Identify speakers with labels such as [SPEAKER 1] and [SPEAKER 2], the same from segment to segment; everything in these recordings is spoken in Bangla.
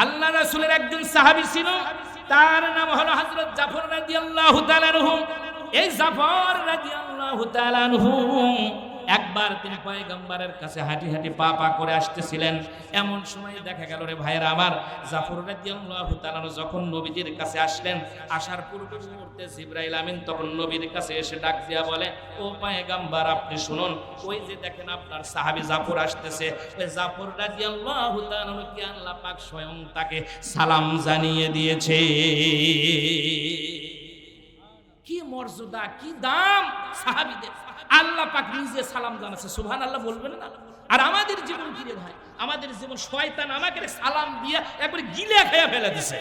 [SPEAKER 1] আল্লাহ রাসূলের একজন সাহাবী ছিল, তার নাম হলো হযরত জাফর রাদিয়াল্লাহু তাআলা আনহু। এই জাফর রাদিয়াল্লাহু তাআলা আনহু একবার তিনি পয়গম্বরের কাছে হাঁটি হাঁটি পা পা করে আসতেছিলেন। এমন সময় দেখা গেল রে ভাইরা আমার, জাফর রাদিয়াল্লাহু তাআলা যখন নবীজির কাছে আসলেন, আসার পূর্ব মুহূর্তে জিবরাইল আমিন তখন নবীর কাছে এসে ডাক দিয়া বলে, ও পয়গম্বর আপনি শুনুন, ওই যে দেখেন আপনার সাহাবী জাফর আসতেছে, ওই জাফর রাদিয়াল্লাহু তাআলা কে আল্লাহ পাক স্বয়ং তাকে সালাম জানিয়ে দিয়েছে। কি মর্যাদা, কি দাম সাহাবীদের! আল্লাহ পাক নিজে সালাম জানাচ্ছে, সুবহানাল্লাহ বলবেন না? আর আমাদের জীবন কি রে ভাই, আমাদের জীবন শয়তান আমাকে সালাম দিয়ে একবারে গিলে খেয়ে ফেলে দিছে।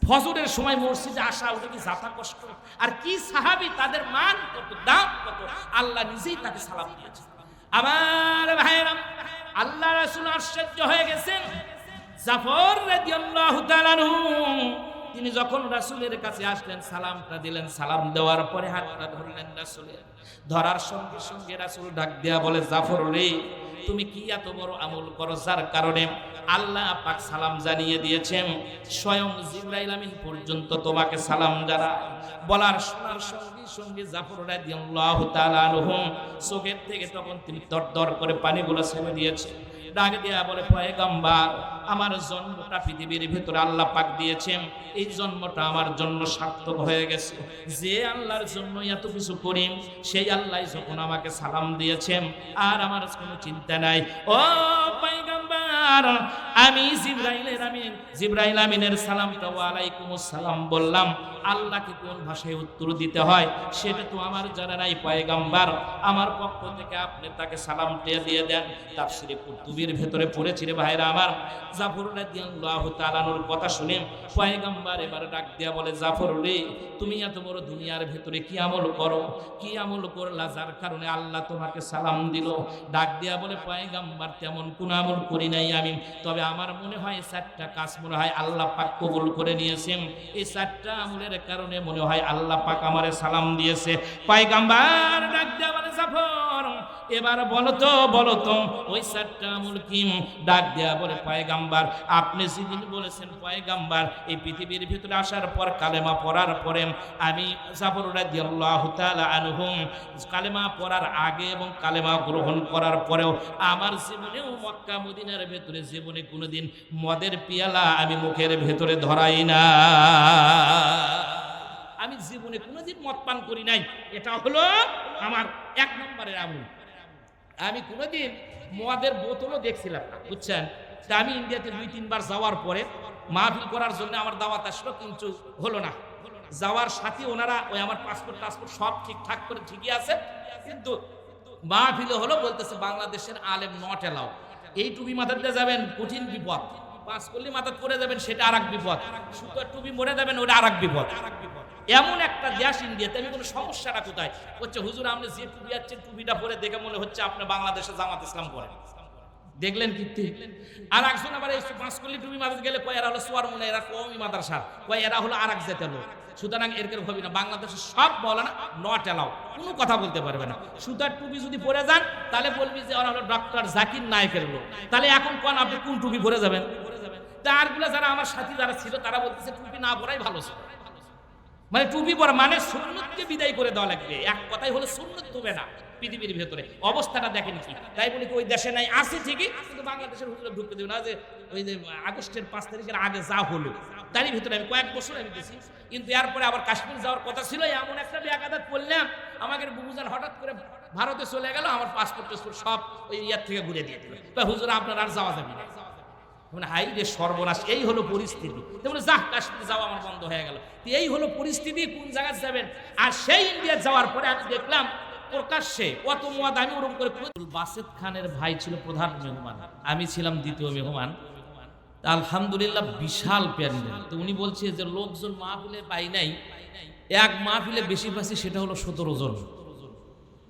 [SPEAKER 1] ফজরের সময় মসজিদে আসা ওটা কি যাতা কষ্ট, আর কি সাহাবী, তাদের মান কত, দাম কত, আল্লাহ নিজেই তাকে সালাম দিয়েছে। আমার ভাইরা, আল্লাহ রাসূল আশ্চর্য হয়ে গেছেন। জাফর রাদিয়াল্লাহু তাআলা আনহু তিনি যখন রাসূলের কাছে আসলেন, সালামটা দিলেন, সালাম দেওয়ার পরে হাতটা ধরলেন রাসূলের। ধরার সঙ্গে সঙ্গে রাসূল ডাক দেয়া বলে, জাফর রে, তুমি কি এত বড় আমল করো যার কারণে আল্লাহ পাক সালাম জানিয়ে দিয়েছেন, স্বয়ং জিবরাইল আমিন পর্যন্ত তোমাকে সালাম জানায়। বলার শোনার সঙ্গে সঙ্গে জাফর রাদিয়াল্লাহু তাআলা আনহু চোখের থেকে তখন তিনি দরদর করে পানিগুলো ছেড়ে দিয়েছে। ডাক দেয়া বলে, পয়গম্বর, আমার জন্মটা পৃথিবীর ভিতরে আল্লাহ পাক দিয়েছেন, এই জন্মটা আমার জন্য সার্থক হয়ে গেছে। যে আল্লাহর জন্য এত কিছু করি, সেই আল্লাহ যখন আমাকে সালাম দিয়েছেন, আর আমার কোনো চিন্তা নাই। ও পয়গম্বর, আমি জিবরাইল আমিনের সালামটা ওয়ালাইকুমুস সালাম বললাম, আল্লাহকে কোন ভাষায় উত্তর দিতে হয় সেটা তো আমার জানা নাই। পয়গম্বর, আমার পক্ষ থেকে আপনি তাকে সালামটা দিয়ে দেন। তাফসীরে কুতুবের ভেতরে পড়েছি রে ভাইরা আমার, জাফর রাদিয়াল্লাহু তাআলা আনহুর কথা শুনে পয়গম্বর এবারে ডাক দিয়া বলে, জাফর রে, তুমি এত বড় দুনিয়ার ভেতরে কি আমল করো, কি আমল করলা যার কারণে আল্লাহ তোমাকে সালাম দিল? ডাক দিয়া বলে, পয়গম্বর, তেমন কোন আমল করি নাই আমি, তবে আমার মনে হয় 4টা কাজ মনে হয় আল্লাহ পাক কবুল করে নিয়েছেন। এই 4টা আমলের কারণে মনে হয় আল্লাহ পাক আমারে সালাম দিয়েছে। পয়গম্বর ডাক দিয়া বলে, জাফর, এবার বলো তো ওই 4টা আমল কি? ডাক দেয়া বলে, পয়গম্বর, আপনি যেদিন বলেছেন পয়গম্বর, এই পৃথিবীর ভিতরে আসার পর কালেমা পড়ার পরে আমি জাফর রাদিয়াল্লাহু তাআলা আনহু কালেমা পড়ার আগে এবং কালেমা গ্রহণ করার পরেও আমার জীবনেও মক্কা মদিনার ভেতরে জীবনে কোনোদিন মদের পিয়ালা আমি মুখের ভেতরে ধরাই না। আমি জীবনে কোনোদিন মদ পান করি নাই, এটা হলো আমার 1 নম্বরের আমল। আমি কোনোদিন মদের বোতলও দেখছিলাম না, বুঝছেন? তা আমি ইন্ডিয়াতে 2-3 বার যাওয়ার পরে মাহফিল করার জন্য আমার দাওয়াত আসলো, কিন্তু হলো না। যাওয়ার সাথে ওনারা ওই আমার পাসপোর্ট সব ঠিকঠাক করে ঠিকই আছে, কিন্তু মাহফিলে হলো বলতেছে বাংলাদেশের আলেম নট এলাও। এই টুপি মাথাতে যাবেন, কঠিন বিপদ। পাস করলে মাথায় পড়ে যাবেন, সেটা আর এক বিপদ। সুতরাং টুপি মরে যাবেন, ওটা আর এক বিপদ। এমন একটা দেশ ইন্ডিয়াতে। আমি কোনো সমস্যাটা কোথায় হচ্ছে, হুজুর আপনি যে টুপি আছেন, টুপিটা পরে দেখে মনে হচ্ছে আপনি বাংলাদেশে জামাত ইসলাম করেন। দেখলেন কি? আর একজন আবার এই পাঁচকল্লি টুপি মাথাতে গেলে কয় এরা হলো সোয়ার মনে, এরা কওমি মাদ্রাসা, কয় এরা হলো আর এক জাতের লোক। সুতরাং এরকম হবে না, বাংলাদেশের সব বলে না নট এলাও, কোনো কথা বলতে পারবে না। সুতার টুপি যদি পরে যান তাহলে বলবি যে ওরা হলো ডক্টর জাকির নায়েকের লোক। তাহলে এখন কোন আপনি কোন টুপি পরে যাবেন? তারগুলো যারা আমার সাথী যারা ছিল তারা বলতেছে টুপি না পরাই ভালো ছিল। মানে টুপি পরা মানে সুন্নতকে বিদায় করে দেওয়া লাগবে। এক কথাই হলো সুন্নত হবে না পৃথিবীর ভেতরে। অবস্থাটা দেখেন কি, তাই বলি কি ওই দেশে নাই, আছে ঠিকই, কিন্তু বাংলাদেশের হুজুরে ঢুকতে দেবে না। যে ওই যে আগস্টের 5 তারিখের আগে যা হলো তারই ভিতরে আমি কয়েক বছর আমি গেছি, কিন্তু এরপরে আবার কাশ্মীর যাওয়ার কথা ছিল। এমন একটা ব্যাঘাত করলাম, আমাকে বুবুজান হঠাৎ করে ভারতে চলে গেল, আমার পাসপোর্ট সব ওই ইয়ার থেকে ঘুরে দিয়ে দিল। হুজুর আপনার আর যাওয়া যাবে না। হাই রে সর্বনাশ, এই হলো পরিস্থিতি। তেমন যা কাশ্মীর যাওয়া আমার বন্ধ হয়ে গেল। এই হলো পরিস্থিতি, কোন জায়গায় যাবেন? আর সেই ইন্ডিয়া যাওয়ার পরে আমি দেখলাম প্রকাশ্যে অত মদ। আমি ওরকম করে, বাসেদ খানের ভাই ছিল প্রধান মেহমান, আমি ছিলাম দ্বিতীয় মেহমান। আলহামদুলিল্লাহ বিশাল প্যান্ডেল। তো উনি বলছে যে লোকজন মাহফিলে পাই নাই, এক মাহফিলে বেশি পাচ্ছি, সেটা হলো 17 জন।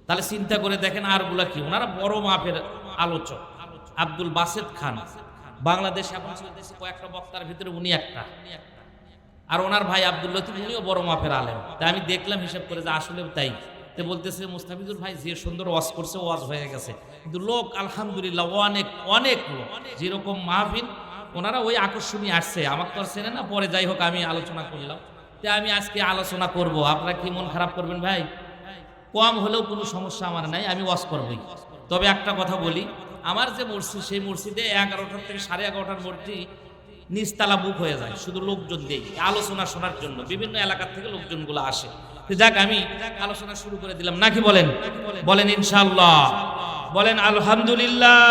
[SPEAKER 1] তাহলে চিন্তা করে দেখেন আরগুলা কি। ওনারা বড় মাপের আলোচক। আব্দুল বাসেদ খান বাংলাদেশ এখন চলতেছে কয়েকটা বক্তার ভিতরে উনি একটা, আর ওনার ভাই আব্দুল লতিফ উনিও বড় মাপের আলেম। তাই আমি দেখলাম হিসাব করে যে আসলে তাই। তো বলতেছে মুস্তাফিজুর ভাই যে সুন্দর ওয়াজ করছে, ওয়াজ হয়ে গেছে, কিন্তু লোক আলহামদুলিল্লাহ অনেক অনেক লোক। যেরকম মাহফিল ওনারা ওই আকর্ষণী আসছে, আমাকে তো আর চেনে না, পরে যাই হোক আমি আলোচনা করলাম। তাই আমি আজকে আলোচনা করব, আপনারা কি মন খারাপ করবেন ভাই? কম হলেও কোনো সমস্যা আমার নাই, আমি ওয়াজ করবই। তবে একটা কথা বলি, আমার যে মসজিদ, সেই মসজিদে 11টার থেকে 11:30টার মধ্যে নিচতলা বুক হয়ে যায়, শুধু লোকজন দেই আলোচনা শোনার জন্য, বিভিন্ন এলাকার থেকে লোকজনগুলো আসে। যাক, আমি আলোচনা শুরু করে দিলাম নাকি বলেন? বলেন ইনশাআল্লাহ, বলেন আলহামদুলিল্লাহ।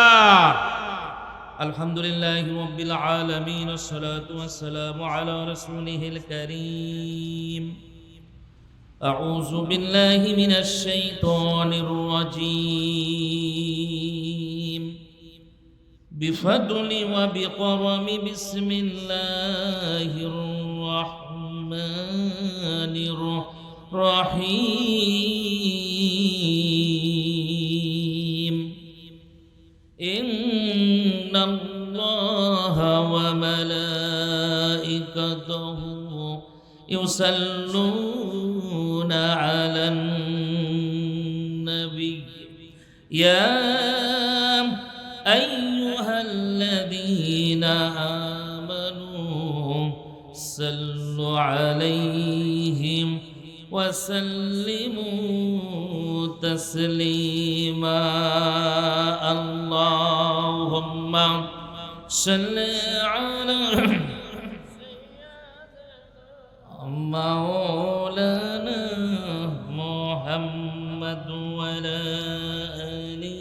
[SPEAKER 1] আলহামদুলিল্লাহি রাব্বিল আলামিন, আসসালাতু ওয়াসসালামু আলা রাসূলিহিল কারীম। আউযু বিল্লাহি মিনাশ শাইতানির রাজীম। বিফদলি ওয়া বিকরমি বিসমিল্লাহির রাহমানির রহিম। ইন্নাল্লাহা ওয়া মালাইকাতাহু ইউসাল্লুনা আলান নবী ইয়া আইয়ুহাল্লাযীনা আমানু সাল্লু আলাইহিম ওয়া সাল্লিমু তাসলিমা। আল্লাহুম্মা সাল্লি আলা মাওলানা মুহাম্মদ ওয়া আলা আলি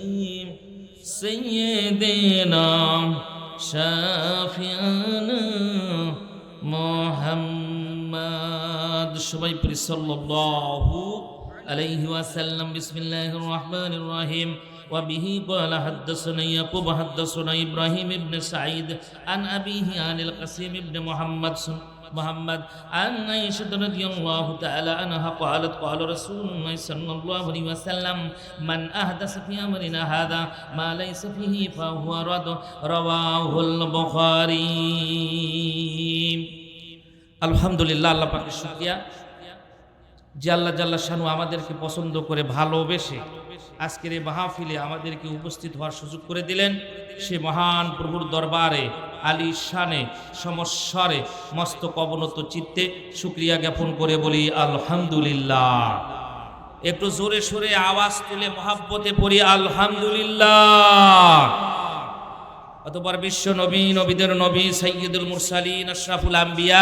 [SPEAKER 1] সাইয়্যিদিনা শাফিআনা মুহাম্মদ। সবাই পড়ি সাল্লাল্লাহু আলাইহি ওয়াসাল্লাম। বিসমিল্লাহির রহমানির রহিম। وبه قال حدثنا يعقوب حدثنا إبراهيم بن سعيد عن أبيه عن القاسم بن محمد عن عائشة رضي الله تعالى عنها قالت قال رسول الله صلى الله عليه وسلم من أحدث في أمرنا هذا ما ليس فيه فهو رد. رواه البخاري. আলহামদুলিল্লাহ, আল্লাহ পাকের শুকরিয়া যে আল্লাহ জাল্লা শানু আমাদেরকে পছন্দ করে ভালোবেসে আজকের এই মাহফিলে আমাদেরকে উপস্থিত হওয়ার সুযোগ করে দিলেন। সে মহান প্রভুর দরবারে আলী শানে সমস্বরে মস্তক অবনত চিত্তে শুকরিয়া জ্ঞাপন করে বলি আলহামদুলিল্লাহ। একটু জোরে সোরে আওয়াজ তুলে মহাব্বতে পড়ি আলহামদুলিল্লাহ। অতঃপর বিশ্ব নবী, নবীদের নবী, সাইয়্যিদুল মুরসালিন, আশরাফুল আম্বিয়া,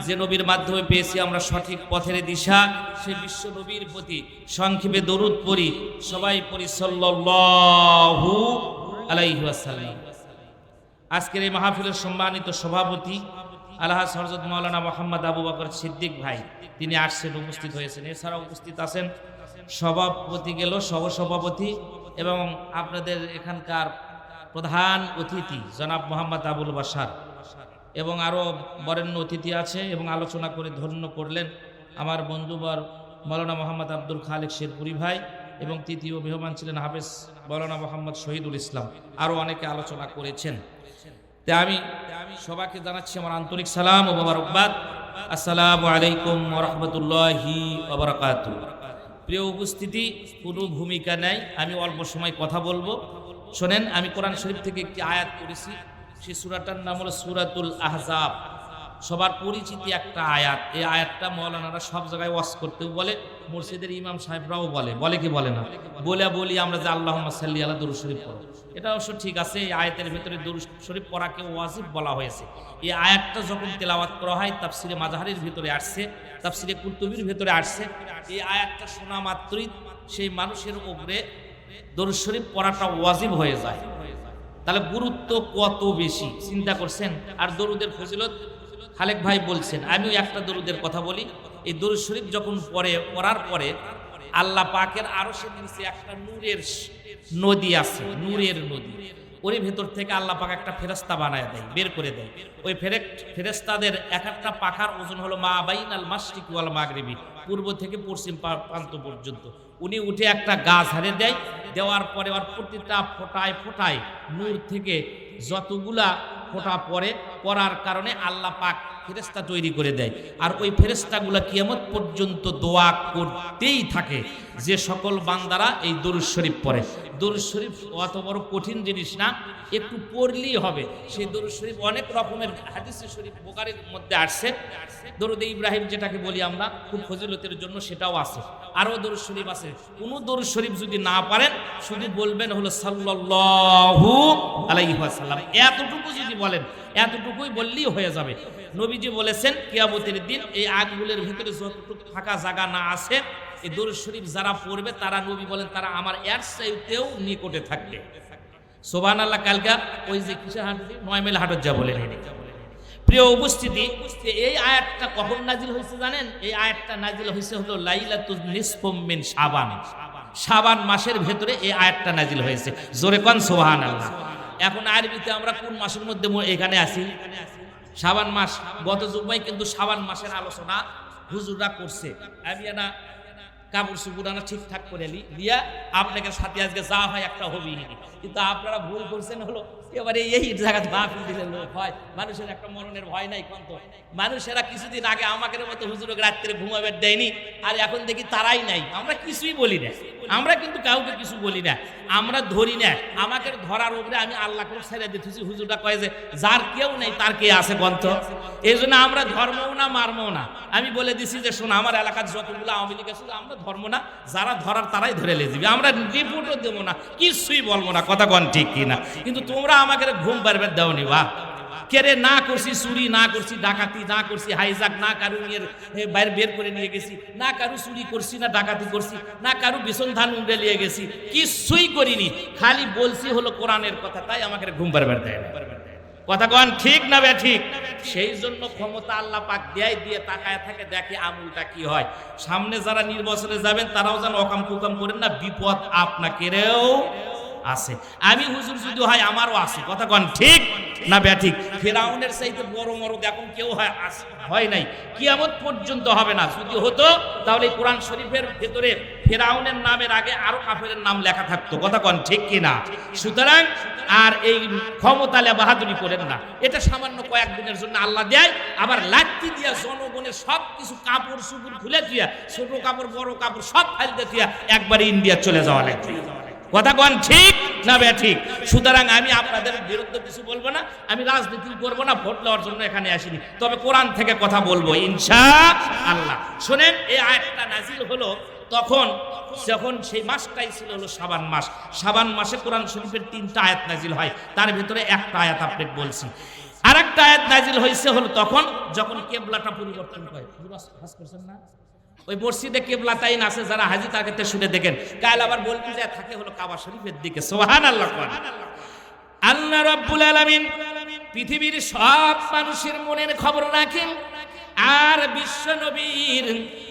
[SPEAKER 1] যে নবীর মাধ্যমে পেয়েছি আমরা সঠিক পথের দিশা, সে বিশ্ব নবীর প্রতি সংক্ষেপে দরুদ পড়ি। সবাই পড়ি সাল্লাল্লাহু আলাইহি ওয়াসাল্লাম। আজকের এই মাহফিলের সম্মানিত সভাপতি আলহাজ হযরত মাওলানা মুহাম্মদ আবু বকর সিদ্দিক ভাই, তিনি আসছেন, উপস্থিত হয়েছেন। এছাড়াও উপস্থিত আছেন সভাপতি গেল, সহসভাপতি এবং আপনাদের এখানকার প্রধান অতিথি জনাব মোহাম্মদ আবুল বাশার এবং আরও বরেণ্য অতিথি আছে। এবং আলোচনা করে ধন্য করলেন আমার বন্ধুবর মৌলানা মোহাম্মদ আব্দুল খালেক শেরপুরি ভাই, এবং তৃতীয় মেহমান ছিলেন হাফেজ মৌলানা মোহাম্মদ শহীদুল ইসলাম। আরও অনেকে আলোচনা করেছেন। তাই আমি সবাইকে জানাচ্ছি আমার আন্তরিক সালাম ও মোবারকবাদ। আসসালামু আলাইকুম ওয়া রাহমাতুল্লাহি ওয়া বারাকাতুহু। প্রিয় উপস্থিতি, কোনো ভূমিকা নাই, আমি অল্প সময় কথা বলবো। শোনেন, আমি কোরআন শরীফ থেকে একটি আয়াত করেছি, সেই সূরাটার নাম হলো সূরাতুল আহজাব। সবার পরিচিতি একটা আয়াত। এই আয়াতটা মৌলানারা সব জায়গায় ওয়াজ করতেও বলে, মসজিদের ইমাম সাহেবরাও বলে কি বলে না? বলি আমরা যে আল্লাহুম্মা সাল্লি আলা দরুদ শরীফ পড়ো। এটা অবশ্য ঠিক আছে, এই আয়াতের ভিতরে দরুদ শরীফ পড়াকে ওয়াজিব বলা হয়েছে। এই আয়াতটা যখন তেলাওয়াত করা হয়, তাফসিরে মাজাহারির ভিতরে আসছে, তাফসিরে কুরতুবির ভিতরে আসছে। এই আয়াতটা শোনা মাত্রই সেই মানুষের উপরে দরুদ শরীফ পড়াটা ওয়াজিব হয়ে যায়। তাহলে গুরুত্ব কত বেশি চিন্তা করছেন? আর দরুদের ফজিলত খালেক ভাই বলছেন, আমিও একটা দরুদের কথা বলি। এই দরুদ শরীফ যখন পড়ার পরে আল্লাহ পাকের আরশের নিচে একটা নূরের নদী আছে, নূরের নদী। ওর ভেতর থেকে আল্লাহ পাক একটা ফেরেশতা বানায় দেয়, বের করে দেয়। ওই ফেরেশতাদের এক একটা পাখার ওজন হলো মা বাইনাল মাশরিকি ওয়াল মাগরিবি, পূর্ব থেকে পশ্চিম প্রান্ত পর্যন্ত। উনি উঠে একটা গাছ হারে দেয়, দেওয়ার পরে ওর প্রতিটা ফোটায় ফোটায় নূর থেকে যতগুলা ফোঁটা পড়ে করার কারণে আল্লাহ পাক ফেরেশতা তৈরি করে দেয়, আর ওই ফেরেশতাগুলো কিয়ামত পর্যন্ত দোয়া করতেই থাকে যে সকল বান্দারা এই দরুদ শরীফ পড়ে। দরুদ শরীফ অত বড় কঠিন জিনিস না, একটু পড়লেই হবে। সেই দরুদ শরীফ অনেক রকমের হাদিসে শরীফ বুখারীর মধ্যে আসছে। দরুদে ইব্রাহিম যেটাকে বলি আমরা, খুব ফজিলতের জন্য সেটাও আছে। আরও দরুদ শরীফ আছে। কোনো দরুদ শরীফ যদি না পারেন শুধু বলবেন হলো সাল্লাল্লাহু আলাইহি ওয়াসাল্লাম, এতটুকু যদি বলেন, এতটুকুই বললেই হয়ে যাবে। নবীজি বলেছেন কিয়ামতের দিন এই আগুনের ভিতরে যতটুকু ফাঁকা জায়গা না আছে, এই দরুদ শরীফ যারা পড়বে তারা, নবী বলেন, তারা আমার এর চাইতেও নিকটে থাকবে। সুবহানাল্লাহ। কালকে ওই যে কিসের হাট, 9 মাইল হাটত যা বলেন। প্রিয় উপস্থিতি, এই আয়াতটা কখন নাজিল হয়েছে জানেন? এই আয়াতটা নাজিল হয়েছে হলো লাইলাতুল নিসফুম মিন শাবান, শাবান মাসের ভেতরে এই আয়াতটা নাজিল হয়েছে। জোরে কোন সুবহানাল্লাহ। এখন আরবিতে আমরা কোন মাসের মধ্যে এখানে আছি? শাবান মাস। গত জুমায় কিন্তু শাবান মাসের আলোচনা হুজুররা করছে। আমি না কাপড় চুপুরানা ঠিকঠাক করে দিয়া আপনাকে সাথে আজকে যা হয় একটা হবি, কিন্তু আপনারা ভুল করছেন হলো এবারে এই জায়গায় মাহফিল দিলে লোক হয়। মানুষের একটা মরণের ভয় নাই কত। মানুষেরা কিছুদিন আগে আমাদের মতো হুজুরকে রাত্রে ঘুমাবে দেয়নি, আর এখন দেখি তারাই নাই। আমরা কিছুই বলি না, আমরা কিন্তু কাউকে কিছু বলি না, আমরা ধরি না। আমাকে ধরার উপরে আমি আল্লাহ করে ছেড়ে দিতেছি। হুজুরটা কয় যে যার কেউ নেই তার কে আছে গ্রন্থ। এই জন্য আমরা ধর্মও না মারমও না। আমি বলে দিছি যে শোনো, আমার এলাকার যতগুলো আওয়ামী লীগ আছে আমরা ধর্ম না, যারা ধরার তারাই ধরে লে দিবি, আমরা রিপোর্টও দেবো না, কিছুই বলবো না। কথা কন ঠিক কিনা? কিন্তু তোমরা আমাকে ঘুম পারবে দেওনি বা কেরে না করছি চুরি, না করছি ডাকাতি, না করছি হাইজাক, না কারু বাইরে বের করে নিয়ে গেছি, না কারু চুরি করছি, না ডাকাতি করছি, না কারু বিছন ধান উড়ে নিয়ে গেছি, কিছুই করিনি। খালি বলছি হলো কোরআনের কথা, তাই আমাকে ঘুম পারবে দেয় না। কথা কন ঠিক না বে ঠিক? সেই জন্য ক্ষমতা আল্লাহ পাক দেয়, দিয়ে তাকায় থাকে, দেখে আমলটা কি হয়। সামনে যারা নির্বাচনে যাবেন তারাও যেন অকাম কুকাম করেন না, বিপদ আপনাকেও আছে। আমি হুজুর যদি হয় আমারও আছে। কথা কন ঠিক না বে ঠিক? ফেরাউনের চাইতে বড় মরদ এখন কেউ হয় নাই, কিয়ামত পর্যন্ত হবে না। যদি হতো তাহলে কোরআন শরীফের ভেতরে ফেরাউনের নামের আগে আরো কাফেরের নাম লেখা থাকতো। কথা কন ঠিক কিনা? সুতরাং আর এই ক্ষমতালে বাহাদুরি করেন না। এটা সামান্য কয়েকদিনের জন্য আল্লাহ দেয়, আবার লাঠি দিয়া জনগণের সব কিছু কাপড় চুপড় খুলে দিয়া, ছোট কাপড় বড় কাপড় সব ফাইলতে দিয়া একবারে ইন্ডিয়া চলে যাওয়া লাগবে। কথা কন ঠিক না বে ঠিক? সুতরাং আমি আপনাদের বিরুদ্ধে কিছু বলবো না, আমি রাজনীতি করবো না, ভোট নেওয়ার জন্য এখানে আসিনি, তবে কোরআন থেকে কথা বলবো ইনশাআল্লাহ। শোনেন, এই আয়াতটা নাজিল হলো তখন যখন সেই মাসটাই ছিল হলো শাবান মাস। শাবান মাসে কোরআন শরীফের 3টা আয়াত নাজিল হয়, তার ভিতরে একটা আয়াত আপনাকে বলছি। আর একটা আয়াত নাজিল হয়েছে হলো তখন যখন কেবলাটা পরিবর্তন হয়। না ওই মসজিদে কেবলাটাই আছে, যারা হাজি তার ক্ষেত্রে শুনে দেখেন, কাল আবার বলবি যে থাকে হলো কাবা শরীফের দিকে। সুবহানাল্লাহ। আল্লাহ রাব্বুল আলামিন পৃথিবীর সব মানুষের মনের খবর রাখেন, আর বিশ্ব নবীর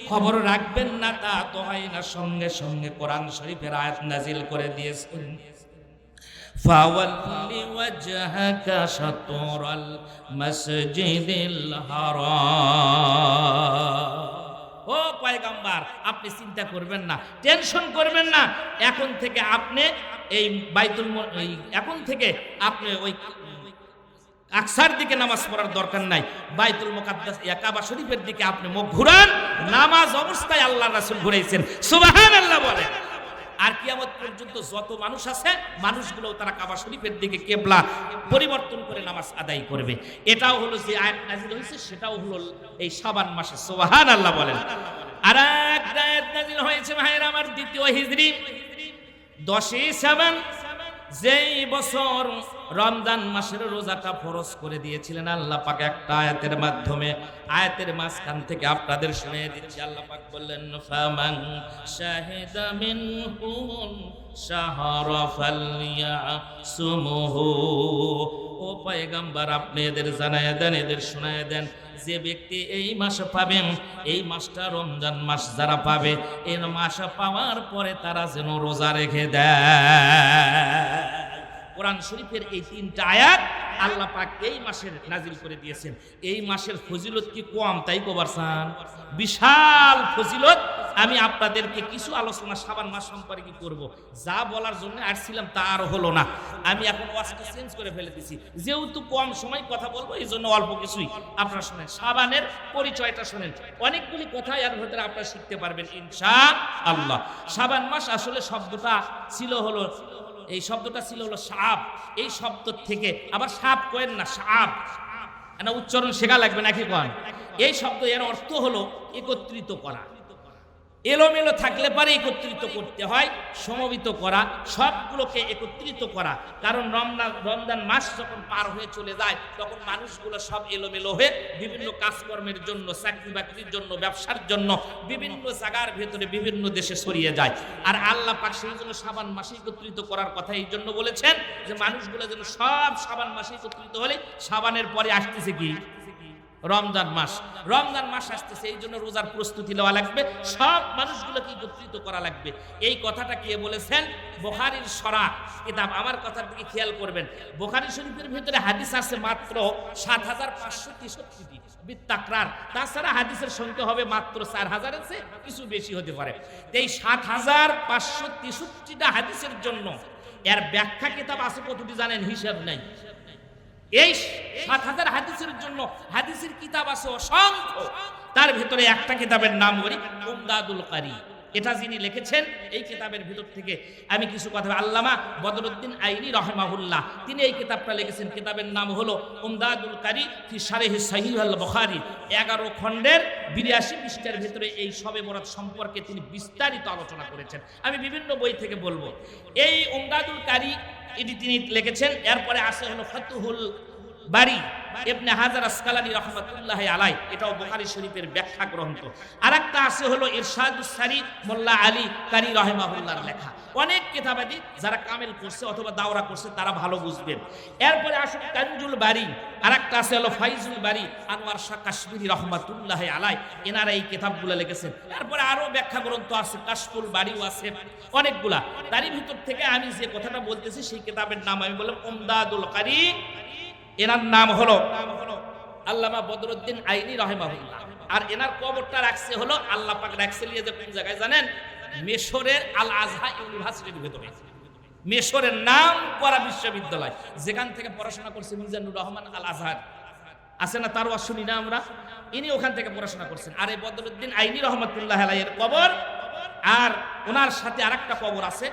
[SPEAKER 1] খবর রাখবেন না তা তো হয় না। সঙ্গে সঙ্গে কোরআন শরীফের আয়াত নাজিল করে দিয়েছেন, ফাওয়াল্লি ওয়াজহাকা শাতরাল মাসজিদিল হারাম। ও পয়গম্বর, আপনি চিন্তা করবেন না, টেনশন করবেন না। এখন থেকে আপনি এই এখন থেকে আপনি ওই আকসার দিকে নামাজ পড়ার দরকার নাই। বাইতুল মুকাদ্দাস কাবা শরীফের দিকে আপনি মুখ ঘুরান। নামাজ অবস্থায় আল্লাহর রাসূল ঘুরাইছেন। সুবহানাল্লাহ বলেন। আর কিয়ামত পর্যন্ত যত মানুষ আছে, মানুষগুলো তারা কাবা শরীফের দিকে কেবলা পরিবর্তন করে নামাজ আদায় করবে। এটাও হলো যে আয়াত নাযিল হয়েছে, সেটাও হলো এই শাবান মাসে। সুবহানাল্লাহ বলেন। আর একটা আয়াত নাযিল হয়েছে ভাইরা আমার, দ্বিতীয় হিজরি 10 শাবান, যেই বছর রমজান মাসের রোজাটা ফরজ করে দিয়েছিলেন আল্লাহ পাক একটা আয়াতের মাধ্যমে। আয়াতের মাঝখান থেকে আপনাদের শুনিয়ে দিচ্ছি। আল্লাহ পাক বললেন, ফামান শাহিদা মিনকুম শাহরা ফালইয়াসুমহু। ও পয়গম্বর, আপনি এদের জানায় দেন, এদের শোনায় দেন, যে ব্যক্তি এই মাস পাবেন, এই মাসটা রমজান মাস যারা পাবে, এই মাস পাওয়ার পরে তারা যেন রোজা রেখে দেয়। কোরআন শরীফের এই 3টা আয়াত আল্লাহ পাক এই মাসের নাজিল করে দিয়েছেন। এই মাসের ফজিলত কি কম তাই কবার চান? বিশাল ফজিলত আমি আপনাদেরকে কিছু আলোচনা শাবান মাস সম্পর্কে করব। যা বলার জন্য আসছিলাম তা আর হলো না, আমি এখন ওয়াজটা চেঞ্জ করে ফেলে দিছি। যেহেতু কম সময় কথা বলবো এই জন্য অল্প কিছুই আপনারা শোনেন। শাবানের পরিচয়টা শোনেন, অনেকগুলি কথা এর ভেতরে আপনারা শিখতে পারবেন ইনশাআল্লাহ। শাবান মাস আসলে শব্দটা ছিল হলো, এই শব্দটা ছিল হলো সাব। এই শব্দ থেকে আবার সাব কয়েন না, সাব না, উচ্চারণ শেখা লাগবে নাকি কোন। এই শব্দ এর অর্থ হলো একত্রিত করা। এলোমেলো থাকলে পারে একত্রিত করতে হয়, সমবেত করা, সবগুলোকে একত্রিত করা। কারণ রমজান মাস যখন পার হয়ে চলে যায় তখন মানুষগুলো সব এলোমেলো হয়ে বিভিন্ন কাজকর্মের জন্য, চাকরি বাকরির জন্য, ব্যবসার জন্য বিভিন্ন জায়গার ভেতরে বিভিন্ন দেশে ছড়িয়ে যায়। আর আল্লাহ পাক সেই জন্য শাবান মাসে একত্রিত করার কথা এই জন্য বলেছেন যে মানুষগুলো যেন সব শাবান মাসে একত্রিত হলে, শাবানের পরে আসতেছে কি রমজান মাস। রমজান মাস আসতেছে, এই জন্য রোজার প্রস্তুতি নেওয়া লাগবে, সব মানুষগুলোকে একত্রিত করা লাগবে। এই কথাটা কে বলেছেন? বুখারীর সরাহ কিতাব। আমার কথার দিকে খেয়াল করবেন, বুখারী শরীফের ভিতরে হাদিস আছে মাত্র ৭৫৬৩টি বিত্তাকরার। তাছাড়া হাদিসের সংখ্যা হবে মাত্র ৪০০০ এর চেয়ে কিছু বেশি হতে পারে। এই ৭৫৬৩টা হাদিসের জন্য এর ব্যাখ্যা কিতাব আছে কতটি জানেন? হিসাব নাই। এই ৭০০০ হাদিসের জন্য হাদিসের কিতাব আছে অসংখ্য। তার ভিতরে একটা কিতাবের নাম করি উমদাদুল কারি। এটা যিনি লিখেছেন এই কিতাবের ভিতর থেকে আমি কিছু কথা, আল্লামা বদরুদ্দিন আইনি রাহিমাহুল্লাহ, তিনি এই কিতাবটা লিখেছেন। কিতাবের নাম হলো উমদাদুল কারি ফি শারহি সহিহ আল বুখারী। ১১ খণ্ডের ৮২ পৃষ্ঠার ভিতরে এই শবে বরাত সম্পর্কে তিনি বিস্তারিত আলোচনা করেছেন। আমি বিভিন্ন বই থেকে বলবো। এই উমদাদুল কারি এটি তিনি লিখেছেন। এরপরে আসে হলো ফাতুহুল বারি ইবনে হাজার আসকালানী রাহমাতুল্লাহি আলাইহি, এটাও বুখারী শরীফের ব্যাখ্যা গ্রন্থ। আরেকটা আছে হলো ইরশাদুস সারি মোল্লা আলী কারি রাহিমাহুল্লাহর লেখা। অনেক কিতাবাদি যারা কামেল করছে অথবা দাওরা করছে তারা ভালো বুঝবেন। এরপরে আসুন কানজুল বারি, আরেকটা আছে হলো ফাইজুল বারি আনোয়ার শাহ কাশ্মীরি রাহমাতুল্লাহি আলাইহি, এনারা এই কিতাবগুলো লিখেছেন। এরপরে আরো ব্যাখ্যা গ্রন্থ আছে, কাশফুল বারিও আছে, অনেকগুলা। তারই ভিতর থেকে আমি যে কথাটা বলতেছি সেই কিতাবের নাম আমি বললাম উমদাদুল কারি। এনার নাম হলো আল্লামা বদরুদ্দিন আইনি রাহিমাহুল্লাহ। আর এনার কবরটা রাখছে হলো আল্লাহ পাক রাখছে লিয়ে যে কোন জায়গায় জানেন? মিশরের আল আজহার ইউনিভার্সিটির ভিতরে। মিশরের নাম করা বিশ্ববিদ্যালয়, যেখান থেকে পড়াশোনা করছে মিজানুর রহমান আল আজহার আছে না, তার ওয়াজ শুনি না আমরা, ইনি ওখান থেকে পড়াশোনা করছেন। আর এই বদরুদ্দিন আইনি রহমাতুল্লাহ আলাইহির কবর, আর ওনার সাথে আরেকটা কবর আছে।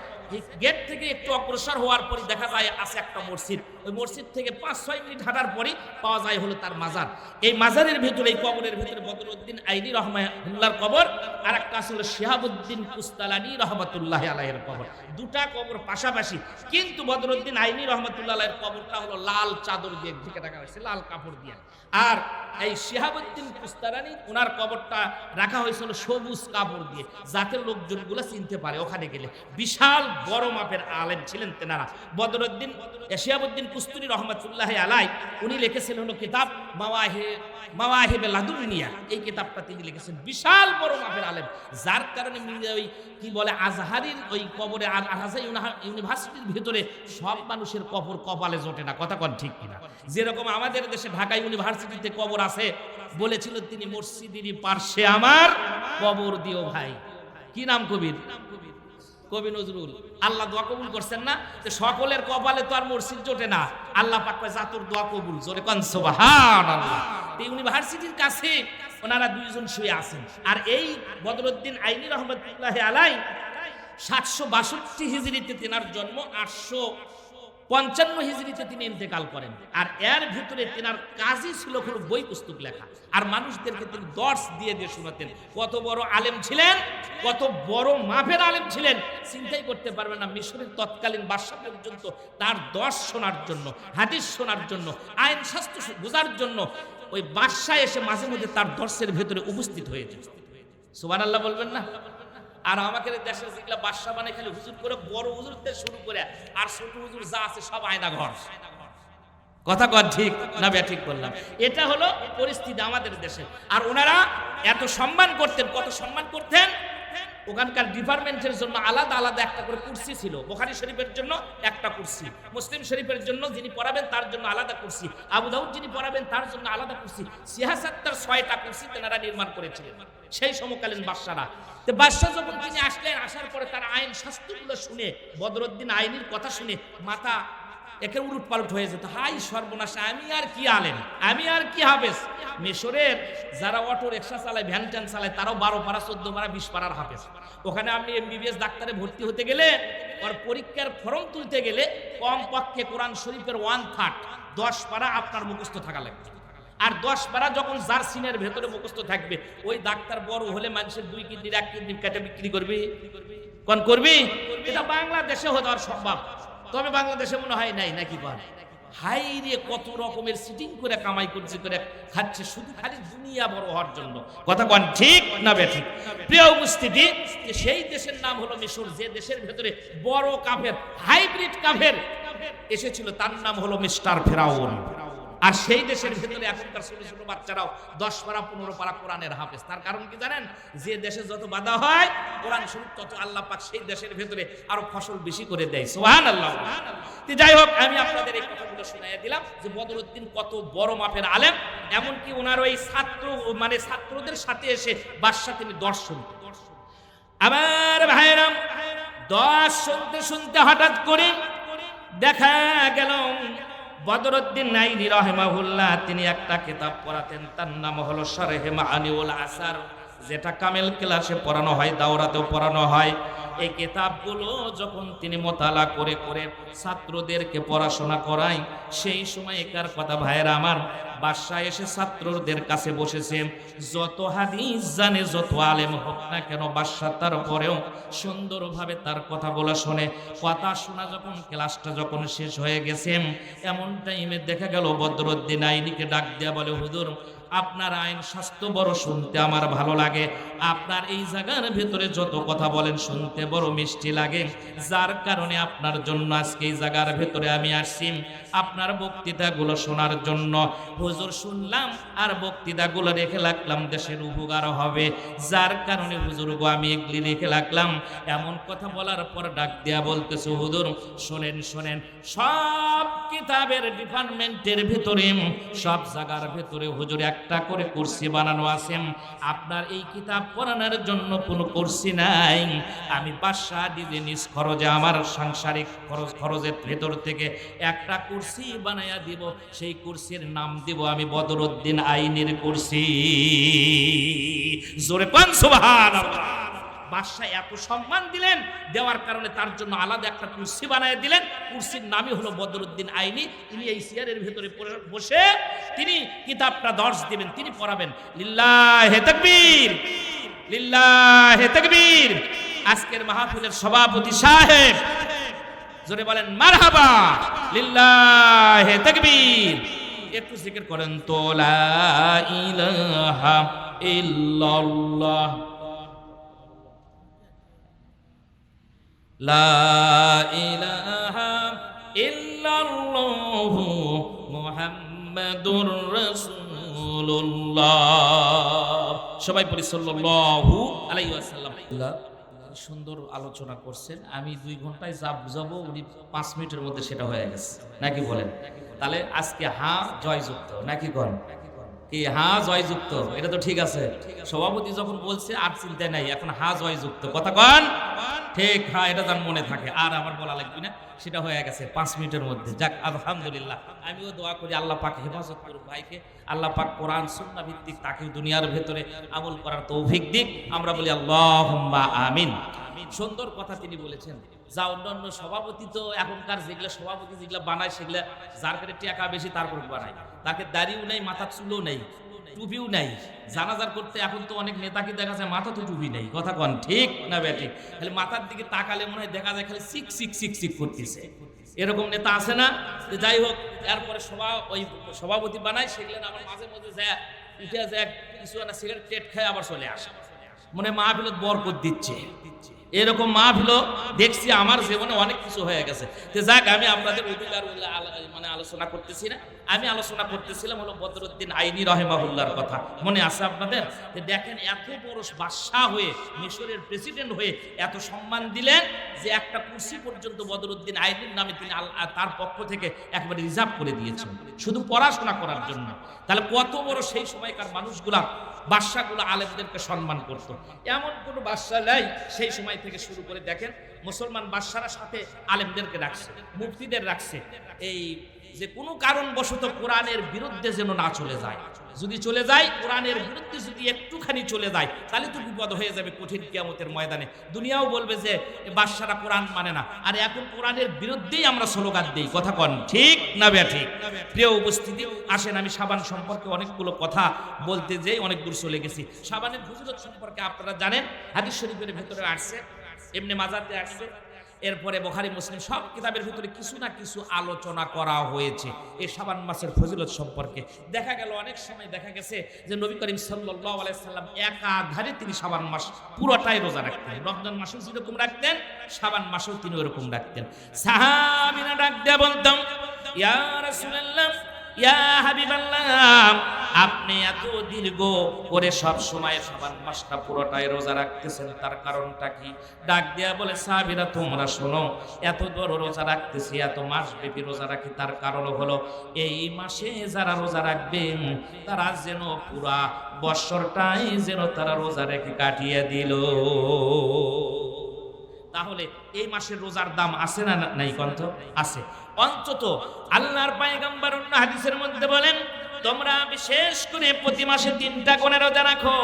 [SPEAKER 1] গেট থেকে একটু অগ্রসর হওয়ার পরে দেখা যায় আছে একটা মসজিদ। ওই মসজিদ থেকে ৫-৬ মিনিট হাঁটার পরে পাওয়া যায় হলো তার মাজার। এই মাজারের ভিতরে, এই কবরের ভিতরে বদরুদ্দিন আইনি রহমাতুল্লাহর কবর, আর একটা আসলে শিহাবুদ্দিন কুস্তালানী রহমাতুল্লাহ আলাইহির কবর। দুটা কবর পাশাপাশি, কিন্তু বদরুদ্দিন আইনি রহমাতুল্লাহ আলাইহির কবরটা হলো লাল চাদর দিয়ে ঢেকে রাখা হয়েছে, লাল কাপড় দিয়ে। আর এই শিহাবুদ্দিন কুস্তালানী ওনার কবরটা রাখা হয়েছিল সবুজ কাপড় দিয়ে, যাতে লোকজনগুলো চিনতে পারে ওখানে গেলে। বিশাল বড় মাপের আলেম ছিলেন তেনারা। বদরুদ্দিন শিহাবুদ্দিন কুস্তুরি রহমাতুল্লাহ আলাইহি উনি লিখেছিলেন হলো কিতাব মাওয়াহিবে লাদুনিয়া। এই কিতাবটা তিনি লিখেছেন, বিশাল বড় মাপের আলেম। যার কারণে ওই কি বলে আজহারির ওই কবরে, আজহার ইউনিভার্সিটির ভিতরে সব মানুষের কবর কপালে জোটে না। কথা কন ঠিক কিনা? যেরকম আমাদের দেশে ঢাকা ইউনিভার্সিটিতে কবর আছে, বলেছিল তিনি মসজিদেরই পার্শ্বে আমার কবর দিও ভাই। কি নাম কবির? কবি নজরুল। আল্লাহ দোয়া কবুল করছেন না? যে সকলের কপালে তো আর মসজিদ জোটে না। আল্লাহ পাক কয় জাতুর দোয়া কবুল, জোরে কোন সুবহানাল্লাহ। এই ইউনিভার্সিটির কাছে ওনারা দুইজন শুয়ে আছেন। আর এই বদরুদ্দিন আইনি রহমাতুল্লাহ আলাইহি ৭৬২ হিজরিতে তেনার জন্ম, ৮৫৫ হিজরিতে তিনি ইন্তেকাল করেন। আর এর ভিতরে তেনার কাজই ছিল কোনো বই পুস্তক লেখা, আর মানুষদেরকে তিনি দর্শ দিয়ে দিয়ে শোনাতেন। কত বড় আলেম ছিলেন, কত বড় মাপের আলেম ছিলেন, চিন্তাই করতে পারবেন না। মিশরের তৎকালীন বাদশা পর্যন্ত তার দর্শ শোনার জন্য, হাদিস শোনার জন্য, আইন শাস্ত্র বোঝার জন্য ওই বাদশা এসে মাঝে মধ্যে তার দর্শের ভেতরে উপস্থিত হয়েছে। সুবহানাল্লাহ বলবেন না? আর আমাদের দেশে যেগুলা বাদশা বানায় খালি হুজুর করে, বড় হুজুর থেকে শুরু করে আর ছোট হুজুর যা আছে সব আয়না ঘর। কথা কর ঠিক না? ঠিক বললাম। এটা হলো পরিস্থিতি আমাদের দেশে। আর ওনারা এত সম্মান করতেন, কত সম্মান করতেন। ওখানকার ডিপার্টমেন্টের জন্য আলাদা আলাদা একটা করে কুরসি ছিল। বুখারী শরীফের জন্য একটা কুরসি, মুসলিম শরীফের জন্য যিনি পড়াবেন তার জন্য আলাদা কুরসি, আবু দাউদ যিনি পড়াবেন তার জন্য আলাদা কুরসি, সিয়াসাত্তার 6টা কুরসি তেনারা নির্মাণ করেছিলেন সেই সমকালীন বাদশারা। তো বাদশাহ যখন তিনি আসলেন, আসার পরে তার আইন শাস্তিগুলো শুনে, বদরুদ্দিন আইনের কথা শুনে মাথা একে উলট পালট হয়ে যেত। হাই সর্বনাশ, আমি আর কি আলেম, আমি আর কি হাফেজ। মিশরের যারা অটো রিক্সা চালায়, ভ্যান ট্যান চালায়, তারাও 12 পারা 14 পারা 20 পারার হাফেজ। ওখানে আপনি এমবিবিএস ডাক্তারে ভর্তি হতে গেলে, আর পরীক্ষার ফর্ম তুলতে গেলে কমপক্ষে কোরআন শরীফের 1/3 10 পারা আপনার মুখস্থ থাকা লাগবে। আর 10 পারা যখন জার্সিনের ভেতরে মুখস্থ থাকবে, ওই ডাক্তার বড় হলে মানুষের 2 কিডনির 1 কিডনি কেটে বিক্রি করবি, কোন করবি? এটা বাংলাদেশে হওয়ার সম্ভব, তবে বাংলাদেশে মনে হয় নাই, নাকি বল? হাই রে, কত রকমের সিটিং করে কামাই করছে, করে খাচ্ছে, শুধু খালি দুনিয়া বড় হওয়ার জন্য। কথা কোন ঠিক না বেঠিক? প্রিয় উপস্থিতি, সেই দেশের নাম হলো মিশর, যে দেশের ভেতরে বড় কাফের, হাইব্রিড কাফের এসেছিল, তার নাম হলো মিস্টার ফেরাউন। আর সেই দেশের ভেতরে এখনকার ছোট ছোট বাচ্চারাও 10 পারা 15 পারা কোরআনের হাফেজ। তার কারণ কি জানেন? যে দেশে যত বাধা হয় কোরআন শরীফ, তত আল্লাহ পাক সেই দেশের ভেতরে আরো ফসল বেশি করে দেয়। সুবহানাল্লাহ। যাই হোক, আমি আপনাদের এই কথাগুলো শুনাইয়া দিলাম যে বদরুদ্দিন কত বড় মাপের আলেম। এমনকি ওনার ওই ছাত্রদের সাথে এসে বাদশা তিনি দর্শন। আমার ভাইরাম, 10 শুনতে শুনতে হঠাৎ করে দেখা গেল বদরুদ্দিন নাইনি রাহিমাহুল্লাহ তিনি একটা কিতাব পড়াতেন, তার নাম হলো শারহে মাআনিউল আসার, যেটা কামেল ক্লাসে পড়ানো হয়, দাওরাতেও পড়ানো হয়। এই কিতাবগুলো যখন তিনি মোতালা করে করে ছাত্রদেরকে পড়াশোনা করায়, সেই সময় একার কথা ভাইয়েরা আমার, বাদশাহ এসে ছাত্রদের কাছে বসেছে। যত হাদিস জানে, যত আলেম হোক না কেন, বাদশাহ তারপরেও সুন্দরভাবে তার কথা বলা শোনে। কথা শোনা যখন ক্লাসটা যখন শেষ হয়ে গেছে, এমন টাইমে দেখা গেল বদরুদ্দিন আইনিকে ডাক দেয়া বলে, হুজুর, আপনার আইন শাস্ত্র বড় শুনতে আমার ভালো লাগে, আপনার এই জায়গার ভেতরে যত কথা বলেন শুনতে বড় মিষ্টি লাগে, যার কারণে আপনার জন্য আজকে এই জায়গার ভেতরে আমি আসছি আপনার বক্তৃতাগুলো শোনার জন্য। হুজুর, শুনলাম আর বক্তৃতাগুলো রেখে রাখলাম, দেশের উপকার হবে, যার কারণে হুজুর গো আমি এগুলি রেখে রাখলাম। এমন কথা বলার পর ডাক দেয়া বলতেছে, হুজুর শোনেন শোনেন, সব কিতাবের ডিপার্টমেন্টের ভেতরে, সব জায়গার ভেতরে হুজুর একটা করে কুরসি বানানো আছে, আপনার এই কিতাব পড়ানোর জন্য কোনো কুরসি নাই। আমি বাদশাহ দিদি নিজ খরচে আমার সাংসারিক খরচের ভেতর থেকে একটা কুরসি বানাইয়া দিব, সেই কুরসির নাম দিব আমি বদরুদ্দিন আইনের কুরসি। জোরে পান সুবহানাল্লাহ। বাদশাহ এত সম্মান দিলেন, দেওয়ার কারণে তার জন্য আলাদা একটা কুরসি বানায় দিলেন। কুরসির নামই হলো বদরুদ্দিন আইনি। তিনি এই চেয়ারের ভিতরে বসে তিনি কিতাবটা দর্শ দিবেন, তিনি পড়াবেন। লিল্লাহে তাকবীর, লিল্লাহে তাকবীর। আজকের মাহফিলের সভাপতি সাহেব, জোরে বলেন মারহাবা, লিল্লাহে তাকবীর। একটু জিকির করেন তো, লা ইলাহা ইল্লাল্লাহ, লা ইলাহা ইল্লাল্লাহু মুহাম্মাদুর রাসূলুল্লাহ। সবাই পড়ি সাল্লাল্লাহু আলাইহি ওয়াসাল্লাম। সুন্দর আলোচনা করছেন, আমি 2 ঘন্টায় যা বুঝাবো উনি 5 মিনিটের মধ্যে সেটা হয়ে গেছে, নাকি বলেন? তাহলে আজকে জয়যুক্ত, নাকি করেন? কি জয়যুক্ত, এটা তো ঠিক আছে। সভাপতি যখন বলছে আর চিন্তায় নাই, এখন জয়যুক্ত, কথা কন ঠিক? এটা যেন মনে থাকে, আর আমার বলা লাগবে না, সেটা হয়ে গেছে 5 মিনিটের মধ্যে। যাক, আলহামদুলিল্লাহ। আমিও দোয়া করি আল্লাহ পাক হেফাজত করুক ভাইকে, আল্লাহ পাক কোরআন সুন্নাহ ভিত্তিক তাকে দুনিয়ার ভেতরে আমল করার তৌফিক দিক। আমরা বলি আল্লাহুম্মা আমিন। সুন্দর কথা তিনি বলেছেন। যা অন্যান্য সভাপতি তো এখনকার যেগুলা সভাপতি যেগুলা বানায়, সেগুলা যার কাছে টাকা বেশি তারপর বানায়, তাকে দাড়িও নেই, মাথার চুলও নেই, টুপিও নাই। জানাজার করতে এখন তো অনেক নেতাকে দেখা যায় মাথা তো টুপি নেই, কথা কন ঠিক না বেটি? খালি মাথার দিকে তাকালে মনে হয় দেখা যায় খালি সিক সিক সিক সিক করতেছে, এরকম নেতা আছে না? যাই হোক, এরপরে ওই সভাপতি বানায়, সেগুলো আমার মাঝে মধ্যে যায় উঠে যায়, কিছু না সিগারেট টেট খায় আবার চলে আসে। মনে মাহফিলত বরকত দিচ্ছে। এরকম মাহফিলও দেখছি আমার জীবনে অনেক কিছু হয়ে গেছে। তো যাক, আমি আপনাদের অধিকার মানে আলোচনা করতেছি না, আমি আলোচনা করতেছিলাম হলো বদরুদ্দিন আইনি রহিমাহুল্লাহর কথা। মনে আছে আপনাদের? দেখেন, এত বড় বাদশাহ হয়ে, মিশরের প্রেসিডেন্ট হয়ে এত সম্মান দিলেন যে একটা কুরসি পর্যন্ত বদরুদ্দিন আইনির নামে তিনি তার পক্ষ থেকে একবারে রিজার্ভ করে দিয়েছেন শুধু পড়াশোনা করার জন্য। তাহলে কত বড় সেই সময়কার মানুষগুলা, বাদশাগুলো আলেমদেরকে সম্মান করত। এমন কোন বাদশা নাই সেই সময় থেকে শুরু করে দেখেন মুসলমান বাদশারা সাথে আলেমদেরকে রাখছে, মুফতিদের রাখছে, এই যে কোনো কারণবশত কোরআনের বিরুদ্ধে যেন না চলে যায়। যদি চলে যায়, কোরআনের বিরুদ্ধে যদি একটুখানি চলে যায়, তাহলে তো বিপদ হয়ে যাবে কঠিন কিয়ামতের ময়দানে। দুনিয়াও বলবে যে বাদশারা কোরআন মানে না, আর এখন কোরআনের বিরুদ্ধেই আমরা স্লোগান দিই। কথা কন ঠিক না ঠিক? প্রিয় উপস্থিতি, আসেন আমি সাবান সম্পর্কে অনেকগুলো কথা বলতে যেই অনেক দূর চলে গেছি। সাবানের ফজিলত সম্পর্কে আপনারা জানেন, হাদিস শরীফের ভেতরে আসছে, ইবনে মাজাতে আসছে, এরপরে বুখারী মুসলিম সব কিতাবের ভিতরে কিছু না কিছু আলোচনা করা হয়েছে এই শাবান মাসের ফজিলত সম্পর্কে। দেখা গেল অনেক সময় দেখা গেছে যে নবী করিম সাল্লাল্লাহু আলাইহি সাল্লাম একাধারে তিনি শাবান মাস পুরোটাই রোজা রাখতেন। রমজান মাসেও যেরকম রাখতেন, শাবান মাসেও তিনি ওরকম রাখতেন। সাহাবীরা ডাক দিয়ে বলতাম, ইয়া রাসূলুল্লাহ, ইয়া হাবিবাল্লাহ, আপনি এত দীর্ঘ করে সব সময় শাবান মাসটা পুরোটাই রোজা রাখতেছেন, তার কারণটা কি? ডাক দেয়া বলে, সাহাবীরা তোমরা শোনো, এত বড় রোজা রাখতেছি, এত মাস ব্যাপী রোজা রাখি, তার কারণ হলো এই মাসে যারা রোজা রাখবেন তারা যেন পুরা বছরটাই যেন তারা রোজা রেখে কাটিয়ে দিল। তাহলে এই মাসের রোজার দাম আছে না নাই? কন্ত আছে। অন্তত আল্লাহর পয়গম্বর অন্য হাদিসের মধ্যে বলেন, তোমরা বিশেষ করে প্রতি মাসে 3টা করে রোজা রাখো।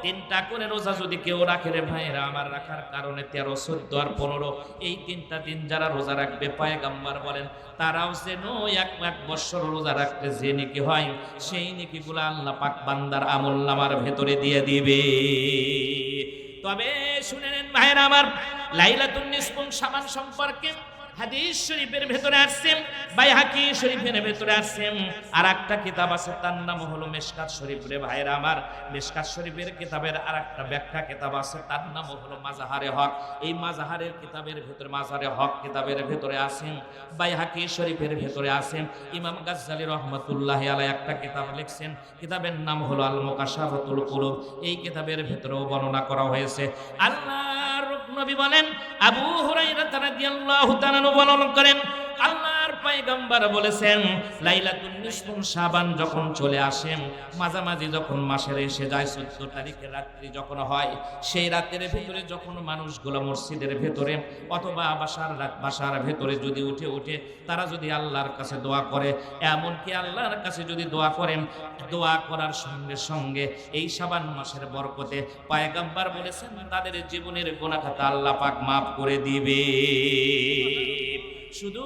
[SPEAKER 1] 3টা করে রোজা যদি কেউ রাখে রে ভাইরা আমার, রাখার কারণে 13, 14 আর 15 এই 3টা দিন যারা রোজা রাখবে, পয়গম্বর বলেন তারাও যেন এক বছর রোজা রাখতে যে নেকি হয়, সেই নেকিগুলো আল্লাহ পাক বান্দার আমলনামার ভেতরে দিয়ে দিবে। তবে শুনে নেন ভাইরা আমার, লাইলাতুন নিসফুন শাবান সম্পর্কে হাদিস শরীফের ভেতরে আসছে, বাইহাকি শরীফের ভেতরে আসছে, আর একটা কিতাব আছে তার নাম হলো মিশকাত শরীফ। রে ভাইরা আমার, মিশকাত শরীফের কিতাবের আর একটা ব্যাখ্যা কিতাব আছে তার নাম হলো মাজাহারে হক। এই মাজাহারের কিতাবের ভেতরে, মাজাহারে হক কিতাবের ভেতরে আছেন, বাইহাকি শরীফের ভেতরে আছেন ইমাম গাজ্জালী রহমাতুল্লাহি আলাইহি একটা কিতাব লিখছেন, কিতাবের নাম হলো আল মুকাশাফাতুল কুলুব। এই কিতাবের ভেতরেও বর্ণনা করা হয়েছে। আল্লাহর নবী বলেন, আবু হুরায়রা রাদিয়াল্লাহু তাআলা বর্ণনা করেন, আল্লাহর পয়গম্বর বলেছেন, লাইলাতুন নিসফুন শাবান যখন চলে আসে, মাঝামাঝি যখন মাসের এসে যায় 14 তারিখের রাত্রি যখন হয়, সেই রাতের ভিতরে যখন মানুষগুলো মসজিদের ভেতরে অথবা বাসার ভেতরে যদি উঠে তারা যদি আল্লাহর কাছে দোয়া করে, এমনকি আল্লাহর কাছে যদি দোয়া করেন, দোয়া করার সঙ্গে সঙ্গে এই শাবান মাসের বরকতে পয়গম্বর বলেছেন তাদের জীবনের গুনাহ খাতা আল্লাহ পাক মাফ করে দিবে। শুধু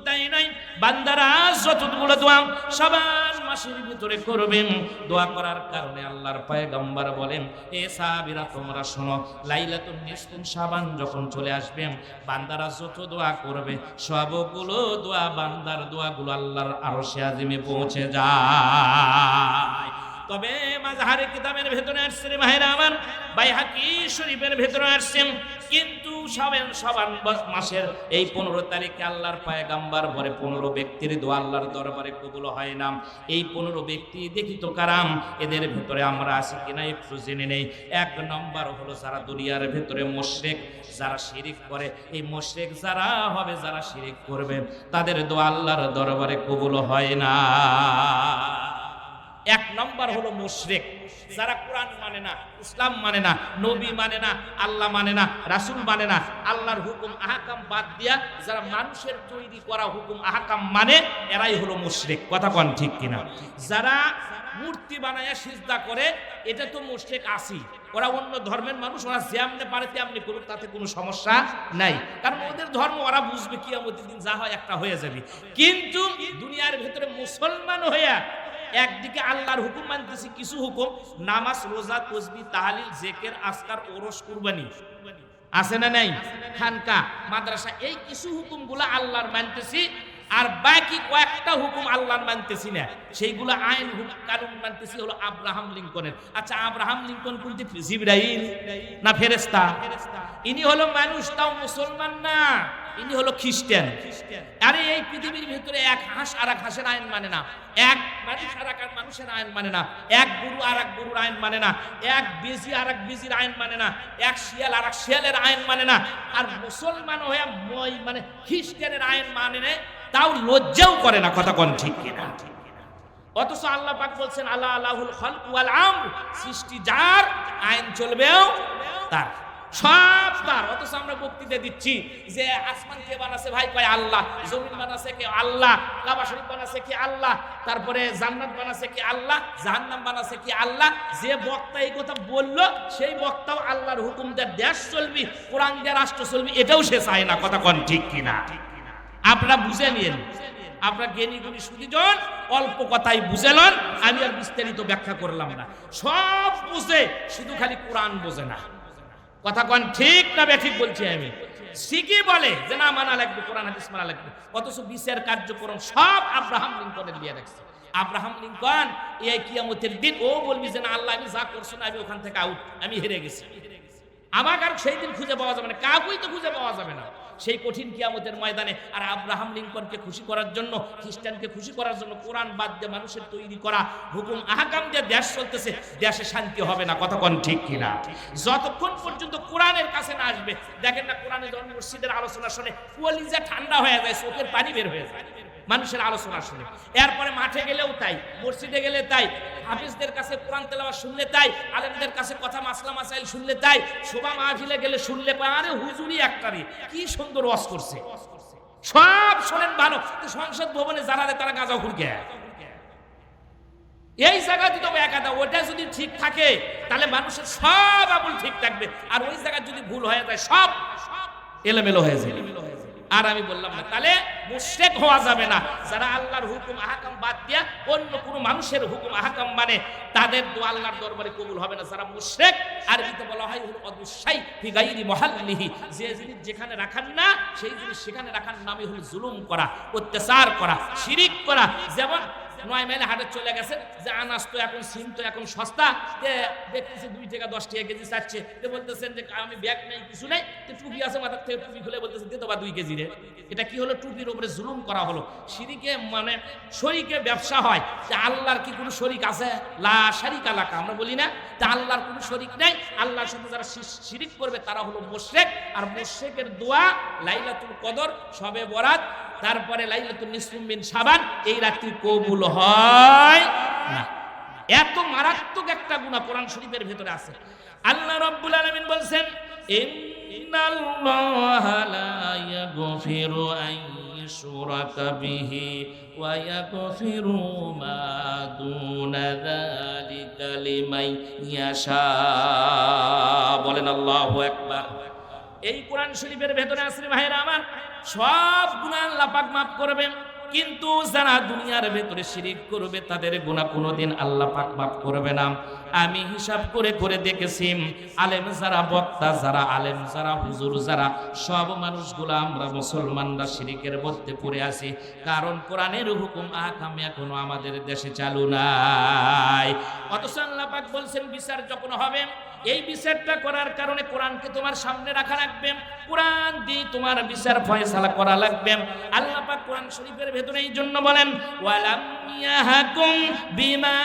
[SPEAKER 1] তাই নয়, বান্দারা যতগুলো দোয়া শাবান মাসের ভিতরে করবেন, দোয়া করার কারণে আল্লাহর পয়গম্বর বলেন, এ সাহাবীরা তোমরা শোনো, লাইলাতুন নিসফুন শাবান যখন চলে আসবে, বান্দারা যত দোয়া করবে সবগুলো দোয়া, বান্দার দোয়াগুলো আল্লাহর আরশে আজিমে পৌঁছে যায়। তবে মাজাহারে কিতাবের ভেতরে আসছে রে ভাইরা আমার, বাইহাকি শরীফের ভেতরে আসছে, কিন্তু শাবান মাসের এই 15 তারিখে আল্লাহর পয়গম্বর বলে 15 ব্যক্তির দোয়া আল্লাহর দরবারে কবুল হয় না। এই 15 ব্যক্তি দেখি তো কারাম, এদের ভেতরে আমরা আছি কিনা একটু জেনে নেই। 1 নম্বর হলো যারা দুনিয়ার ভেতরে মুশরিক, যারা শিরিক করে। এই মুশরিক যারা হবে, যারা শিরিক করবে, তাদের দোয়া আল্লাহর দরবারে কবুল হয় না। 1 নম্বর হলো মুশরিক, যারা কোরআন মানে না, ইসলাম মানে না, নবী মানে না, আল্লাহ মানে না, রাসূল মানে না, আল্লাহর হুকুম আহকাম বাদ দিয়া যারা মানুষের তৈরি করা হুকুম আহকাম মানে, এরাই হলো মুশরিক। কথা কোন ঠিক কিনা? যারা মূর্তি বানায়া সিজদা করে, এটা তো মুশরিক আসি। ওরা অন্য ধর্মের মানুষ, ওরা যেমনে পারে তেমনি করুক, তাতে কোনো সমস্যা নাই, কারণ ওদের ধর্ম ওরা বুঝবে, কিয়ামতের দিন যা হয় একটা হয়ে যাবে। কিন্তু দুনিয়ার ভেতরে মুসলমান হইয়া একদিকে আল্লাহর হুকুম মানতেছি, কিছু হুকুম নামাজ, রোজা, তাসবিহ, তাহলিল, জিকির, আজকার, ওরস, কুরবানি আছে না নাই, খানকা, মাদ্রাসা, এই কিছু হুকুমগুলো আল্লাহর মানতেছি, আর বাকি কয়েকটা হুকুম আল্লাহর মানতেছি না, সেইগুলো আইন কানুন মানতেছি হলো আব্রাহাম লিঙ্কনের। আচ্ছা, আব্রাহাম লিঙ্কন কোনটি? জিবরাইল না ফেরেশতা? ইনি হলো মানুষ, তাও মুসলমান না, ইনি হলো খ্রিস্টান। আরে এই পৃথিবীর ভিতরে এক হাঁস আর এক হাঁসের আইন মানে না, এক মানুষ আর এক মানুষের আইন মানে না, এক গরু আর এক গরুর আইন মানে না, এক বেজি আর এক বেজির আইন মানে না, এক শিয়াল আর এক শিয়ালের আইন মানে না। আর মুসলমান হয়ে মানে খ্রিস্টানের আইন মানে না, তাও লজ্জাও করে না। কথা কোন ঠিক কিনা? অথচ আল্লাহ পাক বলছেন আল্লাহ আল্লাহুল খালক ওয়াল আমর, সৃষ্টি যার, আইন চলবেও তার, সব তার। অথচ আমরা বক্তৃতা দিচ্ছি যে আসমান কে বানাছে? ভাই কয় আল্লাহ। জমিন বানাছে কে? আল্লাহ। কাবা শরীফ বানাছে কি? আল্লাহ। তারপরে জান্নাত বানাছে কি? আল্লাহ। জাহান্নাম বানাছে কি? আল্লাহ। যে বক্তা এই কথা বললো, সেই বক্তাও আল্লাহর হুকুম দিয়ে দেশ চলবি, কোরআন দিয়ে রাষ্ট্র চলবি, এটাও সে চায় না। কথা কোন ঠিক কিনা? আপনারা বুঝে নিন, আপনারা জ্ঞানী গুণী সুদীজন, অল্প কথাই বুঝে লন, আমি আর বিস্তারিত ব্যাখ্যা করলাম না। সব বুঝে, শুধু খালি কোরআন বোঝে না। কথা কোন ঠিক না বেঠিক বলছি আমি? শিখি বলে যে না মানা লাগবে, কোরআন হাদিস মানা লাগবে, অথচ বিচার কার্যক্রম সব আব্রাহাম লিঙ্কনের দিয়ে রাখছে। আব্রাহাম লিঙ্কন এই কিয়ামতের দিন ও বলবি যে না আল্লাহ আমি যা করছো না, আমি ওখান থেকে আউট, আমি হেরে গেছি। আমাকে আর সেই দিন খুঁজে পাওয়া যাবে না, কাউকেই তো খুঁজে পাওয়া যাবে না সেই কঠিন কিয়ামতের ময়দানে। আর আব্রাহাম লিঙ্কনকে খুশি করার জন্য, খ্রিস্টানকে খুশি করার জন্য কোরআন বাদ দিয়ে মানুষের তৈরি করা হুকুম আহকাম দিয়ে দেশ চলতেছে, দেশে শান্তি হবে না। কথা কোন ঠিক কিনা? যতক্ষণ পর্যন্ত কোরআনের কাছে না আসবে, দেখেন না কোরআনে যখন মসজিদের আলোচনা শুনে কলিজা ঠান্ডা হয়ে যায়, চোখের পানি বের হয়ে যায় মানুষের আলোচনা শুনে। এরপরে মাঠে গেলেও তাই, মসজিদে গেলে তাই, হাফিজদের কাছে কোরআন তেলাওয়াত শুনলে তাই, আলেমদের কাছে কথা মাসলা মাসাইল শুনলে তাই, শোভা মাহফিলে গেলে শুনলে আরে হুজুরি একটারি কি সুন্দর ওয়াজ করছে, সব শোনেন ভালো। সংসদ ভবনে যারা তারা গাঁজা ঘুরকে এই জায়গাতে তো একাদা, ওটা যদি ঠিক থাকে তাহলে মানুষের সব আমল ঠিক থাকবে, আর ওই জায়গা যদি ভুল হয়ে যায় সব এলোমেলো হয়ে যায়। আর আমি বললাম না, তাহলে মুশরিক হওয়া যাবে না। যারা আল্লাহর হুকুম আহকাম বাদ দিয়া অন্য কোনো মানুষের হুকুম আহকাম মানে, তাদের দোয়া আল্লাহর দরবারে কবুল হবে না। যারা মুশরিক, আরবিতে বলা হয় হলো অদুশাই ফি গায়রি মুহাল্লিহি, যে জিনিস যেখানে রাখার না সেই জিনিস সেখানে রাখার নামই হলো জুলুম করা, অত্যাচার করা, শিরিক করা। যেমন 9 মাইল হাটে চলে গেছে যে আনাজ তো এখন, সিম তো এখন সস্তা, দেখতেছে 2 টাকা 10 টাকা কেজি চাচ্ছে, বলতেছেন যে আমি ব্যাগ নেই কিছু নেই, টুপি আছে মাথার থেকে, টুপি খুলে বলতেছে দে তো বা 2 কেজি রে। এটা কি হলো? টুপির উপরে জুলুম করা হলো। শিরিকে মানে শরীকে ব্যবসা হয়, যে আল্লাহর কি কোনো শরীক আছে? লা শারিকা লাকা, আমরা বলি না যে আল্লাহর কোনো শরীক নাই। আল্লাহর সাথে যারা শিরিক করবে তারা হলো মুশরিক। আর মুশরিকের দোয়া লাইলাতুল কদর, শবে বরাত, তারপরে লাইলাতুন নিসফু মিন শাবান, এই রাত্রি কবুল হয় না। এত মারাত্মক একটা গুনাহ কোরআন শরীফের ভিতরে আছে। আল্লাহ রাব্বুল আলামিন বলছেন ইন্নাল্লাহা লা ইয়াগফিরু আন ইউশরাকা বিহি ওয়া ইয়াগফিরু মা দুনা যালিকা লিমান ইয়াশা। বলেন আল্লাহু আকবার। এই কোরআন শরীফের ভেতরে আছে ভাইরা আমার, সব গুনাহ আল্লাহ পাক মাফ করবেন, কিন্তু যারা দুনিয়ার ভেতরে শিরিক করবে তাদের গুনাহ কোনোদিন আল্লাহ পাক মাফ করবে না। আমি হিসাব করে করে দেখেছি, আলেম যারা, বক্তা যারা, আলেম যারা, হুজুর যারা, সব মানুষগুলো আমরা মুসলমানরা শিরিকের মধ্যে পড়ে আছি, কারণ কোরআনের হুকুম আহকাম এখনো আমাদের দেশে চালু নাই। অথচ আল্লাহ পাক বলছেন বিচার যখন হবে, এই বিচারটা করার কারণে কোরআনকে তোমার সামনে রাখা লাগবে, কোরআন দিয়ে তোমার বিচার ফয়সালা করা লাগবে। আল্লাহ পাক কোরআন শরীফের ভেতরে এই জন্য বলেন ওয়ালাম ইয়াহকুম বিমা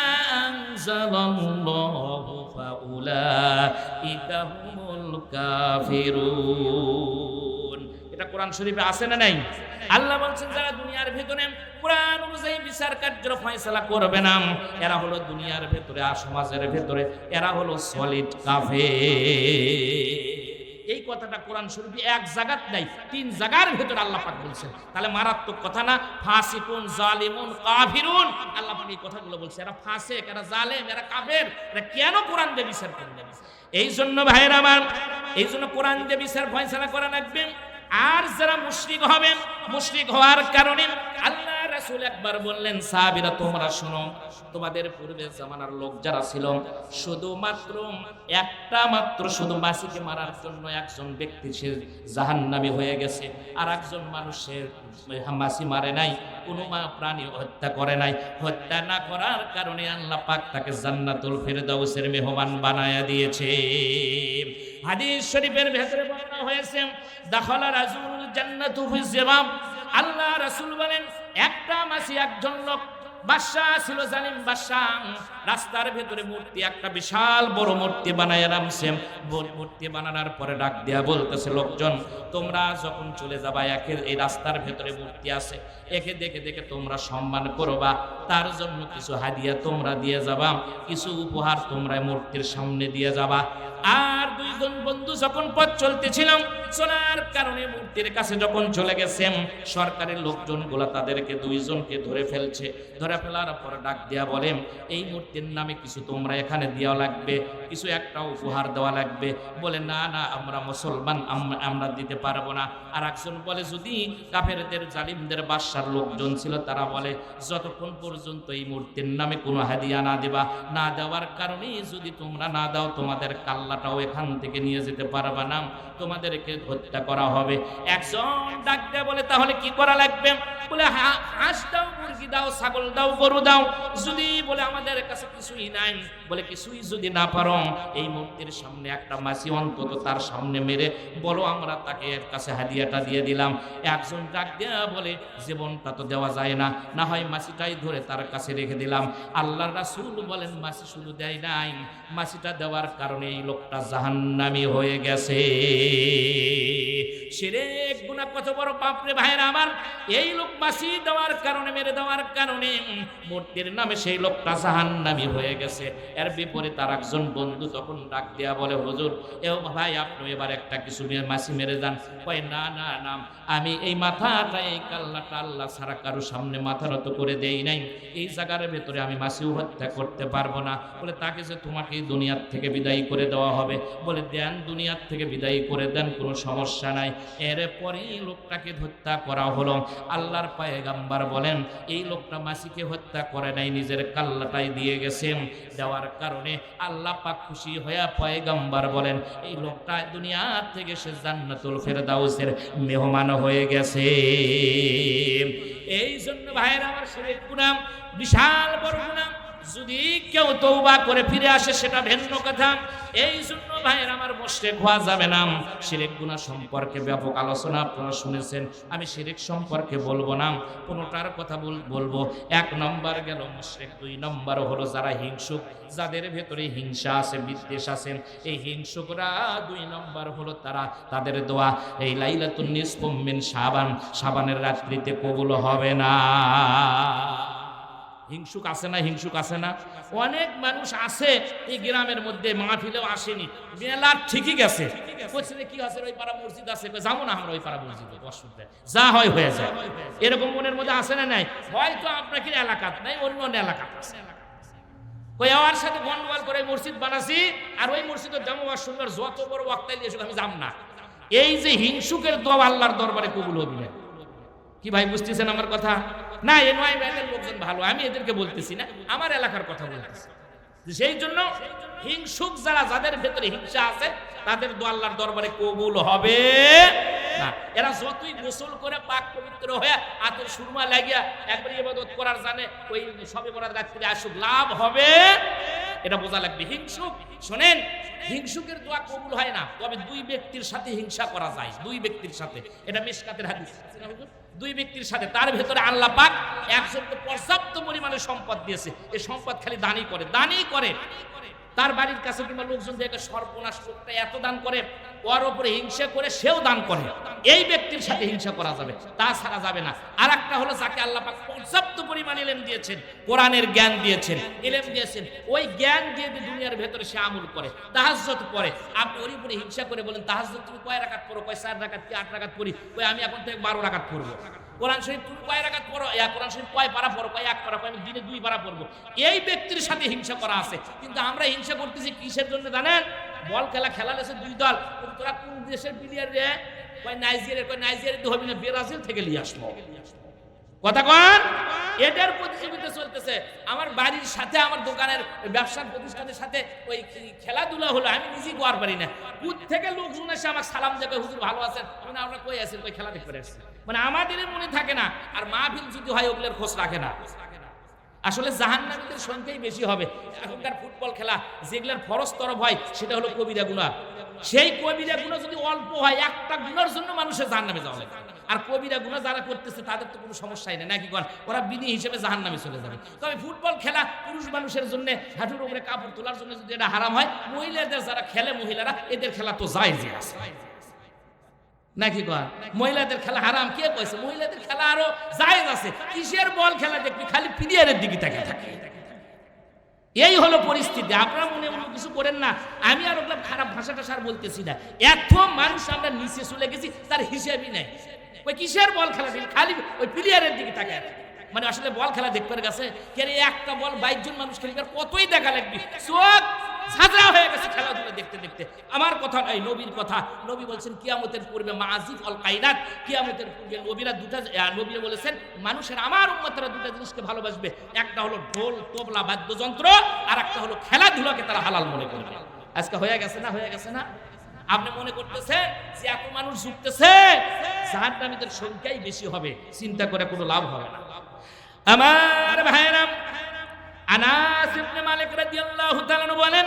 [SPEAKER 1] আনজালাল্লাহু ফাউলাইকা হুমুল কাফিরুন। এটা কোরআন শরীফে আছে না নাই? আল্লাহ বলছেন যারা দুনিয়ার ভেতরে কোরআন অনুযায়ী বিচার কার্য ফয়সালা করবে না, এরা হলো দুনিয়ার ভেতরে আর সমাজের ভেতরে এরা হলো সলিড কাফের। এই কথাটা কোরআন শরীফে এক জায়গাত নাই, 3 জায়গার ভেতরে আল্লাহ পাক বলছেন। তাহলে মারাত্মক কথা না? ফাসিকুন, জালিমুন, কাফিরুন, আল্লাহ পাক এই কথাগুলো বলছে। এরা ফাসিক, এরা জালেম, এরা কাফের, এরা কেন কোরআন দিয়ে বিচার করবে? এই জন্য ভাইরা আমার, এই জন্য কোরআন দিয়ে বিচার ফয়সালা করা লাগবে। আর যারা মুশরিক হবেন, মুশরিক হওয়ার কারণে আল্লাহ রাসূল একবার বললেন, সাহাবীরা তোমরা শোনো, তোমাদের পূর্বে জামানার লোক যারা ছিল, শুধুমাত্র একটা মাত্র শুধু মাসিকে মারার জন্য একজন ব্যক্তি সে জাহান্নামী হয়ে গেছে, আর একজন মানুষের মাসি মারে নাই, কোনো প্রাণী হত্যা করে নাই। হত্যা না করার কারণে আল্লাহ পাক তাকে জান্নাতুল ফেরদাউসের মেহমান বানায়া দিয়েছে। হাদিস শরীফের ভেতরে বর্ণনা হয়েছে, দাখালা রাজুলুল জান্নাতু ফি জিবাব। আল্লাহ রাসূল বলেন, একটা মাসি একজন লোক বাদশা ছিল, জালিম বাদশা, রাস্তার ভেতরে মূর্তি একটা বিশাল বড় মূর্তি বানায় রামছে। মূর্তি বানানোর পরে ডাক দেয়া বলতেছে, লোকজন তোমরা যখন চলে যাবা, একে এই রাস্তার ভেতরে মূর্তি আছে, একে দেখে দেখে তোমরা সম্মান করবা, তার জন্য কিছু হাদিয়া তোমরা দিয়ে যাবা, কিছু উপহার তোমরা মূর্তির সামনে দিয়ে যাবা। আর দুইজন বন্ধু যখন পথ চলতেছিলাম, চলার কারণে মূর্তির কাছে যখন চলে গেছেন, সরকারের লোকজন গুলা তাদেরকে দুইজনকে ধরে ফেলছে। ধরে ফেলার পর ডাক দেয়া বলেন, এই মূর্তির নামে কিছু তোমরা এখানে দেওয়া লাগবে, কিছু একটা উপহার দেওয়া লাগবে। বলে না না, আমরা মুসলমান, আমরা দিতে পারবো না। আর একজন বলে, যদি কাফেরদের জালিমদের বাদশার লোকজন ছিল, তারা বলে যতক্ষণ পর্যন্ত এই মূর্তির নামে কোনো হাদিয়া না দেবা, না দেওয়ার কারণে যদি তোমরা না দাও, তোমাদের কাল্লাটাও এখান থেকে নিয়ে যেতে পারবা না, তোমাদেরকে হত্যা করা হবে। একজন ডাক দেয়া বলে, তাহলে কি করা লাগবে? বলে হাঁস দাও, মুরগি দাও, ছাগল দাও, গরু দাও। যদি বলে আমাদের কাছে কিছুই নাই, বলে কিছুই যদি না পারো, এই মূর্তির সামনে একটা মাছি অন্তত তার সামনে মেরে বলো আমরা তাকে এর কাছে হাদিয়াটা দিয়ে দিলাম। একজন ডাক দেয়া বলে, জীবনটা তো দেওয়া যায় না, না হয় মাছিটাই ধরে তার কাছে রেখে দিলাম। আল্লাহর রাসূল বলেন, মাছি শুধু দেয় নাই, মাছিটা দেওয়ার কারণে এই লোকটা জাহান্নামী হয়ে গেছে। শিরক গুনাহ কত বড় পাপ রে ভাইরা আমার! এই লোক মাছি দেওয়ার কারণে, মেরে দেওয়ার কারণে মূর্তির নামে সেই লোকটা জাহান্নামী হয়ে গেছে। এর বিপরীতে তার একজন বন্ধু তখন ডাক দেয়া বলে, হুজুর এ ভাই আপনি এবার একটা কিছু মাছি মেরে যান। কয় না না না, আমি এই মাথাটা, এই কাল্লাটা আল্লাহ ছাড়া কারো সামনে মাথা নত করে দেই নাই, এই জায়গার ভেতরে আমি মাছিও হত্যা করতে পারবো না। বলে তাকে যে তোমাকে দুনিয়ার থেকে বিদায়ী করে দেওয়া হবে। বলে দেন, দুনিয়ার থেকে বিদায়ী করে দেন, কোনো সমস্যা নাই। এরপরে লোকটাকে হত্যা করা হলো। আল্লাহর পয়গম্বর বলেন, এই লোকটা মাছিকে হত্যা করে নাই, নিজের কাল্লাটাই দিয়ে গেছেন। দেওয়ার কারণে আল্লাহ পাক খুশি হয়ে পয়গম্বর বলেন, এই লোকটা দুনিয়া থেকে সে জান্নাতুল ফেরদাউসের মেহমান হয়ে গেছে। এই জন্য ভাইয়েরা আমার, শিরক গুনাহ বিশাল বড় গুনাহ। যদি কেউ তওবা করে ফিরে আসে সেটা ভিন্ন কথা। এই জন্য ভাইয়ের আমার মুশরিক হওয়া যাবে না। শিরক গুনাহ সম্পর্কে ব্যাপক আলোচনা আপনারা শুনেছেন, আমি শিরক সম্পর্কে বলবো না, কোনটার কথা বলবো। এক নম্বর গেল মুশরিক, দুই নম্বর হলো যারা হিংসুক, যাদের ভেতরে হিংসা আছে, বিদ্বেষ আছে, এই হিংসুকরা দুই নম্বর হলো তারা, তাদের দোয়া এই লাইলাতুন নিসফু মিন শাবান, শাবানের রাত্রিতে কবুল হবে না। হিংসুক আছে না? হিংসুক আছে না? অনেক মানুষ আছে এই গ্রামের মধ্যে, মাহফিলেও আসেনি, মেলার ঠিকই গেছে, বলছে কি আছে, ওই পাড়া মসজিদ আছে, যাবো না আমরা ওই পাড়া মসজিদে, অসুবিধা যা হয় হয়ে যায়। এরকম মনের মধ্যে আসে না? নাই, হয়তো আপনাকে এলাকাত নাই, অন্য অন্য এলাকাত আছে। ওই আমার সাথে গন্ডগোল করে মসজিদ বানাছি, আর ওই মসজিদের জামা সুন্দর, যত বড় ওয়াক্তাই দিয়ে আমি যাব না। এই যে হিংসুকের দোয়া আল্লাহর দরবারে কবুল হবে না। কি ভাই বুঝতেছেন আমার কথা? না, এ নয় ব্যাংকের লোকজন ভালো, আমি এদেরকে বলতেছি না, আমার এলাকার কথা বলতেছি। সেই জন্য হিংসুক যারা, যাদের ভেতরে হিংসা আছে, তাদের দোয়া আল্লাহর দরবারে কবুল হবে না। এরা যতই গোসল করে পাক পবিত্র হয়ে আতর সুরমা লাগিয়া একবারে ইবাদত করার জানে, ওই সবে বরাত রাত্রে আসুক, লাভ হবে এটা বোঝা লাগবে। হিংসুক, শোনেন, হিংসুকের দোয়া কবুল হয় না, তবে দুই ব্যক্তির সাথে হিংসা করা যায়, দুই ব্যক্তির সাথে। এটা মিশকাতের হাদিস, দুই ব্যক্তির সাথে, তার ভেতরে আল্লাহ পাক একজনকে পর্যাপ্ত পরিমাণে সম্পদ দিয়েছে, এই সম্পদ খালি দানই করে, দানই করে। তার বাড়ির কাছে কিংবা লোকজন দেখে সর্বনাশ, লোকটা এত দান করে, ওর উপরে হিংসা করে সেও দান করে, এই ব্যক্তির সাথে হিংসা করা যাবে, তাছাড়া যাবে না। আর একটা হলো যাকে আল্লাহ পাক পর্যাপ্ত পরিমাণ ইলম দিয়েছেন, কোরআনের জ্ঞান দিয়েছেন, ইলম দিয়েছেন, ওই জ্ঞান দিয়ে দুনিয়ার ভেতরে সে আমল করে, তাহাজ্জুদ পড়ে, আপনি ওর উপরে হিংসা করে বলেন তাহাজ্জুদ তুমি কয় রাকাত পড়ো? কয় 4 রাকাত কি 8 রাকাত পড়ি? কই আমি এখন থেকে 12 রাকাত পড়বো। কোরআন শরীফ তুমি কয় রাকাত পড়ো? কোরআন শরীফ কয় পারা পড়ো? কয় 1 পারা। কয় আমি দিনে 2 পারা পড়বো। এই ব্যক্তির সাথে হিংসা করা আছে। কিন্তু আমরা হিংসা করতেছি কিসের জন্য জানেন? বল খেলা খেলালেছে 2 দল, তোরা কোন দেশের প্লেয়ার রে? কয় নাইজেরিয়া। কয় নাইজেরিয়া তো হবে না, ব্রাজিল থেকে নিয়ে আসবো। কথা কন, এটার প্রতিযোগিতা চলতেছে। আমার বাড়ির সাথে আমার দোকানের ব্যবসার প্রতিষ্ঠানের সাথে ওই খেলাধুলা হলো, আমি নিজেই গোয়ার পারি না। দূর থেকে লোকজন এসে আমার সালাম দেবে, হুজুর ভালো আছেন, মানে আমরা কই আছেন, কই খেলা দেখতে আসছি, মানে আমাদের মনে থাকে না। আর মাহফিল যদি হয় ওগুলোর খোঁজ রাখে না। আসলে জাহান্নামীদের সংখ্যাই বেশি হবে। এখনকার ফুটবল খেলা যেগুলোর ফরজ তরফ হয় সেটা হলো কবিরা গুনাহ। সেই কবিরা গুনাহ যদি অল্প হয়, একটা গুনার জন্য মানুষের জাহান্নামে যাওয়া লাগে। আর কবিরা গুনাহ যারা করতেছে তাদের তো কোনো সমস্যাই নেই, নাকি কোন, ওরা বিধি হিসেবে জাহান্নামে চলে যাবে। তবে ফুটবল খেলা পুরুষ মানুষের জন্য হাঁটুর উপরে কাপড় তোলার জন্য যদি এটা হারাম হয়, মহিলাদের যারা খেলে মহিলারা, এদের খেলা তো জায়েজই আছে, নাকি কন? মহিলাদের খেলা হারাম কে কইছে? মহিলাদের খেলা আরো জায়েজ আছে। কিসের বল খেলা দেখবি, খালি প্লেয়ারের দিকে তাকিয়ে থাকে। এই হলো পরিস্থিতি। আপনারা মনে মনে কিছু করেন না, আমি আর ওগুলো খারাপ ভাষাটা সার বলতেছি না। এত মানুষ আমরা নিচে চলে গেছি, তার হিসেবই নাই। ওই কিসের বল খেলা দেখি, খালি ওই প্লেয়ারের দিকে তাকায়। মানে আসলে বল খেলা দেখতে গেছে কে, একটা বল 22 জন মানুষ খেলবে, কতই দেখা লাগবে, চোখ সাজা হয়ে গেছে খেলাধুলা দেখতে দেখতে। আমার কথা নয়, নবীর কথা। নবী বলছেন কিয়ামতের পূর্বে মাযিফ আল কায়নাত, কিয়ামতের পূর্বে নবীরা দুটা, নবীরা বলেছেন মানুষের, আমার উম্মতরা দুটা জিনিসকে ভালোবাসবে, একটা হলো ঢোল তবলা বাদ্যযন্ত্র, আর একটা হলো খেলাধুলাকে তারা হালাল মনে করবে। আজকে হয়ে গেছে না, হয়ে গেছে না? আপনি মনে করতেছেন যে এত মানুষ ঝুঁকতেছে, জাহান্নামীদের সংখ্যাই বেশি হবে, চিন্তা করে কোনো লাভ হবে না। আমার ভাইরা, আনাস ইবনে মালিক রাদিয়াল্লাহু তাআলা বলেন,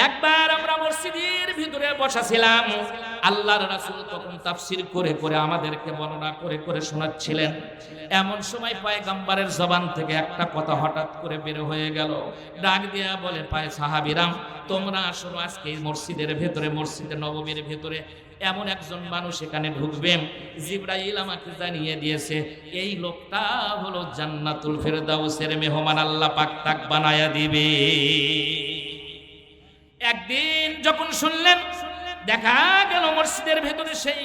[SPEAKER 1] একবার আমরা মসজিদের ভিতরে বসা ছিলাম, আল্লাহর রাসূল তখন তাফসীর করে করে আমাদেরকে বর্ণনা করে করে শোনাচ্ছিলেন। এমন সময় পয়গম্বরের জবান থেকে একটা কথা হঠাৎ করে বের হয়ে গেল। ডাক দিয়া বলে, পায় সাহাবীরাম, তোমরা শোনো, আজকে মসজিদের ভেতরে, মসজিদে নববীর ভেতরে এমন একজন মানুষ এখানে ঢুকবে, জিবরাইল আমাকে জানিয়ে দিয়েছে, এই লোকটা হলো জান্নাতুল ফেরদাউসের মেহমান, আল্লাহ পাক তাক বানায়া দিবে। একদিন যখন শুনলেন, দেখা গেল মসজিদের ভেতরে সেই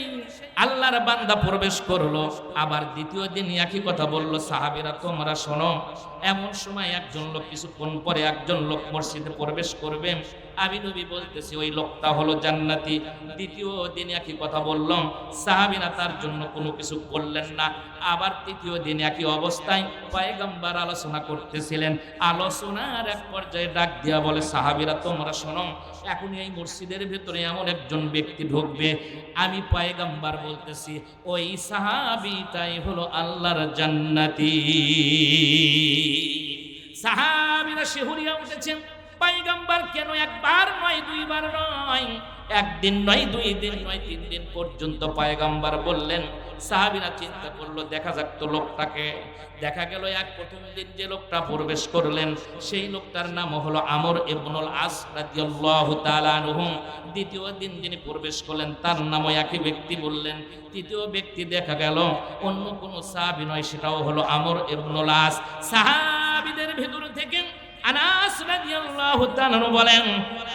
[SPEAKER 1] আল্লাহর বান্দা প্রবেশ করলো। আবার দ্বিতীয় দিন একই কথা বলল, সাহাবীরা তোমরা শোনো, এমন সময় একজন লোক, কিছুক্ষণ পরে একজন লোক মসজিদে প্রবেশ করবে, আমি নবী বলতেছি ওই লোকটা হলো জান্নাতি। দ্বিতীয় দিন একই কথা বললাম, সাহাবীরা তার জন্য কোনো কিছু বললেন না। আবার তৃতীয় দিন একই অবস্থায় পয়গম্বর আলোচনা করতেছিলেন। আলোচনার এক পর্যায়ে ডাক দিয়া বলে, সাহাবীরা তোমরা শোনো, এখন এই মসজিদের ভেতরে এমন একজন ব্যক্তি ঢুকবে, আমি পয়গম্বর বলতেছি ওই সাহাবীটাই হলো আল্লাহর জান্নাতি। সাহাবীরা শিহরিয়া উঠেছেন, পয়গম্বর কেন একবার নয়, দুইবার নয়, একদিন নয়, 2 দিন নয়, 3 দিন পর্যন্ত পয়গম্বর বললেন। সাহাবীরা চিন্তা করলো, দেখা যাক তো লোকটাকে। দেখা গেল প্রথম দিন যে লোকটা প্রবেশ করলেন, সেই লোকটার নাম হলো আমর ইবনুল আস রাদিয়াল্লাহু তাআলা আনহু। দ্বিতীয় দিন যিনি প্রবেশ করলেন, তার নামও একই ব্যক্তি বললেন। তৃতীয় ব্যক্তি দেখা গেল অন্য কোনো সাহাবী নয়, সেটাও হলো আমর ইবনুল আস। সাহাবীদের ভেতর থেকে আনাস রাদিয়াল্লাহু তাআলা বলেন,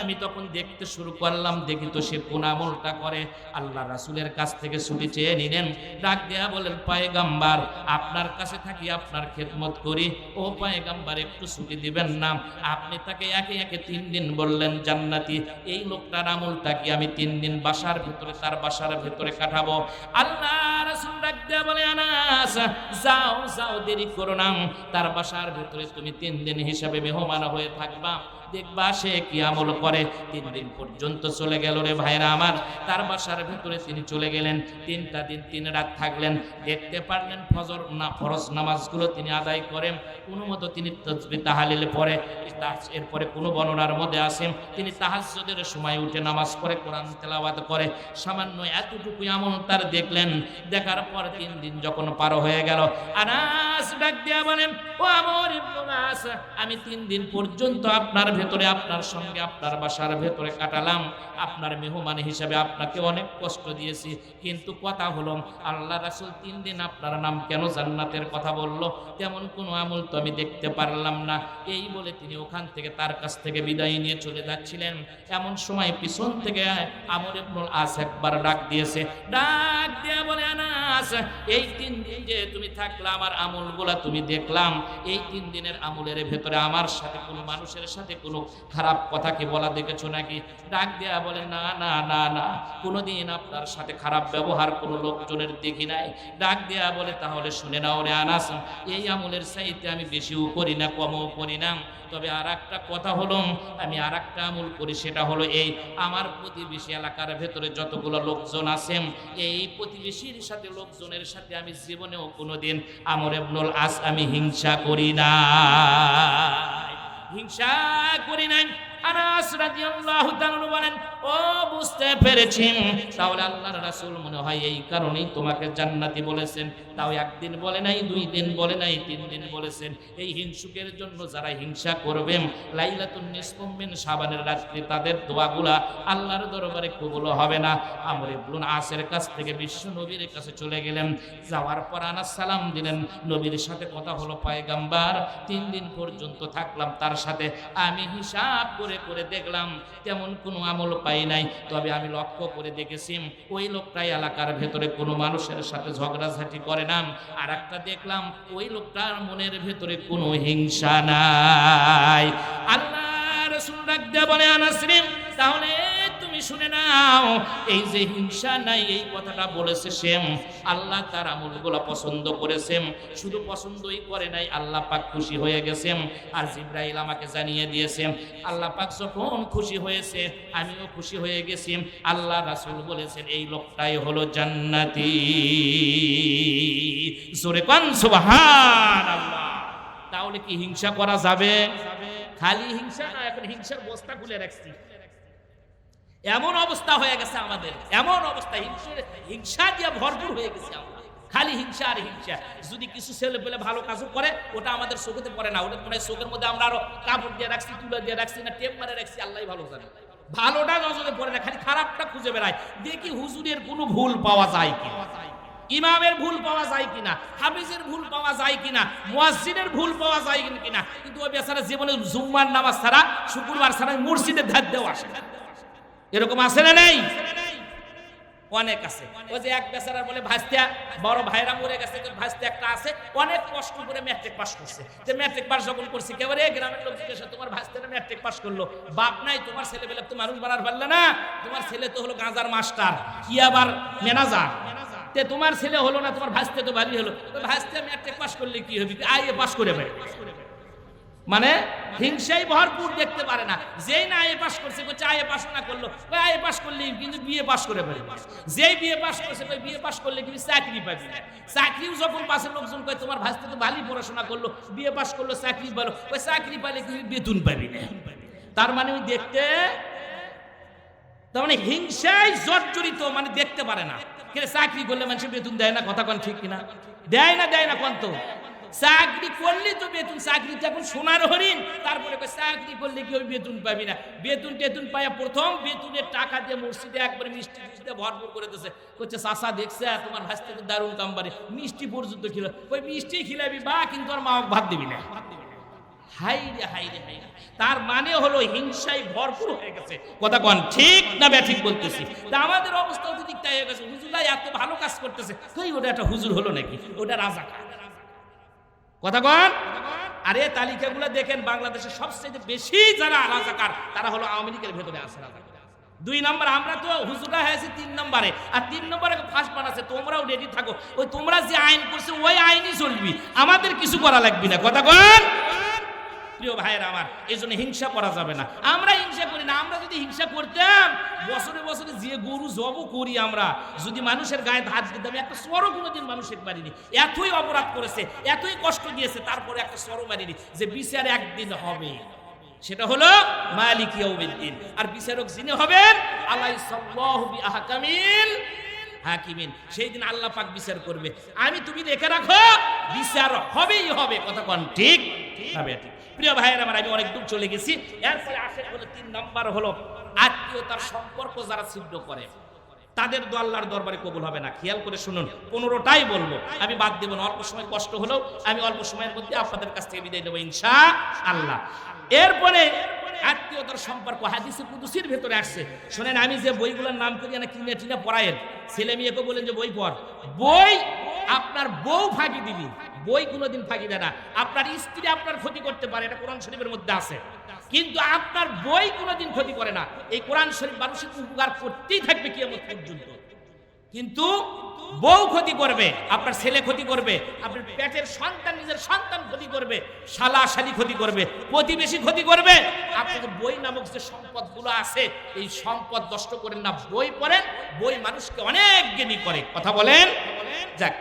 [SPEAKER 1] আমি তখন দেখতে শুরু করলাম, দেখি তো সে কোন আমলটা করে। আল্লাহ রাসূলের কাছ থেকে ছুটি চেয়ে নিলেন, ডাক দেয়া বলেন, পয়গম্বর আপনার কাছে থাকি, আপনার খেদমত করি, ও পয়গম্বর একটু ছুটি দিবেন না? আপনি তাকে একে একে 3 দিন বললেন জান্নাতি, এই লোকটার আমলটা কি আমি 3 দিন বাসার ভিতরে, তার বাসার ভিতরে কাটাবো? আল্লাহ রাসূল ডাক দেয়া বলে, আনাস যাও যাও, দেরি করো না, তার বাসার ভিতরে তুমি 3 দিন হিসাবে মেহমান হয়ে থাকবা, দেখবা সে কি আমল করে। 3 দিন পর্যন্ত চলে গেল রে ভাইরা আমার, তার বাসার ভেতরে তিনি চলে গেলেন। 3টা দিন 3 রাত থাকলেন, দেখতে পারলেন ফজর না ফরজ নামাজগুলো তিনি আদায় করেন, কোনো মতো তিনি তাসবিহ তাহলিল পড়ে। এরপরে কোনো বর্ণনার মধ্যে আসেন তিনি তাহাজ্জুদের সময় উঠে নামাজ পড়ে, কোরআন তেলাওয়াত করে। সামান্য এতটুকু আমল তার দেখলেন। দেখার পর 3 দিন যখন পার হয়ে গেল, আনাস ডাক দিয়া বলেন, ও আমর ইবনুল আস, আমি 3 দিন পর্যন্ত আপনার ভেতরে, আপনার সঙ্গে, আপনার বাসার ভেতরে কাটালাম, আপনার মেহমান হিসাবে আপনাকে অনেক কষ্ট দিয়েছি, কিন্তু কথা হলো আল্লাহ রাসূল 3 দিন আপনার নাম কেন জান্নাতের কথা বলল, তেমন কোনো আমল তো আমি দেখতে পারলাম না। এই বলে তিনি ওখান থেকে, তার কাছ থেকে বিদায় নিয়ে চলে যাচ্ছিলেন। এমন সময় পিছন থেকে আমর ইবনুল আস একবার ডাক দিয়েছে, ডাক দিয়ে বলে, আনাস আনাস, এই 3 দিন যে তুমি থাকলা, আমার আমলগুলা তুমি দেখলাম, এই 3 দিনের আমলের ভেতরে আমার সাথে কোনো মানুষের সাথে কোনো খারাপ কথা কি বলা দেখেছো নাকি? ডাক দেয়া বলে না না না না, কোনোদিন আপনার সাথে খারাপ ব্যবহার কোনো লোকজনের দেখি নাই। ডাক দেয়া বলে তাহলে শুনে নাও রে আনাস, এই আমলের চাইতে আমি বেশিও করি না কমও করি না, তবে আর একটা কথা হলো আমি আর একটা আমল করি, সেটা হলো এই আমার প্রতিবেশী এলাকার ভেতরে যতগুলো লোকজন আছেন, এই প্রতিবেশীর সাথে লোকজনের সাথে আমি জীবনেও কোনোদিন আমর ইবনুল আস আমি হিংসা করি না, হিংসা করি নাই। আনাস রাদিয়াল্লাহু তাআলা বলেন, ও বুঝতে পেরেছি, তাহলে আল্লাহর রাসূল মনে হয় এই কারণেই তোমাকে জান্নাতি বলেছেন। তাও একদিন বলে নাই, 2 দিন বলে নাই, 3 দিন বলেছেন। এই হিংসুকের জন্য যারা হিংসা করবেন, লাইলাতুন নিসফ মিন শাবানের রাত্রি তাদের দোয়াগুলা আল্লাহর দরবারে কবুল হবে না। আমর ইবনুল আসের কাছ থেকে বিশ্ব নবীর কাছে চলে গেলেন, যাওয়ার পর আনাস সালাম দিলেন, নবীর সাথে কথা হলো পয়গম্বর, 3 দিন পর্যন্ত থাকলাম তার সাথে, আমি হিসাব করে করে দেখলাম তেমন কোনো আমল পাই নাই, তবে আমি লক্ষ্য করে দেখেছি ওই লোকটাই এলাকার ভেতরে কোনো মানুষের সাথে ঝগড়াঝাটি করে না, আর একটা দেখলাম ওই লোকটার মনের ভেতরে কোনো হিংসা নাই। আল্লাহ রাসূল ডাক দিয়ে বলে, আনাস রে, তাহলে তুমি শুনে নাও, এই যে হিংসা নাই এই কথাটা বলেছে সে, আল্লাহ তার আমলগুলো পছন্দ করেছেন, শুধু পছন্দই করে নাই, আল্লাহ পাক খুশি হয়ে গেছেন। আর জিবরাইল আমাকে জানিয়ে দিয়েছে, আল্লাহ পাক যখন খুশি হয়েছে আমিও খুশি হয়ে গেছি। আল্লাহ রাসূল বলেছেন এই লোকটাই হলো জান্নাতি। জোরে কোন সুবহানাল্লাহ। তাহলে কি হিংসা করা যাবে? খালি হিংসা না, এখন হিংসার বস্তা খুলে রাখছি, এমন অবস্থা হয়ে গেছে আমাদের, এমন অবস্থা হিংসা দিয়ে ভরপুর হয়ে গেছে আমরা, খালি হিংসা আর হিংসা। যদি কিছু ছেলে পেলে ভালো কাজও করে ওটা আমাদের চোখেতে পড়ে না, ওটা মনে হয় চোখের মধ্যে আমরা আরো কাপড় দিয়ে রাখছি, তুলে দিয়ে রাখছি, না টেপ মারে রাখছি, আল্লাহ ভালো জানে। ভালোটা নজরে পড়ে না, খালি খারাপটা খুঁজে বেড়ায়। দেখি হুজুরের কোনো ভুল পাওয়া যায় কি, ইমামের ভুল পাওয়া যায় কিনা, হাফিজের ভুল পাওয়া যায় কিনা, মুয়াজ্জিনের ভুল পাওয়া যায় কিনা, কিন্তু ওই বেচারা জীবনে জুম্মার নামাজ ছাড়া, শুক্রবার ছাড়া মসজিদে ধার দেওয়া আসে না। এরকম আছে না নেই? অনেক আছে। ওই যে এক বেচারা বলে ভাইস্তা, বড় ভাইরা মরে গেছে, ভাইস্তা একটা আছে, অনেক কষ্ট করে ম্যাট্রিক পাস করছে। যে ম্যাট্রিক পাস যখন করছে একেবারে গ্রামের লোক জিজ্ঞেস, তোমার ভাইস্তাটা ম্যাট্রিক পাস করলো, বাপ নাই, তোমার ছেলে বেলে তো মানুষ বানার পারলে না, তোমার ছেলে তো হলো গাঁজার মাস্টার, কি আবার ম্যানেজার, তে তোমার ছেলে হলো না, তোমার ভাইস্তা তো ভারী হলো। তো ভাইস্তা ম্যাট্রিক পাস করলে কি হবে? আইএ পাস করে ভাই, মানে হিংসাই ভরপুর, দেখতে পারে না। যেই না আইএ পাস করছে বলছে আইএ পাস না করলো, ওই আইএ পাস করলে কিন্তু বিএ পাস করে পারে। যেই বিএ পাস করছে ওই বিএ পাস করলে কিন্তু চাকরি পাবি না। চাকরিও যখন পাশের লোকজন কয় তোমার ভাইস্তা তো ভালোই পড়াশোনা করলো, বিএ পাস করলো, চাকরি পেলো, ওই চাকরি পাইলে কিন্তু বেতন পাবি না। তার মানে ওই দেখতে, তার মানে হিংসায় জর্জরিত, মানে দেখতে পারে না। চাকরি করলে মানুষের বেতন দেয় না, কথা কোন ঠিক কিনা? দেয় না, দেয় না কোন? তো চাকরি করলে তো বেতন, চাকরি তো এখন সোনার হরিণ। তারপরে চাকরি করলে কি ওই বেতন পাবি না? বেতন টেতন পাইয়া প্রথম বেতনের টাকা দিয়ে মসজিদে একবারে মিষ্টি মিষ্টি ভরপুর করে দিচ্ছে। করছে চাচা দেখছে তোমার ভাইস্তা তো দারুণ কাম্বারে, মিষ্টি পর্যন্ত খিলা, ওই মিষ্টি খিলাবি বা কিন্তু আর মা ভাত দিবি না। হাই রে হাই রে হাই রে। তার মানে হলো হিংসায় ভরপুর হয়ে গেছে, কথা কোন ঠিক না? ঠিক বলতেছি। তা আমাদের অবস্থা যদি তাই হয়ে গেছে, হুজুররা এত ভালো কাজ করতেছে, কই ওটা একটা হুজুর হলো নাকি? ওটা রাজাকার, কথা কোন? আরে তালিকাগুলো দেখেন, বাংলাদেশে সবচেয়ে বেশি যারা রাজাকার তারা হলো আওয়ামী লীগের ভেতরে আছে রাজাকার। 2 নম্বর, আমরা তো হুজুররা হয়েছে 3 নম্বরে, আর 3 নম্বরে ফার্স্ট বানাচ্ছে। তোমরাও রেডি থাকো, ওই তোমরা যে আইন করছে ওই আইনই চলবি, আমাদের কিছু করা লাগবে না, কথা কোন? প্রিয় ভাইয়েরা আমার, এই জন্য হিংসা করা যাবে না। আমরা হিংসা করি না। আমরা যদি হিংসা করতাম, বছরে বছরে যে গরু জব করি আমরা, যদি মানুষের গায়ে হাত দিতাম, একটা সরও কোনোদিন মানুষের মারিনি। এতই অপরাধ করেছে, এতই কষ্ট দিয়েছে, তারপরে একটা সরও মারিনি। যে বিচার একদিন হবে, সেটা হলো মালিক ইয়াউমিদ্দিন। আর বিচারক যিনি হবেন, আলাইসাল্লাহু বিআহকামিল হাকিমিন, সেই দিন আল্লাহ পাক বিচার করবে। তুমি দেখে রাখো, বিচার হবেই হবে, কথা কোন ঠিক হবে? ঠিক। প্রিয় ভাইয়ের আমার, আমি অনেক দূর চলে গেছি। এরপরে আসে হলো 3 নম্বর হলো আত্মীয়তার সম্পর্ক যারা ছিন্ন করে, তাদের দোয়া আল্লাহর দরবারে কবুল হবে না। খেয়াল করে শুনুন, 15টাই বলবো, আমি বাদ দেব না। অল্প সময় কষ্ট হলেও আমি অল্প সময়ের মধ্যে আপনাদের কাছ থেকে বিদায় নেব ইনশাআল্লাহ। এরপরে আত্মীয়তার সম্পর্ক হাদিসে কুদসির ভেতরে আসছে। শোনেন, আমি যে বইগুলোর নাম করি না কিনে টিনে পড়ায়েন, ছেলে মেয়েকে বলেন যে বই পড়, বই আপনার বউ ফাঁকি দিবি, বই কোনোদিন ফাঁকি দেয় না। আপনার স্ত্রী আপনার ক্ষতি করতে পারে, এটা কোরআন শরীফের মধ্যে আছে, কিন্তু আপনার বই কোনোদিন ক্ষতি করে না। এই কোরআন শরীফ মানুষের উপকার করতেই থাকবে কিয়ামত পর্যন্ত। কিন্তু বউ ক্ষতি করবে, আপনার ছেলে ক্ষতি করবে, আপনার পেটের সন্তান নিজের সন্তান ক্ষতি করবে, শালা শালি ক্ষতি করবে, প্রতিবেশী ক্ষতি করবে। আপনাদের বই নামক যে সম্পদগুলো আছে, এই সম্পদ নষ্ট করেন না, বই পড়েন। বই মানুষকে অনেক জ্ঞানী করে। কথা বলেন। যাক,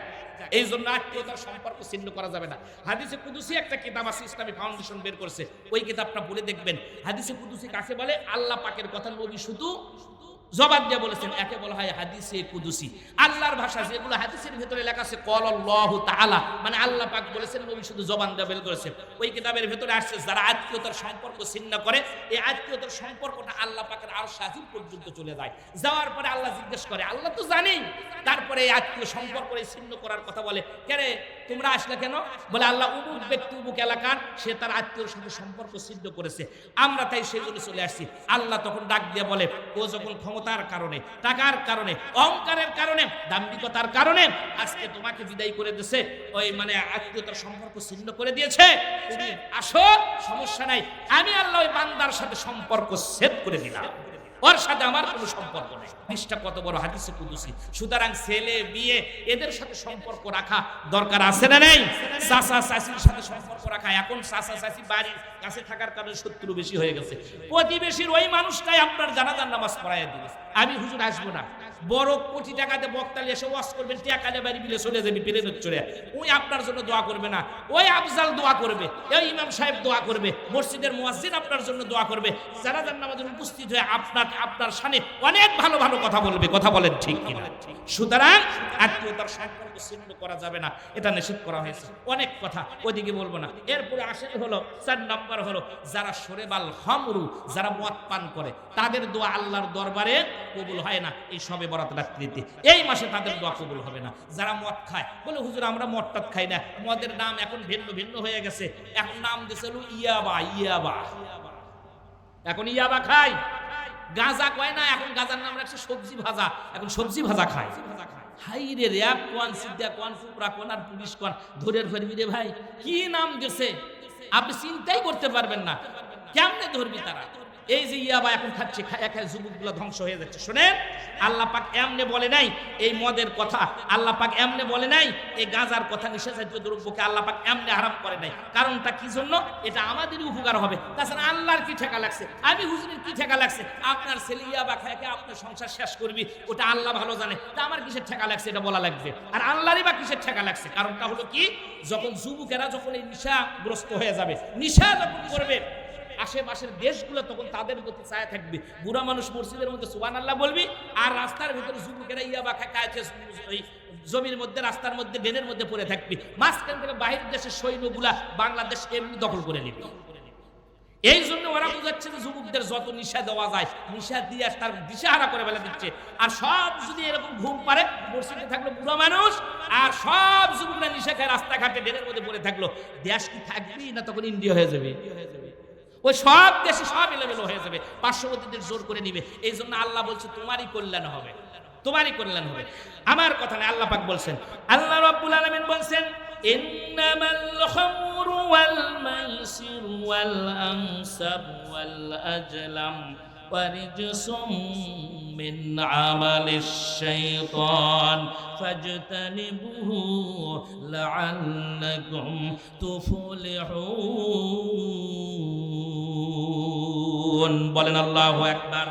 [SPEAKER 1] এই জন্য আত্মীয়তার সম্পর্ক ছিন্ন করা যাবে না। হাদিসে কুদুসি একটা কিতাব আছে, ইসলামী ফাউন্ডেশন বের করছে, ওই কিতাবটা পড়ে দেখবেন। হাদিসে কুদুসি কাকে বলে? আল্লাহ পাকের কথা নবী শুধু জবাব দিয়ে বলেছেন, একে বলা হয় হাদিসে কুদুসি। আল্লাহর ভাষা যেগুলো হাদিসের ভিতরে লেখা আছে ক্বালাল্লাহু তাআলা, মানে আল্লাহ পাক বলেছেন, নবী শুধু জবান দিয়ে বের করেছেন। ওই কিতাবের ভিতরে আসছে যারা আত্মীয়তার সম্পর্ক ছিন্ন করে, এই আত্মীয়তার সম্পর্কটা আল্লাহ পাকের আরশ আজিম পর্যন্ত চলে যায়। যাওয়ার পরে আল্লাহ জিজ্ঞেস করে, আল্লাহ তো জানেন, তারপরে এই আত্মীয় সম্পর্ক ছিন্ন করার কথা বলে, কেরে তোমরা আসলে কেন? বলে আল্লাহ উমুক ব্যক্তি উমুক এলাকার সে তার আত্মীয়র সাথে সম্পর্ক ছিন্ন করেছে, আমরা তাই সেই জন্য চলে আসছি। আল্লাহ তখন ডাক দিয়ে বলে, ও যখন ক্ষমতার কারণে, টাকার কারণে, অহংকারের কারণে, দাম্ভিকতার কারণে আজকে তোমাকে বিদায় করে দিয়েছে, ওই মানে আত্মীয়তার সম্পর্ক ছিন্ন করে দিয়েছে, তুমি আসো, সমস্যা নাই, আমি আল্লাহ ওই বান্দার সাথে সম্পর্ক ছেদ করে দিলাম, ওর সাথে আমার কোনো সম্পর্ক নেই। জিনিসটা কত বড় হাদিসে কুদসি। সুতরাং ছেলে বিয়ে এদের সাথে সম্পর্ক রাখা দরকার আছে না নেই? চাচা চাচির সাথে সম্পর্ক রাখা, এখন চাচা চাচি বাড়ির কাছে থাকার কারণে শত্রু বেশি হয়ে গেছে। প্রতিবেশীর ওই মানুষটাই আপনার জানাজার নামাজ পড়াইয়া দিবে, আমি হুজুর আসবো না, বড় কোটি টাকাতে বক্তালে এসে ওয়াজ করবেন, টাকালে বাড়ি বিলে চলে যাবি প্লেনের চড়ে, ওই আপনার জন্য দোয়া করবে না, ওই আফজাল দোয়া করবে, ওই ইমাম সাহেব দোয়া করবে, মসজিদের মুয়াজ্জিন আপনার জন্য দোয়া করবে, জানাজার নামাজে উপস্থিত হয়ে আপনার সামনে অনেক ভালো ভালো কথা বলবে। কথা বলেন ঠিক কিনা? সুতরাং আত্মীয়তার সম্পর্ক ছিন্ন করা যাবে না, এটা নিষেধ করা হয়েছে। অনেক কথা, ওইদিকে বলবো না। এরপরে আসেন হলো 4 নম্বর হলো যারা শোরেবাল খামরু, যারা মদ পান করে, তাদের দোয়া আল্লাহর দরবারে কবুল হয় না। এই সবে বরাত রাত্রিতে, এই মাসে তাদের দোয়া কবুল হবে না। যারা মদ খায়, বলে হুজুর আমরা মদটা খাই না, মদের নাম এখন ভিন্ন ভিন্ন হয়ে গেছে, এখন নাম দিয়েছিল ইয়াবা, ইয়াবা, এখন ইয়াবা খায়, গাঁজা কয় না, এখন গাঁজার নাম রাখছে সবজি ভাজা, এখন সবজি ভাজা খায়। হাই রে, র্যাব কোয়ান, সিদ্ধা কোয়ান, ফুকরা কোয়ান, আর পুলিশ কোয়ান, ধরের ফেরবি রে ভাই, কি নাম দিয়েছে আপনি চিন্তাই করতে পারবেন না, কেমনে ধরবি তারা? এই যে ইয়াবা এখন খাচ্ছে, খায় খায় যুবকগুলো ধ্বংস হয়ে যাচ্ছে। শোনেন, আল্লাহ পাক এমনে বলে নাই এই মদের কথা, আল্লাহ পাক এমনে বলে নাই এই গাঁজার কথা, নিষেধাজ্য দ্রব্যকে আল্লাহ পাক এমনে হারাম করে নাই। কারণটা কি জন্য? এটা আমাদেরই উপকার হবে। তাছাড়া আল্লাহর কি ঠেকা লাগছে, আমি হুজুরের কি ঠেকা লাগছে? আপনার ছেলে ইয়াবা খায় আপনার সংসার শেষ করবি, ওটা আল্লাহ ভালো জানে, তা আমার কিসের ঠেকা লাগছে এটা বলা লাগবে? আর আল্লাহরই বা কিসের ঠেকা লাগছে? কারণটা হলো কি, যখন যুবকেরা যখন এই নেশাগ্রস্ত হয়ে যাবে, নেশা যখন করবে, আশেপাশের দেশগুলো তখন তাদের প্রতি ছায়া থাকবে। বুড়া মানুষ মসজিদের মধ্যে সুবহানাল্লাহ বলবি, আর রাস্তার ভিতরে যুবকেরা ইয়াবা খাইছে ওই জমির মধ্যে, রাস্তার মধ্যে, ড্রেনের মধ্যে পড়ে থাকবি। মাঝখান থেকে বাহিরের দেশের সৈন্যগুলা বাংলাদেশ এমনি দখল করে নিবি। এই জন্য ওরা বুঝাচ্ছে যে যুবকদের যত নিশা দেওয়া যায়, নিশা দিয়ে তার দিশাহারা করে ফেলে দিচ্ছে। আর সব যদি এরকম ঘুম পারে, মসজিদে থাকলো বুড়া মানুষ, আর সব যুবকরা নিশা খায় রাস্তাঘাটে ড্রেনের মধ্যে পড়ে থাকলো, দেশ কি থাকবি না তখন ইন্ডিয়া হয়ে যাবে? ওই সব দেশে সব এলোমেলো হয়ে যাবে, পার্শ্ববর্তীদের জোর করে নিবে। এই জন্য আল্লাহ বলছে তোমারই কল্যাণ হবে, তোমারই কল্যাণ হবে, আমার কথা না। আল্লাহ পাক বলছেন, আল্লাহ রাব্বুল আলামিন বলছেন, ইন্নামাল খামরু ওয়াল মাইসিরু ওয়াল আনসাব ওয়াল আজলাম ওয়ারিজসুম মিন আমালিশ শাইতান ফাজতানিবুহু লাআল্লাকুম তুফলিহুন। বলেন আল্লাহু আকবার।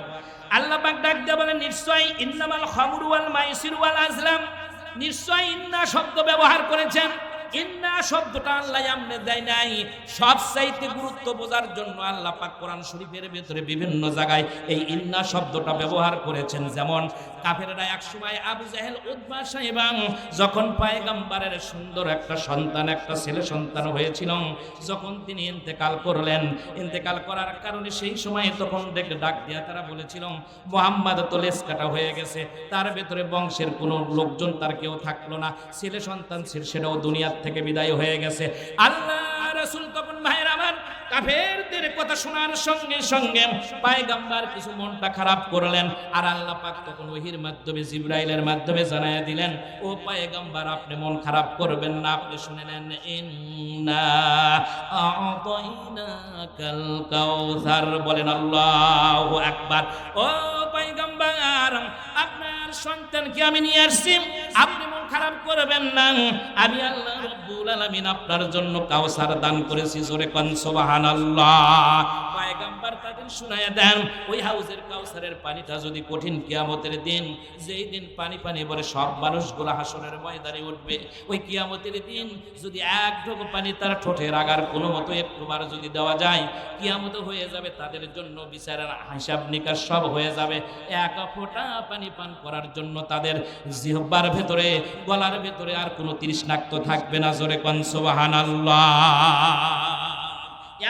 [SPEAKER 1] আল্লাহ পাক ডাক দিয়ে বলেন, নিশ্চয় ইন্নামাল খামরু ওয়াল মাইসিরু ওয়াল আজলাম, নিশ্চয় ইন্না শব্দ ব্যবহার করেছেন। ইন্না শব্দটা আল্লাহ এমনি দেয় নাই, সবচাইতে গুরুত্ব বোঝার জন্য আল্লাহ পাক কোরআন শরীফের ভিতরে বিভিন্ন জায়গায় এই ইন্না শব্দটা ব্যবহার করেছেন। যেমন কাফেররা একসময় আবু জাহেল, উতবা, সাইবা যখন পয়গম্বরের সুন্দর একটা সন্তান, একটা ছেলে সন্তান হয়েছিল, যখন তিনি ইন্তেকাল করলেন, ইন্তেকাল করার কারণে সেই সময় তখন ডাক দিয়া তারা বলেছিল, মুহাম্মদ তো লেজ কাটা হয়ে গেছে, তার ভেতরে বংশের কোনো লোকজন তার কেউ থাকলো না, ছেলে সন্তান সেটাও দুনিয়ার থেকে বিদায় হয়ে গেছে। আল্লাহ রাসূল তখন ভাইয়ের আমার কাফেরদের কথা শোনার সঙ্গে সঙ্গে পয়গম্বর কিছু মনটা খারাপ করলেন। আর আল্লাহ পাক তখন ওহীর মাধ্যমে জিবরাইলের মাধ্যমে জানায়া দিলেন, ও পয়গম্বর আপনি মন খারাপ করবেন না, আপনি শুনে নেন, ইন্না আ'তাইনাকাল কাউসার। বলেন আল্লাহু আকবার। ও পয়গম্বর আপনার সন্তানকে আমি নিয়ে আসছি, আপনি মন খারাপ করবেন না, আমি আল্লাহ রাব্বুল আলামিন আপনার জন্য কাউসার দান করেছি। জোরে কোন সুবহানাল্লাহ। পয়গম্বর তাদের শুনায়া দেন, ওই হাউজের কাউসারের পানিটা যদি কঠিন কিয়ামতের দিন, যেই দিন পানি পানি বলে সব মানুষগুলো হাসরের ময়দানে উঠবে, ওই কিয়ামতের দিন যদি এক ঢোক পানি তার ঠোঁটের আগার কোনো মতো একটুবার যদি দেওয়া যায়, কিয়ামত হয়ে যাবে তাদের জন্য, বিচারের হিসাব নিকাশ সব হয়ে যাবে। এক ফোঁটা পানি পান করার জন্য তাদের জিহ্বার ভেতরে, গলার ভেতরে আর কোনো তৃষ্ণাক্ত থাকবে না। জোরে কোন সুবহানাল্লাহ।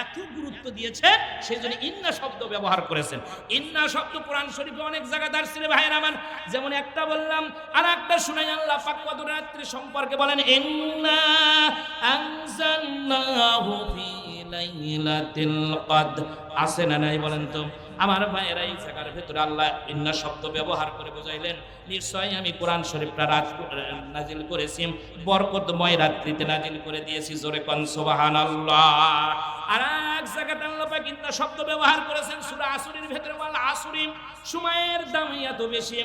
[SPEAKER 1] এত গুরুত্ব দিয়েছে, সেই জন্য ইন্না শব্দ ব্যবহার করেছেন। ইন্না শব্দ কোরআন শরীফে অনেক জায়গায় দাঁড়িয়ে ভাইয়ের আমার, যেমন একটা বললাম, আর একটা শুনাই আল্লাহ পাক কদর রাত্রি সম্পর্কে বলেন, ইন্না আনজালনাহু ফি লাইলাতিল কদর। আছে না নাই বলেন তো আমার ভাইয়েরা? এই জায়গার ভেতরে আল্লাহ ইন্না শব্দ ব্যবহার করে বোঝাইলেন, নিশ্চয়ই আমি কোরআন শরীফটা নাজিল করেছি, বরকতময় রাত্রিতে নাজিল করে দিয়েছি। জোরে কোন সুবহানাল্লাহ। আর এক জায়গাতে আল্লাহ পাক ইন্না শব্দ ব্যবহার করেছেন সূরা আসরের ভেতরে, ওয়াল আসরি, সময়ের দাম এত বেশি,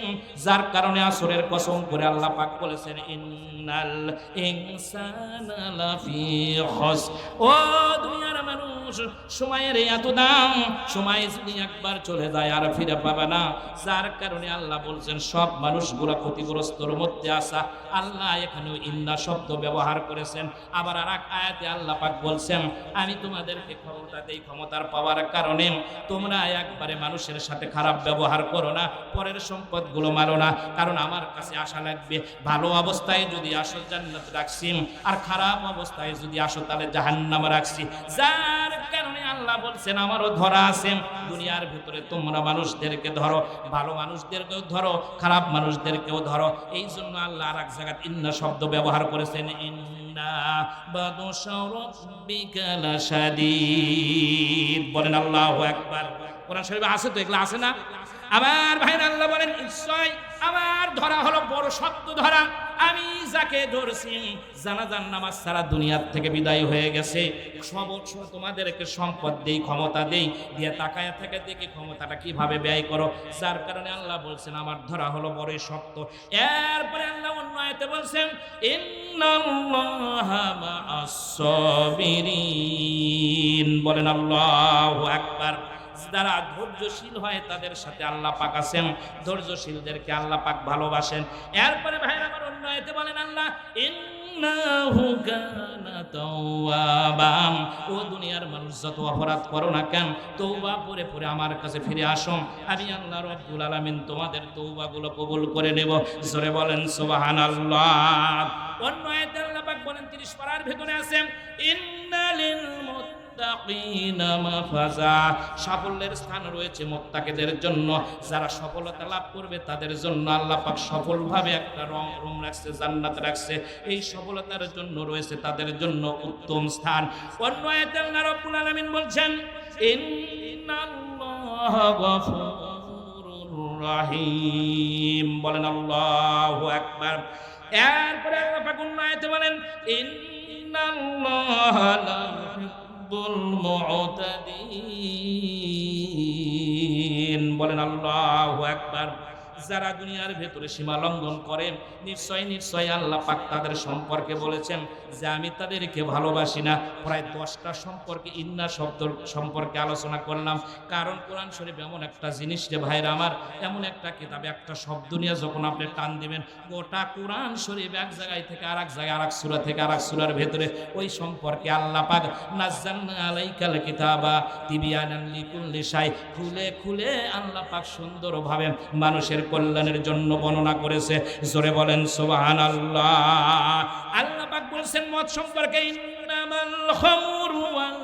[SPEAKER 1] যার কারণে আসরের কসম করে আল্লাহ পাক বলেছেন, ইন্নাল ইনসানা লাফি খুসর। ও দুনিয়ার মানুষ, সময়ের এত দাম, সময় যদি একবার চলে যায় আর ফিরে পাবে না, যার কারণে আল্লাহ বলছেন সব মানুষগুলো ক্ষতিগ্রস্তর মধ্যে আসা। আল্লাহ এখানেও ইন্না শব্দ ব্যবহার করেছেন। আবার আর এক আয়াতে আল্লাহ পাক বলছেন, আমি তোমাদেরকে ক্ষমতা দেই, ক্ষমতার পাওয়ার কারণে তোমরা একবারে মানুষের সাথে খারাপ ব্যবহার করো না, পরের সম্পদগুলো মারো না, কারণ আমার কাছে আশা লাগবে। ভালো অবস্থায় যদি আসো জান্নাত রাখছি, আর খারাপ অবস্থায় যদি আসো তাহলে জাহান্নাম রাখছি। যার কারণে আল্লাহ বলছেন আমারও ধরা আছে, দুনিয়ার ভিতরে তোমরা মানুষদেরকে ধরো, ভালো মানুষদেরকেও ধরো, খারাপ মানুষদেরকেও ধরো। এই জন্য আল্লাহ আর এক জায়গায় ইন্না শব্দ ব্যবহার করেছেন, ইন্না বাদশা রাব্বিকা লাশাদীদ। বলেন আল্লাহু আকবার। কোরআন শরীফে আছে তো, এগুলো আছে না? আবার ভাইরা আল্লাহ বলেন, নিশ্চয় আমার ধরা হলো বড় শক্ত ধরা। আমি যাকে ধরছি জানাজার নামাজ ছাড়া দুনিয়ার থেকে বিদায় হয়ে গেছে, তোমাদেরকে সম্পদ দেই, ক্ষমতা দেই, দিয়ে তাকায় থাকে দেখি ক্ষমতাটা কিভাবে ব্যয় করো। যার কারণে আল্লাহ বলছেন আমার ধরা হলো বড়ই শক্ত। এরপরে আল্লাহ অন্য আয়াতে বলছেন, ইন্নাল্লাহা মা'আস সাবিরিন। বলেন আল্লাহু আকবার। যারা ধৈর্যশীল হয় তাদের সাথে আল্লাহ পাক আছেন, ধৈর্যশীলদেরকে আল্লাহ পাক ভালোবাসেন। এরপরে ভাইরা আমার অন্য আয়াতে বলেন আল্লাহ, ইন্নাহু কানা তাওয়াবা। ও দুনিয়ার মানুষ, যত অপরাধ করো না কেন, তওবা পরে পরে আমার কাছে ফিরে আসো, আমি আল্লাহ রাব্বুল আলামিন তোমাদের তওবাগুলো কবুল করে নেব। জোরে বলেন সুবহানাল্লাহ। অন্য আয়াতে আল্লাহ পাক বলেন 30 পারার ভিতরে আছে, ইন্নালিল সাফল্যের স্থান রয়েছে মুত্তাকিদের জন্য। যারা সফলতা লাভ করবে তাদের জন্য আল্লাহ পাক সফলভাবে একটা রুম রাখছে, জান্নাত রাখছে। এই সফলতার জন্য রয়েছে তাদের জন্য উত্তম স্থান। অন্য আয়াতে আল্লাহ রাব্বুল আলামিন বলছেন, ইন্নাল্লাহা গফুরুর রাহিম। বলেন আল্লাহু আকবার। এরপরে আল্লাহ পাক অন্য আয়াতে বলেন, ইন্নাল্লাহা লা মুতাদিন। বলেন আল্লাহু আকবার। যারা দুনিয়ার ভেতরে সীমা লঙ্ঘন করে, নিশ্চয় নিশ্চয় আল্লাহ পাক তাদের সম্পর্কে বলেছেন যে আমি তাদেরকে ভালোবাসি না। প্রায় 10টা সম্পর্কে ইন্না শব্দ সম্পর্কে আলোচনা করলাম, কারণ কোরআন শরীফ এমন একটা জিনিস রে ভাইরা আমার, এমন একটা কিতাবে একটা শব্দ নিয়ে যখন আপনি টান দিবেন, গোটা কোরআন শরীফ এক জায়গায় থেকে আরেক জায়গায়, আরেক সূরা থেকে আরেক সূরার ভেতরে ওই সম্পর্কে আল্লাহ পাক নাযালনা আলাইকাল কিতাবা তিবিয়ানান লিকুল্লি শাই, খুলে খুলে আল্লাহ পাক সুন্দরভাবে মানুষের কল্যাণের জন্য বর্ণনা করেছে। জোরে বলেন সুবহানাল্লাহ। আল্লাহ পাক বলেছেন মদ সম্পর্কে, ইন্নামাল খামরু ওয়াল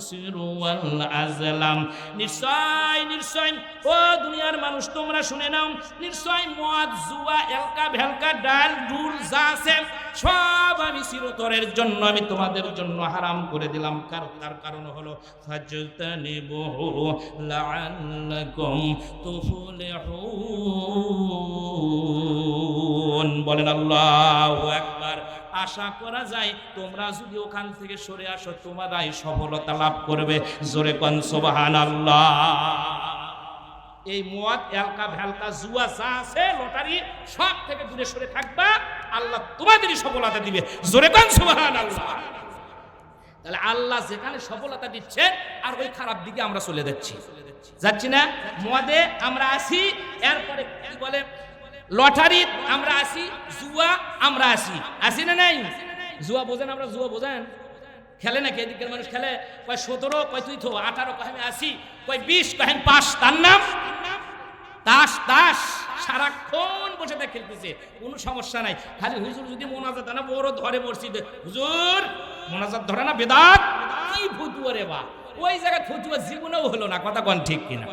[SPEAKER 1] الخمسر والأزلام নিশ্চয় নিশ্চয় ও দুনিয়ার মানুষ তোমরা শুনে নাও নিশ্চয় মদ জুয়া এলকা ভেলকা ডাল ডুল যা আছে সব আমি চিরতরের জন্য আমি তোমাদের জন্য হারাম করে দিলাম তার কারণ হলো ফাজতানিবুহু লাআল্লাকুম তুফলিহুন বলেন আল্লাহু আকবার আশা করা যায় তোমরা যদি ওখান থেকে সরে আসো তোমরাই সফলতা লাভ করবে জোরে কোন সুবহানাল্লাহ এই মদ এলকা ভেলকা জুয়া যা আছে লটারি সব থেকে দূরে সরে থাকবা আল্লাহ তোমাদেরই সফলতা দিবে জোরে কোন সুবহানাল্লাহ তাহলে আল্লাহ যেখানে সফলতা দিচ্ছে আর ওই খারাপ দিকে আমরা চলে যাচ্ছি না মদে আমরা আসি এরপরে কি বলে লটারি আমরা আসি জুয়া আমরা আসি না নাই জুয়া বোঝেন আমরা জুয়া বোঝেন খেলে নাকি এদিকের মানুষ খেলে কয় 17 কয় তুই 18 কয় আমি আসি কয় 20 কয় পাস তার নাম তাস সারাক্ষণ বসে থাকে খেলতেছে কোনো সমস্যা নাই খালি হুজুর যদি মোনাজাত না বড় ধরে মসজিদে হুজুর মোনাজাত ধরে না বেদাত কি ফতুয়া রে বা ওই জায়গায় ফতুয়া জীবনেও হলো না কথা কোন ঠিক কিনা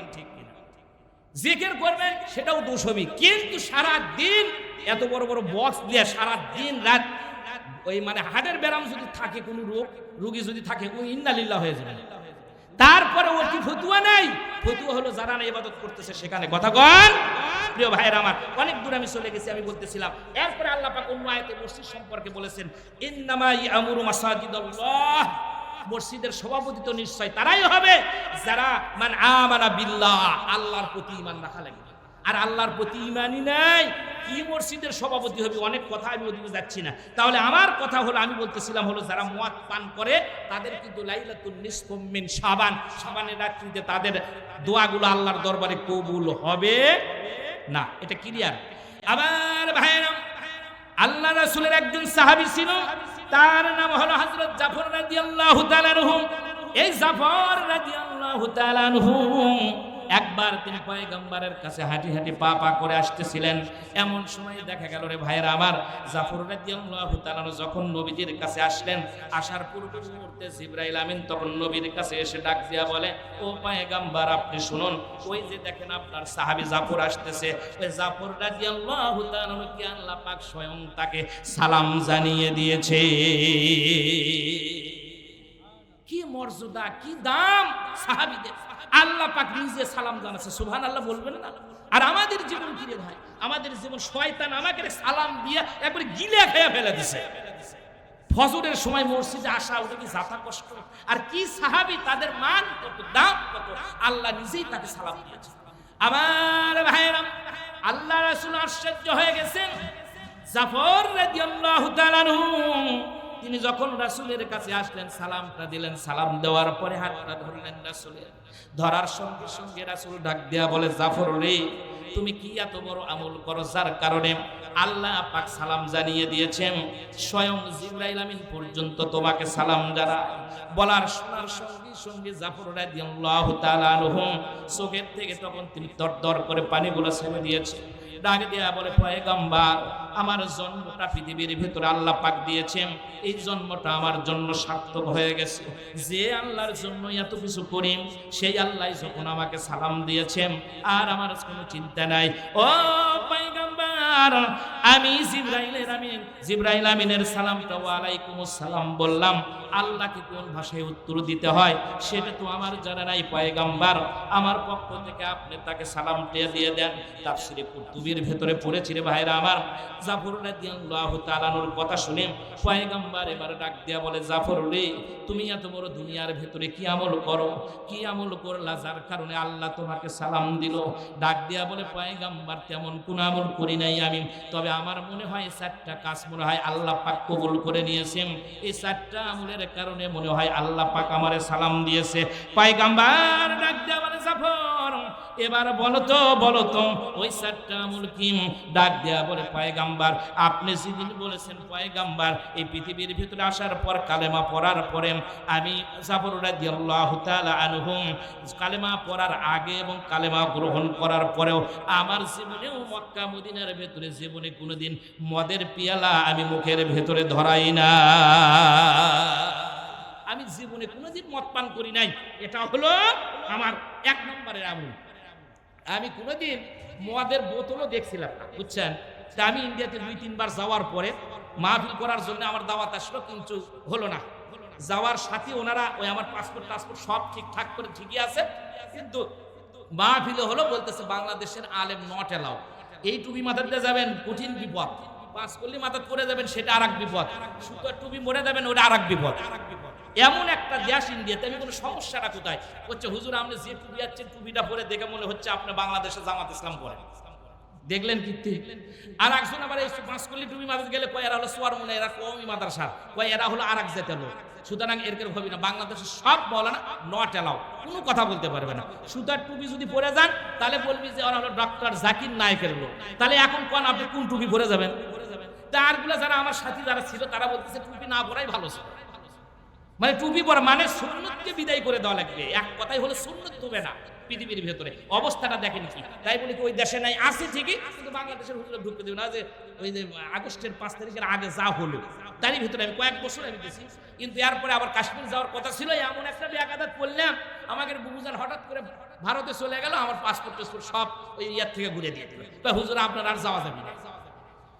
[SPEAKER 1] জিকির করবেন সেটাও দোষমি কিন্তু সারা দিন এত বড় বড় বক্স দিয়ে সারা দিন রাত ওই মানে হার্টের ব্যারাম যদি থাকে কোনো রোগী যদি থাকে ওই ইন্নালিল্লাহ হয়ে যাবে তারপরে ও কি ফতুয়া নাই ফতুয়া হলো যারা না ইবাদত করতেছে সেখানে কথা কন প্রিয় ভাইরা আমার অনেক দূর আমি চলে গেছি আমি বলতেছিলাম এরপরে আল্লাহ পাক অন্য আয়াতে মসজিদ সম্পর্কে বলেছেন ইন্নামা ইয়ামুরু মাসাজিদাল্লাহ মসজিদের সভাপতি তো নিশ্চয় তারাই হবে যারা মান আমানা বিল্লাহ আল্লাহর প্রতি ঈমান রাখা লাগবে আর আল্লাহর প্রতি ঈমানই নাই কি মসজিদের সভাপতি হবে অনেক কথা আমি ওদিকে যাচ্ছি না তাহলে আমার কথা হলো আমি বলতেছিলাম হলো যারা মদ পান করে তাদের কিন্তু লাইলাতুন নিসফু মিন শাবানের রাত্রিতে তাদের দোয়াগুলো আল্লাহর দরবারে কবুল হবে না এটা ক্লিয়ার আবার ভাইরা আল্লাহ রাসূলের একজন সাহাবী ছিল তার নাম হলো হযরত জাফর রাদিয়াল্লাহু তাআলা আনহু এই জাফর রাদিয়াল্লাহু তাআলা আনহু একবার তিনি পয়গম্বরের কাছে হাঁটি হাঁটি পা পা করে আসতেছিলেন এমন সময় দেখা গেল রে ভাইরা আমার জাফর রাদিয়াল্লাহু তাআলা যখন নবীজির কাছে আসলেন আসার পূর্ব মুহূর্তে জিবরাইল আমিন তখন নবীর কাছে এসে ডাক দিয়া বলে ও পয়গম্বর আপনি শুনুন ওই যে দেখেন আপনার সাহাবী জাফর আসতেছে ওই জাফর রাদিয়াল্লাহু তাআলা কে আল্লাহ পাক স্বয়ং তাকে সালাম জানিয়ে দিয়েছে কি মর্যাদা কি দাম সাহাবীদের আল্লাহ পাক নিজে সালাম জানাচ্ছে সুবহানাল্লাহ বলবেন না আর আমাদের জীবন কি রে ভাই আমাদের জীবন শয়তান আমাকে সালাম দিয়ে একবারে গিলে খেয়ে ফেলে দিয়েছে ফজরের সময় মসজিদে আসা ওটা কি যাতা কষ্ট আর কি সাহাবী তাদের মান কত দাম কত আল্লাহ নিজেই তাকে সালাম দিয়েছে আমার ভাইরা আল্লাহ রাসূল আশ্চর্য হয়ে গেছেন জাফর রাদিয়াল্লাহু তাআলা আনহু তিনি যখন রাসূলের কাছে আসলেন সালামটা দিলেন সালাম দেওয়ার পরে হাতটা ধরলেন রাসূলের ধরার সঙ্গে সঙ্গে রাসূল ডাক দেয়া বলে জাফর রে তুমি কি এত বড় আমল করো যার কারণে আল্লাহ পাক সালাম জানিয়ে দিয়েছেন স্বয়ং জিবরাইল আমিন পর্যন্ত তোমাকে সালাম জানায় বলার শোনার সঙ্গে সঙ্গে জাফর রাদিয়াল্লাহু তাআলা আনহু চোখের থেকে তখন তিনি দরদর করে পানিগুলো ছেড়ে দিয়েছে ডাক দেয়া বলে পয়গম্বর আমার জন্মটা পৃথিবীর ভিতরে আল্লাহ পাক দিয়েছেন এই জন্মটা আমার জন্য সার্থক হয়ে গেছে যে আল্লাহর জন্য এত কিছু করি সেই আল্লাহ যখন আমাকে সালাম দিয়েছেন আর আমার কোনো চিন্তা নাই ও পয়গম্বর আমি জিবরাইল আমিনের সালামটা ওয়া আলাইকুমুস সালাম বললাম আল্লাহকে কোন ভাষায় উত্তর দিতে হয় সেটা তো আমার জানা নাই পয়গম্বর আমার পক্ষ থেকে আপনি তাকে সালামটা দিয়ে দেন তাফসীরে কুতুবের ভিতরে পড়েছি রে ভাইরা আমার জাফর রাদিয়াল্লাহু তাআলা আনহুর কথা শুনে পয়গম্বর এবারে ডাক দিয়া বলে জাফর রে তুমি এত বড় দুনিয়ার ভিতরে কি আমল করো কি আমল করলা যার কারণে আল্লাহ তোমাকে সালাম দিল ডাক দিয়া বলে পয়গম্বর তেমন কোন আমল করি নাই আমি তবে আমার মনে হয় 4টা কাজ মনে হয় আল্লাহ পাক কবুল করে নিয়েছেন এই 4টা আমলের কারণে মনে হয় আল্লাহ পাক আমারে সালাম দিয়েছে পয়গম্বর ডাক দিয়া বলে জাফর এবার বলো তো ওই 4টা আমল কি ডাক দেয়া বলে পয়গম্বর আপনি যেদিন বলেছেন পয়গম্বর এই পৃথিবীর ভিতরে আসার পর কালেমা পড়ার পরে আমি জাফর রাদিয়াল্লাহু তাআলা আনহু কালেমা পড়ার আগে এবং কালেমা গ্রহণ করার পরেও আমার জীবনেও মক্কা মদিনার ভিতরে জীবনে কোনোদিন মদের পিয়ালা আমি মুখের ভিতরে ধরাই না আমি জীবনে কোনো কোনোদিন মদ পান করি নাই, এটা হলো আমার 1 নম্বরের আমল। আমি কোনোদিন মদের বোতলও দেখছিলাম না, বুঝছেন। তা আমি ইন্ডিয়াতে 2-3 বার যাওয়ার পরে মাহফিল করার জন্য আমার দাওয়াত আসলো, কিন্তু হলো না। যাওয়ার সাথে ওনারা ওই আমার পাসপোর্ট সব ঠিকঠাক করে ঠিকই আছে, কিন্তু মাহফিলে হলো বলতেছে বাংলাদেশের আলেম নট এলাও। এই টুপি মাথাতে যাবেন কঠিন বিপদ, 5 কলি মাথাত পরে যাবেন সেটা আরেক বিপদ, সুতোর টুপি মরে যাবেন ওটা আরেক বিপদ। এমন একটা দেশ ইন্ডিয়াতে। আমি কোনো সমস্যাটা কোথায় হচ্ছে, হুজুর আপনি যে টুপি আছেন টুপিটা পরে দেখে মনে হচ্ছে আপনি বাংলাদেশে জামাত ইসলাম করেন। দেখলেন কীর্তি। আর একজন আবার এই 5 কলি টুপি মাথাতে গেলে কয় এরা হলো সোয়ার মনে, এরা কওমি মাদ্রাসা, কয় এরা হলো আরেক জাতের লোক। সুতরাং এরকম হবে না, বাংলাদেশের সব বলে না নট এলাও, কোনো কথা বলতে পারবে না। সুতার টুপি যদি পরে যান তাহলে বলবি যে ওরা হলো ডক্টর জাকির নায়েকের লোক। তাহলে এখন কোন আপনি কোন টুপি পরে যাবেন? তারগুলো যারা আমার সাথী যারা ছিল তারা বলতেছে টুপি না পরাই ভালো ছিল। মানে টুপি পরা মানে সুন্নতকে বিদায় করে দেওয়া লাগবে, এক কথাই হলো সুন্নত হবে না পৃথিবীর ভেতরে। অবস্থাটা দেখেন কি, তাই বলি কি ওই দেশে নাই আছে ঠিকই, কিন্তু বাংলাদেশের হুজুরে ঢুকতে দেবে না। যে ওই যে আগস্টের 5 তারিখের আগে যা হলো তারই ভিতরে আমি কয়েক বছর আমি গেছি, কিন্তু এরপরে আবার কাশ্মীর যাওয়ার কথা ছিল। এমন একটা বেকাদাত করলাম, আমাকে বুবুজান হঠাৎ করে ভারতে চলে গেল, আমার পাসপোর্ট সব ওই ইয়ার থেকে ঘুরে দিয়ে দিল। হুজুর আপনার আর যাওয়া যাবে না।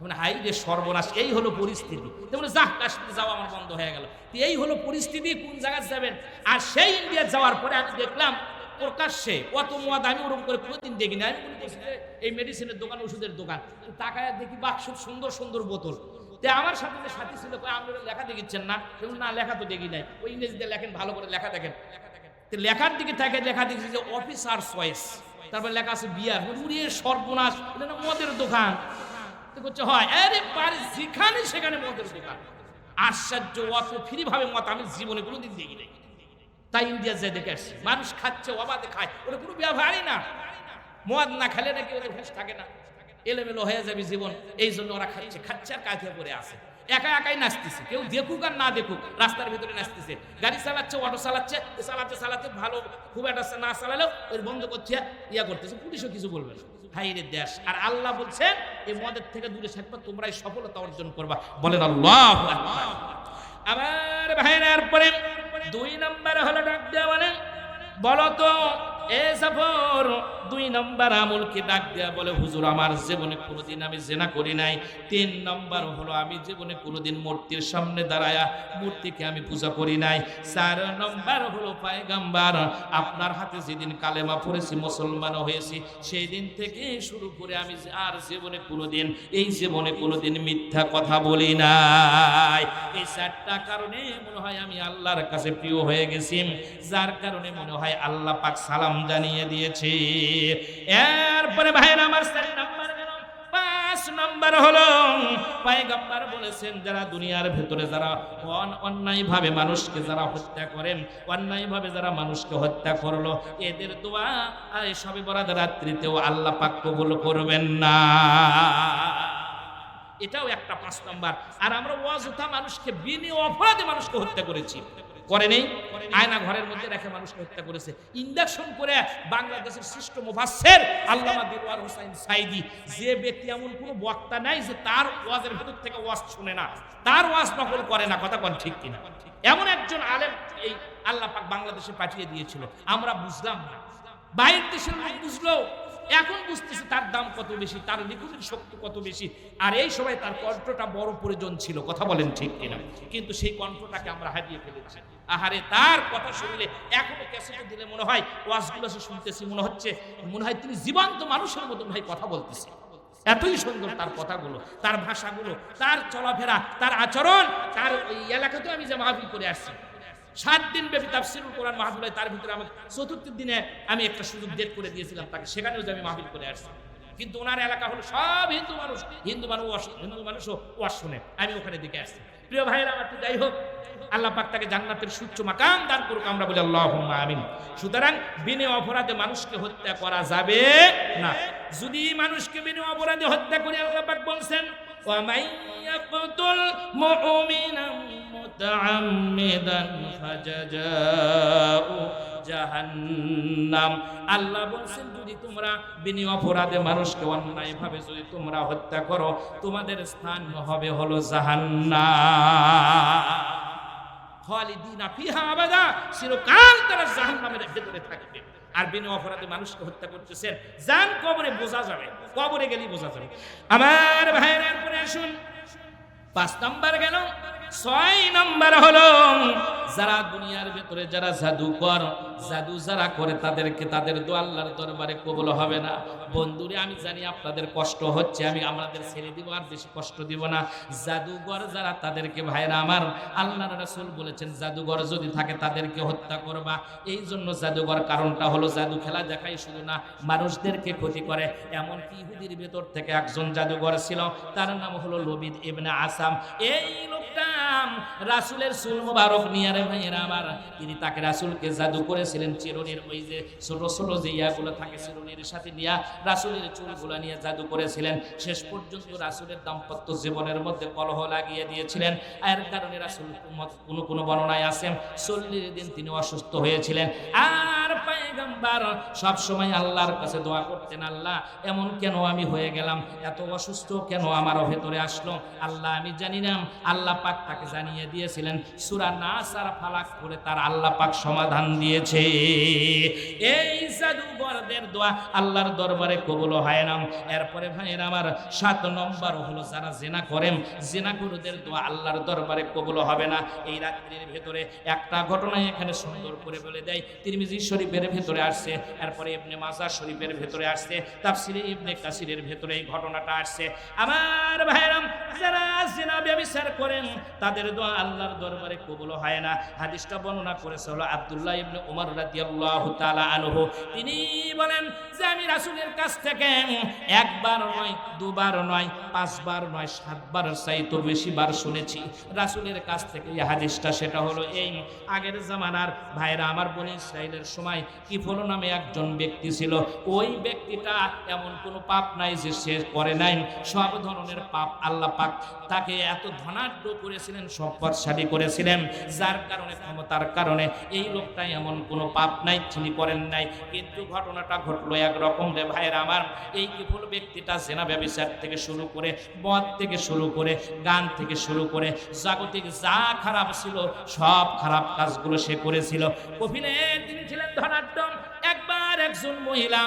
[SPEAKER 1] মানে হাই রে সর্বনাশ, এই হলো পরিস্থিতি। তেমন যা কাশ্মীর যাওয়া আমার বন্ধ হয়ে গেল। এই হলো পরিস্থিতি, কোন জায়গায় যাবেন? আর সেই ইন্ডিয়া যাওয়ার পরে আমি দেখলাম প্রকাশ্যে অত মদ আমি ওরকম করে কোনোদিন দেখি না। আমি মনে করছি যে এই মেডিসিনের দোকান, ওষুধের দোকান, তাকায় দেখি বাক্স সুন্দর সুন্দর বোতল। আমার সাথে যে সাথী ছিল আপনারা লেখা দেখিচ্ছেন না? না, লেখা তো দেখি নাই। ওই ইংরেজিতে লেখেন, ভালো করে লেখা দেখেন। লেখার দিকে থাকে, লেখা দেখছি যে অফিসার চয়েস, তারপর লেখা আছে বিয়ার। উড়িয়ে সর্বনাশ, এটা মদের দোকান করছে হয়। আরে পারে যেখানে সেখানে মদের দোকান। আশ্চর্য, অত ফ্রি ভাবে মত আমি জীবনে কোনোদিন দেখি নাই। তাই ইন্ডিয়া যাই দেখে আসছি, মানুষ খাচ্ছে, অবাধে খায়, ওটা কোনো ব্যবহারই না। মদ না খেলে নাকি ওদের হুঁশ থাকে না, এলোমেলো হয়ে যাবে জীবন। এই জন্য ওরা খাচ্ছে আর কাঁথিয়া পরে আছে, একা একাই নাচতেছে। কেউ দেখুক আর না দেখুক, রাস্তার ভিতরে নাচতেছে। গাড়ি চালাচ্ছে, অটো চালাচ্ছে, চালাতে ভালো খুব একটা না চালালেও ওই বন্ধ করছে, ইয়া করতেছে, পুলিশও কিছু বলবে না। হাইরে দেশ। আর আল্লাহ বলছেন এই মদের থেকে দূরে থাকবা, তোমরাই সফলতা অর্জন করবা। বলেন আল্লাহু আকবার। আমার ভাইয়ের পরে 2 নম্বর হলো ডাক দেওয়া। বলেন বলো তো এ সফর 2 নম্বর আমল কি? ডাক দেয়া বলে হুজুর আমার জীবনে কোনোদিন আমি জিনা করি নাই। 3 নম্বর হলো আমি জীবনে কোনোদিন মূর্তির সামনে দাঁড়ায়া মূর্তিকে আমি পূজা করি নাই। 4 নম্বর হলো পয়গম্বর আপনার হাতে যেদিন কালেমা পড়েছি, মুসলমান হয়েছি, সেই দিন থেকে শুরু করে আমি আর জীবনে কোনোদিন মিথ্যা কথা বলি নাই। এই 4টা কারণে মনে হয় আমি আল্লাহর কাছে প্রিয় হয়ে গেছি, যার কারণে মনে হয় আল্লাহ পাক সালাম জানিয়ে দিয়েছে। এরপরে ভাইরা আমার 4 নম্বর গেল। 5 নম্বর হলো পয়গম্বর বলেছেন যারা দুনিয়ার ভেতরে যারা অন্যায়ভাবে মানুষকে যারা হত্যা করেন, অন্যায়ভাবে যারা মানুষকে হত্যা করলো, এদের দোয়া এই শবে বরাত রাত্রিতেও আল্লাহ পাক কবুল করবেন না। এটাও একটা 5 নম্বর। আর আমরা অযথা মানুষকে বিনা অপরাধে মানুষকে হত্যা করেছি, করে নেই? আয়না ঘরের মধ্যে রেখে মানুষকে হত্যা করেছে, ইন্ডাকশন করে। বাংলাদেশের শ্রেষ্ঠ মুফাসসির আল্লামা দিলওয়ার হোসেন সাইদি, যে ব্যক্তি এমন কোনো বক্তা নাই যে তার ওয়াজের ভেতর থেকে ওয়াজ শুনে না, তার ওয়াজ নকল করে না। কথা কোন ঠিক কিনা? এমন একজন আলেম এই আল্লাহ পাক বাংলাদেশে পাঠিয়ে দিয়েছিল, আমরা বুঝলাম না। বাইরের দেশের লোক বুঝলো, এখন বুঝতেছে তার দাম কত বেশি, তার নিকুঞ্জের শক্তি কত বেশি। আর এই সময় তার কণ্ঠটা বড় প্রয়োজন ছিল। কথা বলেন ঠিক কিনা? কিন্তু সেই কণ্ঠটাকে আমরা হারিয়ে ফেলেছি। আহারে, তার কথা শুনলে এখনো ক্যাসেটে দিলে মনে হয় ওয়াজগুলো শুনতেছি, মনে হয় তিনি জীবন্ত মানুষের মতন ভাই কথা বলতেছে। এতই সুন্দর তার কথাগুলো, তার ভাষাগুলো, তার চলাফেরা, তার আচরণ। তার ওই এলাকাতেও আমি যে মাহফিল করে আসছি, 7 দিন ব্যাপী তাফসীরুল কোরআন মাহফিল হয়, তার ভিতরে আমি 4th দিনে আমি একটা সুযোগ ডেট করে দিয়েছিলাম তাকে, সেখানেও যে আমি মাহফিল করে আসছি। কিন্তু ওনার এলাকা হলো সব হিন্দু মানুষও ওয়াজ শুনে, আমি ওখানে দিকে আসছি। প্রিয় ভাইয়েরা আমার, যাই হোক, আল্লাহ পাক তাকে জান্নাতের সুচ্চ মাকাম দান করুক, আমরা বলি আল্লাহুম্মা আমিন। সুতরাং বিনা অপরাধে মানুষকে হত্যা করা যাবে না। যদি মানুষকে বিনা অপরাধে হত্যা করে, আল্লাহ পাক বলছেন وَمَن يَقْتُلْ مُؤْمِنًا مُتَعَمِّدًا فَجَزَاؤُهُ জাহান্নাম। আল্লাহ বলছেন যদি তোমরা বিনা অপরাধে মানুষকে অন্যায়ভাবে যদি তোমরা হত্যা করো, তোমাদের স্থান হবে হলো জাহান্নাম। খালিদিনা ফিহা আবাদা, চিরকাল তারা জাহান্নামের ভেতরে থাকবে। আর বিনা অপরাধে মানুষকে হত্যা করতেছেন, জান কবরে বোঝা যাবে, কবরে গেলেই বোঝা যাবে। আমার ভাইয়ের পরে আসুন, 5 নাম্বার গেল। 6 নাম্বার হলো যারা দুনিয়ার ভেতরে যারা জাদুকর, জাদু যারা করে তাদেরকে তাদের দোয়া আল্লাহর দরবারে কবুল হবে না। বন্ধুরে আমি জানি আপনাদের কষ্ট হচ্ছে, আমি আমাদের ছেড়ে দিব, আর বেশি কষ্ট দিব না। জাদুঘর যারা তাদেরকে ভাইরা আমার আল্লাহর রাসূল বলেছেন জাদুঘর যদি থাকে তাদেরকে হত্যা করবা। এই জন্য জাদুঘর কারণটা হলো জাদু খেলা দেখাই শুধু না, মানুষদেরকে ক্ষতি করে। এমনকি ইহুদির ভেতর থেকে একজন জাদুঘর ছিল, তার নাম হলো লবিদ ইবনে আসাম। এই লোকটা রাসূলের চুল মোবারক নিয়ে রে ভাইরা আমার, তিনি তাকে রাসূলকে জাদু করেছিলেন। চিরুনির ওই যে ছোট ছোট যে ইয়াগুলো থাকে চিরুনির সাথে নিয়ে রাসূলের চুলগুলো নিয়ে জাদু করেছিলেন। শেষ পর্যন্ত রাসূলের দাম্পত্য জীবনের মধ্যে কলহ লাগিয়ে দিয়েছিলেন। এর কারণে রাসূল কোন বর্ণনায় আছেন 40 দিন তিনি অসুস্থ হয়েছিলেন। আর পয়গম্বর সব সময় আল্লাহর কাছে দোয়া করতেন, আল্লাহ এমন কেন আমি হয়ে গেলাম, এত অসুস্থ কেন আমার ভেতরে আসলো, আল্লাহ আমি জানি না। আল্লাহ পাক তাকে জানিয়ে দিয়েছিলেন, সূরা নাস আর ফালাক করে তার আল্লাহ পাক সমাধান দিয়েছে। এই জাদুঘরদের দোয়া আল্লাহর দরবারে কবুল হয় না। এরপরে ভাইয়ের আমার 7 নম্বর হলো যারা জিনা করেন, জিনাকুরদের দোয়া আল্লাহর দরবারে কবুল হবে না। এই রাত্রির ভেতরে একটা ঘটনা এখানে সুন্দর করে বলে দেয়, তিরমিজি শরীফের ভেতরে আসছে, এরপরে ইবনে মাজাহ শরীফের ভেতরে আসছে, তাফসিরে ইবনে কাসিরের ভেতরে এই ঘটনাটা আসছে। আমার ভাইরা যারা জিনা ব্যভিচার করেন তাদের দোয়া আল্লাহর দরবারে কবুল হয় না। হাদিসটা বর্ণনা করেছে হলো আব্দুল্লাহ ইবনে উমর রাদিয়াল্লাহু তাআলা আনহু। তিনি বলেন যে আমি রাসূলের কাছ থেকে একবার নয়, দুবার নয়, 5 বার নয়, 7 বার চাইতো বেশি বার শুনেছি রাসূলের কাছ থেকে এই হাদিসটা। সেটা হলো এই আগের জামানার ভাইরা আমার বনি ইসরাইলের সময় কিফল নামে একজন ব্যক্তি ছিল। ওই ব্যক্তিটা এমন কোনো পাপ নাই যে সে করে নাই, সব ধরনের পাপ আল্লাহ পাক তাকে এত ধনাঢ্য করেছিলেন, সম্পদশালী করেছিলেন, যার কারণে ক্ষমতার কারণে এই লোকটা এমন কোনো পাপ নাই তিনি করেন নাই। কিন্তু ঘটনাটা ঘটলো একরকম রে ভাইয়ের আমার, এই কিফল ব্যক্তিটা জেনা ব্যভিচার থেকে শুরু করে, মদ থেকে শুরু করে, গান থেকে শুরু করে, জাগতিক যা খারাপ ছিল সব খারাপ কাজগুলো সে করেছিল। কফিলে তিনি ছিলেন ধনাঢ্য। একবার একজন মহিলা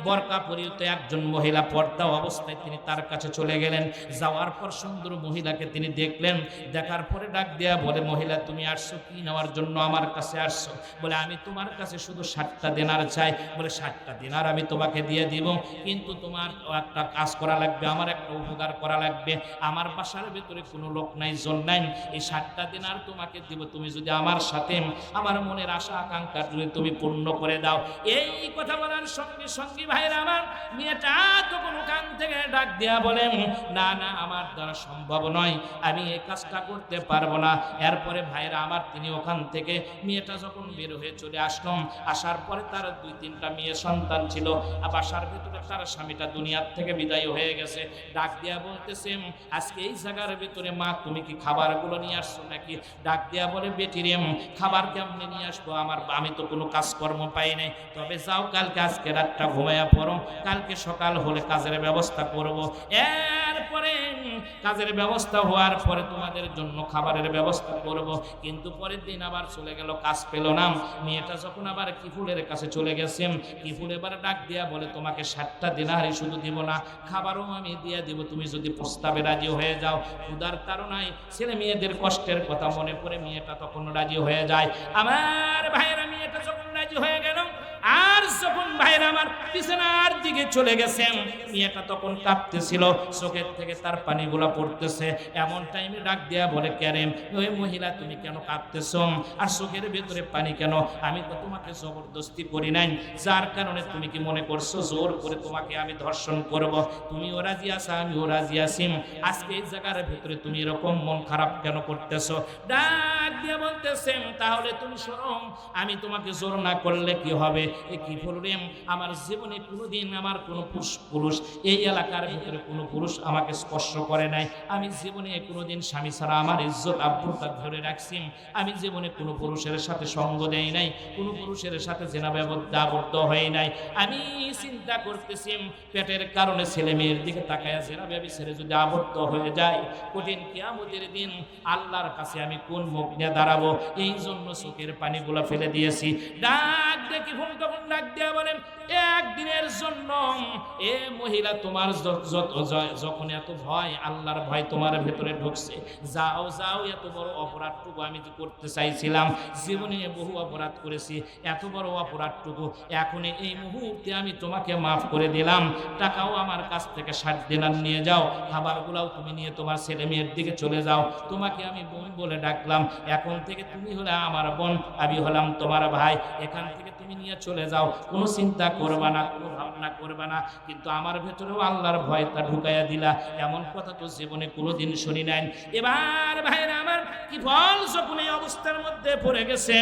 [SPEAKER 1] বরকা পরিহিত একজন মহিলা পর্দা অবস্থায় তিনি তার কাছে চলে গেলেন। যাওয়ার পর সুন্দর মহিলাকে তিনি দেখলেন, দেখার পরে ডাক দেয়া বলে, মহিলা তুমি আসছো কি নেওয়ার জন্য আমার কাছে আসছো? বলে আমি তোমার কাছে শুধু 7টা দিনার চাই। বলে 7টা দিনার আমি তোমাকে দিয়ে দিব, কিন্তু তোমার একটা কাজ করা লাগবে, আমার একটা উপকার করা লাগবে। আমার বাসার ভেতরে কোনো লোক নাই, জন নাই, এই 7টা দিনার তোমাকে দিব, তুমি যদি আমার সাথে আমার মনের আশা আকাঙ্ক্ষা যদি তুমি পূর্ণ করে দাও। এই কথা বলার সঙ্গে সঙ্গে ভাইরা আমার মেয়েটা তখন ওখান থেকে ডাক দেয়া বলেন, না না আমার দ্বারা সম্ভব নয়, আমি এই কাজটা করতে পারবো না। এরপরে ভাইরা আমার তিনি ওখান থেকে মেয়েটা যখন বের হয়ে চলে আসলাম, আসার পরে তার 2-3টা মেয়ে সন্তান ছিল। বাসার ভেতরে তার স্বামীটা দুনিয়ার থেকে বিদায় হয়ে গেছে। ডাক দেয়া বলতেছে, আজকে এই জায়গার ভেতরে মা তুমি কি খাবারগুলো নিয়ে আসছো নাকি? ডাক দেয়া বলে, বেটি রে খাবার কেমনে নিয়ে আসবো, আমি তো কোনো কাজকর্ম পাই নাই, তবে যাও কালকে আজকে রাতটা ঘুমাইয়া পড়ো, কালকে সকাল হলে কাজের ব্যবস্থা করব। এরপরে কাজের ব্যবস্থা হওয়ার পরে তোমাদের জন্য খাবারের ব্যবস্থা করব। কিন্তু পরের দিন আবার চলে গেল, কাজ পেল না। মেয়েটা যখন আবার কিফুলের কাছে চলে গেছেন, কিফুল এবার ডাক দেয়া বলে, তোমাকে 7টা দিনারই শুধু দিব না, খাবারও আমি দিয়ে দিব, তুমি যদি প্রস্তাবে রাজি হয়ে যাও। ক্ষুধার তাড়নায় ছেলে মেয়েদের কষ্টের কথা মনে পড়ে মেয়েটা তখন রাজি হয়ে যায়। আমার ভাইয়েরা মেয়েটা যখন রাজি হয়ে গেল, আর যখন ভাইরা আমার বিছানার দিকে চলে গেছেন, মেয়েটা তখন কাঁপতেছিল, চোখের থেকে তার পানিগুলা পড়তেছে। এমন টাইমে ডাক দেয়া বলে, কেরেম ওই মহিলা তুমি কেন কাঁপতেছো, আর চোখের ভেতরে পানি কেন? আমি তো তোমাকে জবরদস্তি করি নাই, যার কারণে তুমি কি মনে করছো জোর করে তোমাকে আমি ধর্ষণ করব? তুমিও রাজি আছো, আমিও রাজি আছি, আজকে এই জায়গার ভেতরে তুমি এরকম মন খারাপ কেন করতেছো? ডাক দিয়ে বলতেছেন, তাহলে তুমি শোনো, আমি তোমাকে জোর না করলে কি হবে? কি বললেন, আমার জীবনে কোনোদিন আমার কোনো পুরুষ এই এলাকার ভিতরে কোনো পুরুষ আমাকে স্পর্শ করে নাই। আমি জীবনে কোনোদিন স্বামী ছাড়া আমার ইজ্জত আব্রুতা ধরে রাখছি। আমি জীবনে কোনো পুরুষের সাথে সঙ্গ দেই নাই, কোনো পুরুষের সাথে জেনা আবদ্ধ হই নাই। আমি চিন্তা করতেছি, পেটের কারণে ছেলে মেয়ের দিকে তাকায় জেনা ব্যভিচারে যদি আবদ্ধ হয়ে যায়, কঠিন কিয়ামতের দিন আল্লাহর কাছে আমি কোন মুখ নিয়ে দাঁড়াবো, এই জন্য চোখের পানিগুলো ফেলে দিয়েছি। ডাক দেখি ফোন তখন ডাক দিয়া বলেন, একদিনের জন্য এ মহিলা তোমার যখন এত ভয়, আল্লাহর ভয় তোমার ভেতরে ঢুকছে, যাও যাও, এত বড় অপরাধটুকু আমি যে করতে চাইছিলাম, জীবনে বহু অপরাধ করেছি, এত বড় অপরাধটুকু এখন এই মুহূর্তে আমি তোমাকে মাফ করে দিলাম। টাকাও আমার কাছ থেকে 60 দিনার নিয়ে যাও, খাবারগুলাও তুমি নিয়ে তোমার ছেলে মেয়ের দিকে চলে যাও। তোমাকে আমি বোন বলে ডাকলাম, এখন থেকে তুমি হলে আমার বোন, আমি হলাম তোমার ভাই। এখান থেকে তুমি নিয়ে চলে যাও, কোনো চিন্তা করবা না, কোনো ভাবনা করবা না। কিন্তু আমার ভেতরেও আল্লাহর ভয়টা ঢুকাইয়া দিলা, এমন কথা তো জীবনে কোনোদিন শুনি নাই। এবার ভাইরা আমার, কি ফল যখন এই অবস্থার মধ্যে পড়ে গেছে,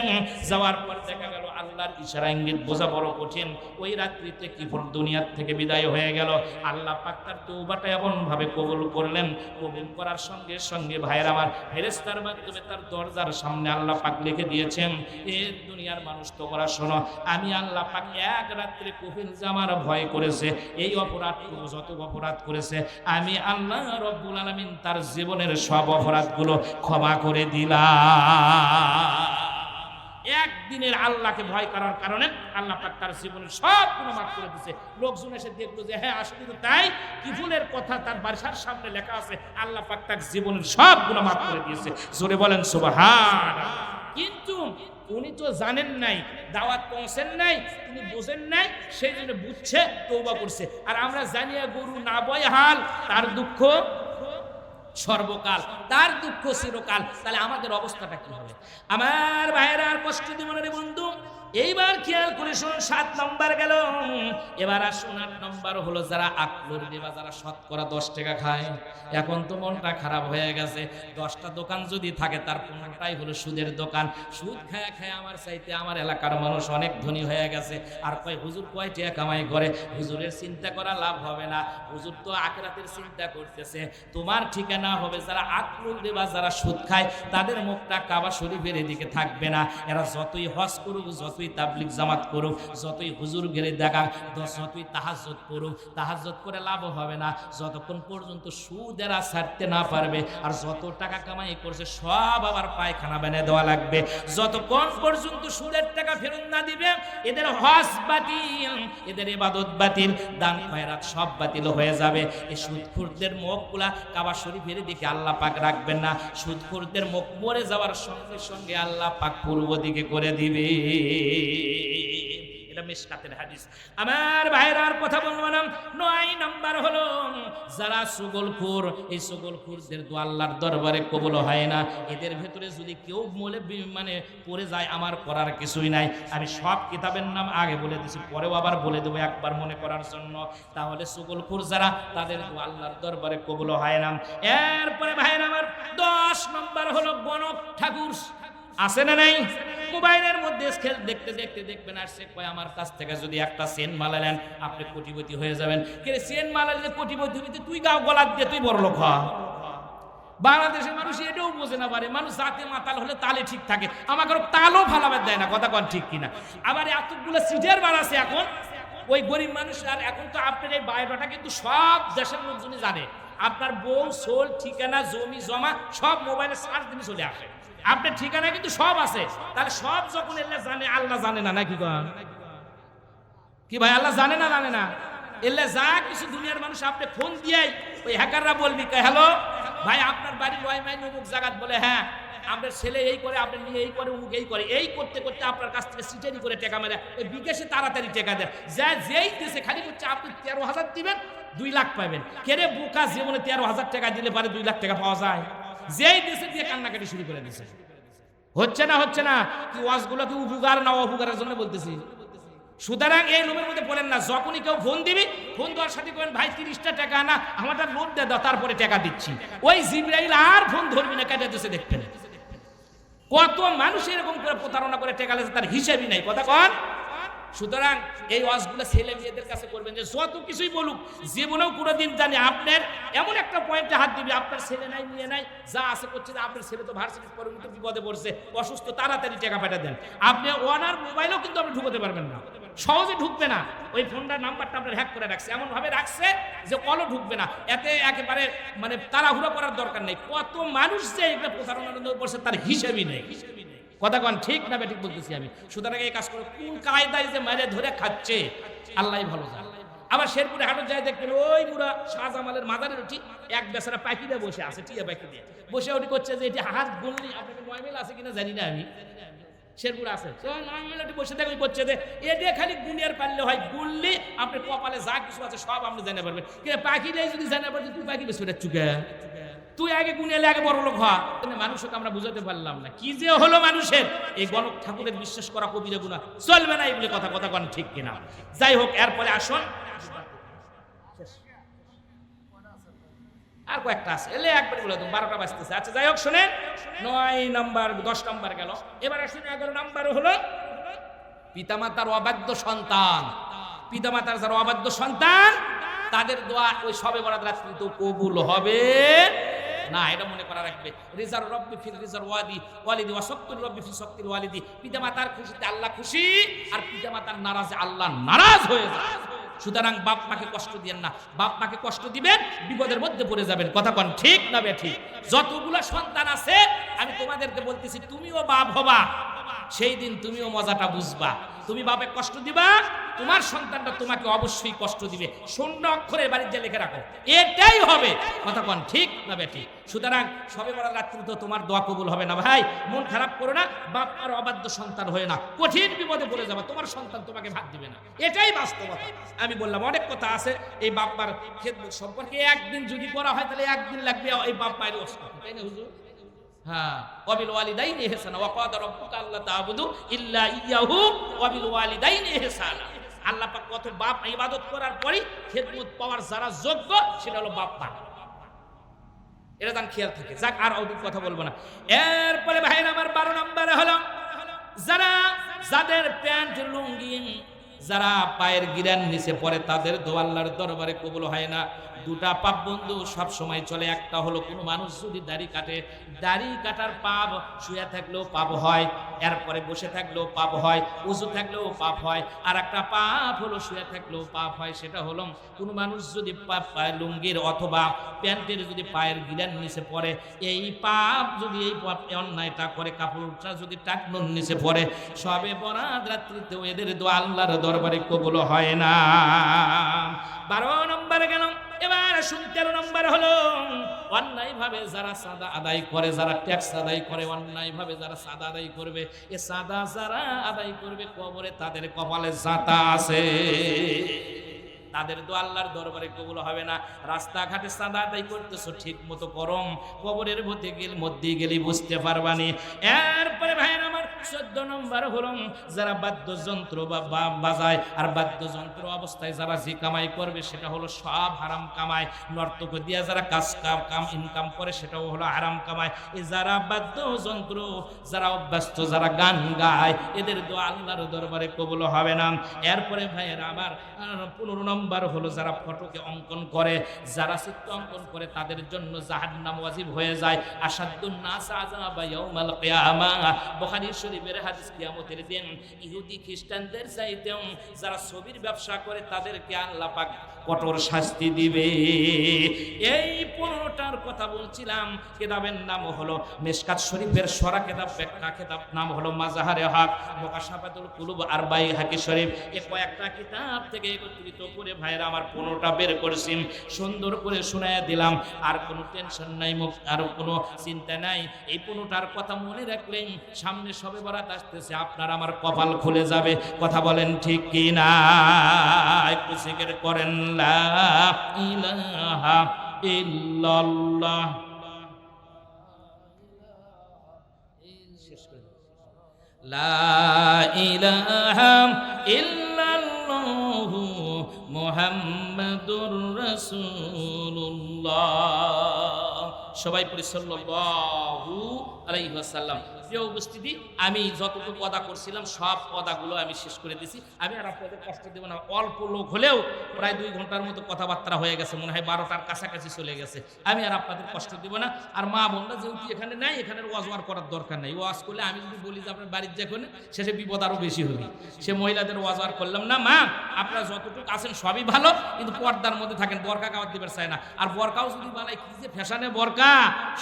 [SPEAKER 1] যাওয়ার পর দেখা গেল আল্লাহর ইশারা ইঙ্গিত বোঝা বড় কঠিন। ওই রাত্রিতে কি ফল দুনিয়ার থেকে বিদায় হয়ে গেল। আল্লাহ পাক তার তওবাটা এমন ভাবে কবুল করলেন, কবুল করার সঙ্গে সঙ্গে ভাইরা আমার, ফেরেশতার মাধ্যমে তার দরজার সামনে আল্লাহ পাক লিখে দিয়েছেন, এ দুনিয়ার মানুষ তোমরা শোনো, আমি আল্লাহ পাক এক রাত্রে কফিল জামার ভয় করেছে, এই অপরাধগুলো যত অপরাধ করেছে, আমি আল্লাহ রব্বুল আলামিন তার জীবনের সব অপরাধগুলো ক্ষমা করে দিলাম। একদিনের আল্লাহকে ভয় করার কারণে আল্লাহ পাক তার জীবনের সব গুণ মাফ করে দিয়েছে। লোকজন এসে দেখলো যে হ্যাঁ আসলে তো তাই, কি ফুলের কথা তার বাসার সামনে লেখা আছে, আল্লাহ পাক তার জীবনের সব গুণ মাফ করে দিয়েছে। জোরে বলেন সুবহানাল্লাহ। কিন্তু উনি তো জানেন নাই, দাওয়াত পৌঁছেন নাই, তিনি বোঝেন নাই, সেই জন্য বুঝছে, তওবা করছে। আর আমরা জানিয়া গরু না বয় হাল, তার দুঃখ সর্বকাল, তার দুঃখ চিরকাল। তাহলে আমাদের অবস্থাটা কি হবে? আমার ভাইয়েরা, আর কষ্ট দিব না রে বন্ধু। এইবার খেয়াল করে শুনুন, 7 নম্বর গেল। এবার আসুন 8 নম্বর হলো যারা আকলুর রিবা, যারা শতকরা 10 টাকা খায়। এখন তো মনটা খারাপ হয়ে গেছে, 10টা দোকান যদি থাকে তার 15টাই হলো সুদের দোকান। সুদ খায় খায় আমার চাইতে আমার এলাকার মানুষ অনেক ধনী হয়ে গেছে। আর কয় হুজুর কয় টাকা কামাই করে, হুজুরের চিন্তা করা লাভ হবে না, হুজুর তো আখিরাতের চিন্তা করতেছে। তোমার ঠিকানা হবে যারা আকলুর রিবা, যারা সুদ খায়, তাদের মুখটা কাবা শরীফের এদিকে থাকবে না। এরা যতই হজ করুক, যতই তাবলিগ জামাত করুক, যতই হুজুর গেলে দেখা, যতই তাহাজ্জুদ করুক, তাহাজ্জুদ করে লাভ হবে না যতক্ষণ পর্যন্ত সুদ এরা ছাড়তে না পারবে। আর যত টাকা কামাই করছে সব আবার পায়খানা বানিয়ে দেওয়া লাগবে। যতক্ষণ পর্যন্ত সুদের টাকা ফেরত না দিবে, এদের হজ বাতিল, এদের ইবাদত বাতিল, দান খয়রাত সব বাতিল হয়ে যাবে। এই সুদখোরদের মুখগুলা কাবা শরীফের দিকে আল্লাহ পাক রাখবেন না। সুদখোরদের মুখ মরে যাওয়ার সঙ্গে সঙ্গে আল্লাহ পাক পূর্ব দিকে করে দিবে। এটা মিশকাতের হাদিস। আমার ভাইরার কথা বলবো না। 9 নাম্বার হলো যারা সুগলখোর, এই সুগলখোরদের দোয়া আল্লাহর দরবারে কবুল হয় না। এদের ভেতরে যদি কেউ মানে পড়ে যায়, আমার করার কিছুই নাই। আমি সব কিতাবের নাম আগে বলে দিছি, পরেও আবার বলে দেবো একবার মনে করার জন্য। তাহলে সুগলখোর যারা, তাদের দোয়া আল্লাহর দরবারে কবুল হয় না। এরপরে ভাইরা আমার 10 নাম্বার হলো গণক ঠাকুর। আছে না নাই? মোবাইলের মধ্যে খেল দেখতে দেখতে দেখবেন আসছে, কয় আমার কাছ থেকে যদি একটা সেন মালা নেন আপনি কোটিপতি হয়ে যাবেন। কে সেন মালা নিলে কোটিপতি হইতে তুই গাও গলা দিয়ে তুই বড় লোক হ। বাংলাদেশের মানুষ এটাও বোঝে না পারে, মানুষ জাতে মাতাল হলে তালে ঠিক থাকে, আমাকে তালও ভালাবার দেয় না। কথা কন ঠিক কিনা? আবার এতগুলো সিটের বার আছে এখন, ওই গরিব মানুষ। আর এখন তো আপনার এই বায়োডাটা কিন্তু সব দেশের লোকজনই জানে। আপনার বউ, সোল, ঠিকানা, জমি জমা সব মোবাইলে সার্চ দিনে চলে আসে। আপনার ঠিকানা কিন্তু সব আছে। তাহলে সব যখন এলে জানে, আল্লাহ জানে না নাকি? কি ভাই, আল্লাহ জানে না? জানে না। এলে যা কিছু দুনিয়ার মানুষ আপনি ফোন দিয়াই ওই হ্যাকাররা বলবি, হ্যালো ভাই আপনার বাড়ি 9 মাইল অমুক জায়গাত, বলে হ্যাঁ আপনার ছেলে এই করে, আপনার মেয়ে এই করে, অমুক এই করে, এই করতে করতে আপনার কাছ থেকে সিটারি করে টাকা মেরে ওই বিকাশে তাড়াতাড়ি টাকা দেয়। যা যেই দেশে খালি হচ্ছে আপনি 13,000 দিবেন 2 লাখ পাবেন। কেরে বোকা, জীবনে 13,000 টাকা দিলে পারে 2 লাখ টাকা পাওয়া যায়? যেই দেশে দিয়ে কান্নাকাটি শুরু করে দিয়েছে। হচ্ছে না? হচ্ছে না? কি ওয়াজগুলো কি উপকার না অপকারের জন্য বলতেছি? সুতরাং এই লোভের মধ্যে বলেন না। যখনই কেউ ফোন দিবি, ফোন দেওয়ার সাথে বলেন ভাই 30টা টাকা না, আমারটা লোড দিয়ে দাও, তারপরে টাকা দিচ্ছি। ওই জিবরাইল আর ফোন ধরবি না, কেটে দিচ্ছে। দেখবেন কত মানুষ এরকম করে প্রতারণা করে টাকা লেছে, তার হিসেবই নাই। কথা কন সুতরাং এই ওয়াজগুলো ছেলে মেয়েদের কাছে করবেন যে যত কিছুই বলুক, জীবনেও কোনোদিন জানি আপনার এমন একটা পয়েন্টে হাত দিবি, আপনার ছেলে নাই মেয়ে নাই যা আছে করছে, আপনার ছেলে তো ভার্সিটি পরিণত বিপদে পড়ছে, অসুস্থ, তাড়াতাড়ি টাকা পাঠা দেন। আপনি ওনার মোবাইলেও কিন্তু আপনি ঢুকতে পারবেন না, সহজে ঢুকবে না। ওই ফোনটার নাম্বারটা আপনার হ্যাক করে রাখছে, এমন ভাবে রাখছে যে কলও ঢুকবে না। এতে একেবারে মানে তাড়াহুড়ো করার দরকার নেই। কত মানুষ যে এগুলো প্রতারণার মধ্যে পড়ছে তার হিসেবই নেই। কথা কন ঠিক না বেঠিক বলতেছি আমি। সুতরাং এই কাজ করে কোন কায়দায় যে মেরে ধরে খাচ্ছে আল্লাহই ভালো জানে। আবার শেরপুরে হাটত যায় দেখবেন ওই মুরা শাহজামালের মাজারের উঠি এক বেচারা পাখি দিয়ে বসে আছে, টিয়া পাখি দিয়ে বসে ওটি করছে যে এটি হাত গুনলি, আপনাকে 9 মিল আছে কিনা জানি না আমি, শেরপুর আছে 9 মিনিট বসে দেখে করছে যে এটা খালি গুনিয়ার পারলে হয়, গুনলি আপনার কপালে যা কিছু আছে সব আপনি জানতে পারবেন। কিন্তু পাখি দিয়ে যদি জানতে পারছি তুই পাখি বেশি চুকে, তুই আগে গুনিয়ালে আগে বড় লোক হয়। মানুষকে আমরা বুঝাতে পারলাম না কি যে হলো মানুষের। এই গণক ঠাকুরের বিশ্বাস করা কবিরা গুনাহ চলবে না, এগুলো কথা কথা কন ঠিক কিনা। যাই হোক, এরপরে আসুন আর কয়েকটা আছে, এলে একবার বলে দেবো, 12টা বাজতেছে। আচ্ছা যাই হোক, শোনেন 9 নাম্বার 10 নাম্বার গেল, এবার আসুন 11 নাম্বার হলো পিতামাতার অবাধ্য সন্তান। পিতামাতার যারা অবাধ্য সন্তান তাদের দোয়া ওই শবে বরাত রাত্রি তো কবুল হবে না, এটা মনে করা রাখবে। রিজার রব্বি ফিল রিজার ওয়ালিদি ওয়া সাক্তুর রব্বি ফি সাক্তিল ওয়ালিদি। পিতামাতার খুশিতে আল্লাহ খুশি, আর পিতামাতার নারাজে আল্লাহ নারাজ হয়ে যায়। সুতরাং বাপ মাকে কষ্ট দিবেন না, বাপ মাকে কষ্ট দিবেন বিপদের মধ্যে পড়ে যাবেন। কথা কন ঠিক না বেঠিক? যতগুলো সন্তান আছে আমি তোমাদেরকে বলতেছি, তুমিও বাপ হবা, সেই দিন তুমিও মজাটা বুঝবা। তুমি বাপে কষ্ট দিবা, তোমার সন্তানটা তোমাকে অবশ্যই কষ্ট দিবে। 0 অক্ষরে বাড়িতে লিখে রাখো, এটাই হবে। কথা কন ঠিক না বেঠিক? সুতরাং শবে বরাত রাত্রি তো তোমার দোয়া কবুল হবে না ভাই, মন খারাপ করো না। বাপ আর অবাধ্য সন্তান হয়ে না, কঠিন বিপদে পড়ে যাবে, তোমার সন্তান তোমাকে ভাত দিবে না, এটাই বাস্তবতা। আমি বললাম অনেক কথা আছে এই বাপ মার খেদমত সম্পর্কে, একদিন যদি করা হয় তাহলে একদিন লাগবে এই বাপ মায়ের অবস্থা, তাই না হুজুর? হ্যাঁ, ওয়াবিল ওয়ালিদাইনি ইহসানা ওয়া ক্বাদা রাব্বুকা আল্লা তা'বুদু ইল্লা ইয়াহু ওয়াবিল ওয়ালিদাইনি ইহসানা। আল্লাহ পাক কত বাপ ইবাদত করার পরই খেদমত পাওয়ার যারা যোগ্য সেটা হলো বাপ মা, এটা তার খেয়াল থাকে। যাক, আর অধিক কথা বলবো না। এরপরে ভাইরা আমার 12 নম্বরে হলো যাদের প্যান্ট লুঙ্গি যারা পায়ের গিরার নিচে পড়ে তাদের দোয়া আল্লাহর দরবারে কবুল হয় না। 2টা পাপ বন্ধু সব সময় চলে। একটা হলো কোনো মানুষ যদি দাড়ি কাটে, দাড়ি কাটার পাপ শুয়ে থাকলেও পাপ হয়, এরপরে বসে থাকলেও পাপ হয়, উজু থাকলেও পাপ হয়। আর একটা পাপ হলো শুয়ে থাকলেও পাপ হয়, সেটা হলো কোনো মানুষ যদি লুঙ্গির অথবা প্যান্টের যদি পায়ের গিরার নিচে পড়ে, এই পাপ যদি এই অন্যায়টা করে কাপড়টা যদি টাকনুর নিচে পড়ে, সবে বরাত রাত্রিতেও এদের দোয়া আল্লাহর দরবারে কবুল হয় না। 12 নম্বরে গেল। এবার 13 নম্বর হলো অন্যায় ভাবে যারা সাদা আদায় করে, যারা ট্যাক্স আদায় করে, অন্যায় ভাবে যারা সাদা আদায় করবে, এ সাদা যারা আদায় করবে কবরে তাদের কপালে জাতা আছে, তাদের দোয়া আল্লাহর দরবারে কবুল হবে না। রাস্তাঘাটে সাদা আদায় করতেছো ঠিক মতো করম, কবরের মধ্যে গেলে বুঝতে পারবানি। এরপরে ভাইয়ের আমার 14 নম্বর হলো যারা বাদ্যযন্ত্র বাজায়, আর বাদ্যযন্ত্র অবস্থায় যারা যে কামাই করবে সেটা হলো সব হারাম কামাই। নর্তক দিয়া যারা কাম ইনকাম করে সেটাও হলো হারাম কামাই। এই যারা বাদ্যযন্ত্র যারা অভ্যস্ত, যারা গান গায়, এদের দোয়া আল্লাহর দরবারে কবুল হবে না। এরপরে ভাইয়ের আবার 15 নম্বর হলো যারা ফটোকে অঙ্কন করে, যারা চিত্র অঙ্কন করে তাদের জন্য জাহান্নাম ওয়াজিব হয়ে যায়। আসাদুন নাস আযাবা ইয়াউমাল কিয়ামাহ, বুখারী শরীফের হাদিস। কিয়ামতের দিন ইহুদি খ্রিস্টানদের চাইতেও যারা ছবির ব্যবসা করে তাদেরকে আল্লাহ পাক কঠোর শাস্তি দিবে। এই 15টার কথা বলছিলাম। কিতাবের নাম হলো মিশকাত শরীফের সরা কিতাব, ব্যাখ্যা কিতাব নাম হলো মাজাহারে হক, মুকাশাফাতুল কুলুব আর বাইহাকি শরীফ। এই কয়েকটা কিতাব থেকে একত্রিত করে ভাইরা আমার 15টা বের করেছি, সুন্দর করে শোনায়া দিলাম। আর কোনো টেনশন নাই, আর কোনো চিন্তা নাই। এই 15টার কথা মনে রাখলেন সামনে শবে বরাত আসতেছে, আপনার আমার কপাল খুলে যাবে। কথা বলেন ঠিক কি না? একটু জিকির করেন লা ইলাহা ইল্লাল্লাহ। লা ইলাহা ইল্লাল্লাহু মুহাম্মাদুর রাসূলুল্লাহ। সবাই পড়ি সাল্লাল্লাহু আলাইহি ওয়াসাল্লাম। প্রিয় উপস্থিতি, আমি যতটুকু ওয়াদা করছিলাম সব ওয়াদাগুলো আমি শেষ করে দিয়েছি। আমি আর আপনাদের কষ্ট দেব না। অল্প লোক হলেও প্রায় 2 ঘন্টার মতো কথাবার্তা হয়ে গেছে, মনে হয় 12টার কাছাকাছি চলে গেছে। আমি আর আপনাদের কষ্ট দেব না। আর মা বোনরা যেহেতু এখানে নাই, এখানে ওয়াজ করার দরকার নাই। ওয়াজ করলে আমি যদি বলি যে আপনার বাড়ির যেখানে, শেষে বিপদ আরো বেশি হবে। সে মহিলাদের ওয়াজ করলাম না। মা আপনারা যতটুকু আছেন সবই ভালো, কিন্তু পর্দার মধ্যে থাকেন, বরকা কাওয়ার দিবার চায় না। আর বরকাও যদি বানাই, কি যে ফ্যাশনে বরকা,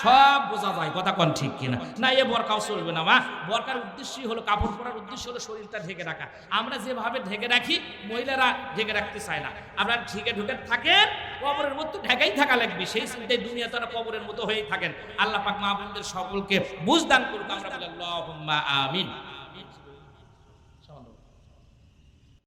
[SPEAKER 1] সব বোঝা যায়, কথা কোন ঠিক কিনা? না, এ বরকাও চলবে না। মা বরকার উদ্দেশ্যই হলো, কাপড় পরার উদ্দেশ্য হলো শরীরটা ঢেকে রাখা। আমরা যেভাবে ঢেকে রাখি, মহিলারা ঢেকে রাখতে চায় না। আপনারা ঢেকে ঢুকে থাকেন, কবরের মতো ঢেকেই থাকা লাগবে, সেই চিন্তায় দুনিয়া তারা কবরের মতো হয়েই থাকেন। আল্লাহ পাক মা বোনদের সকলকে বুঝদান করুক। আমরা বলি আল্লাহুম্মা আমিন।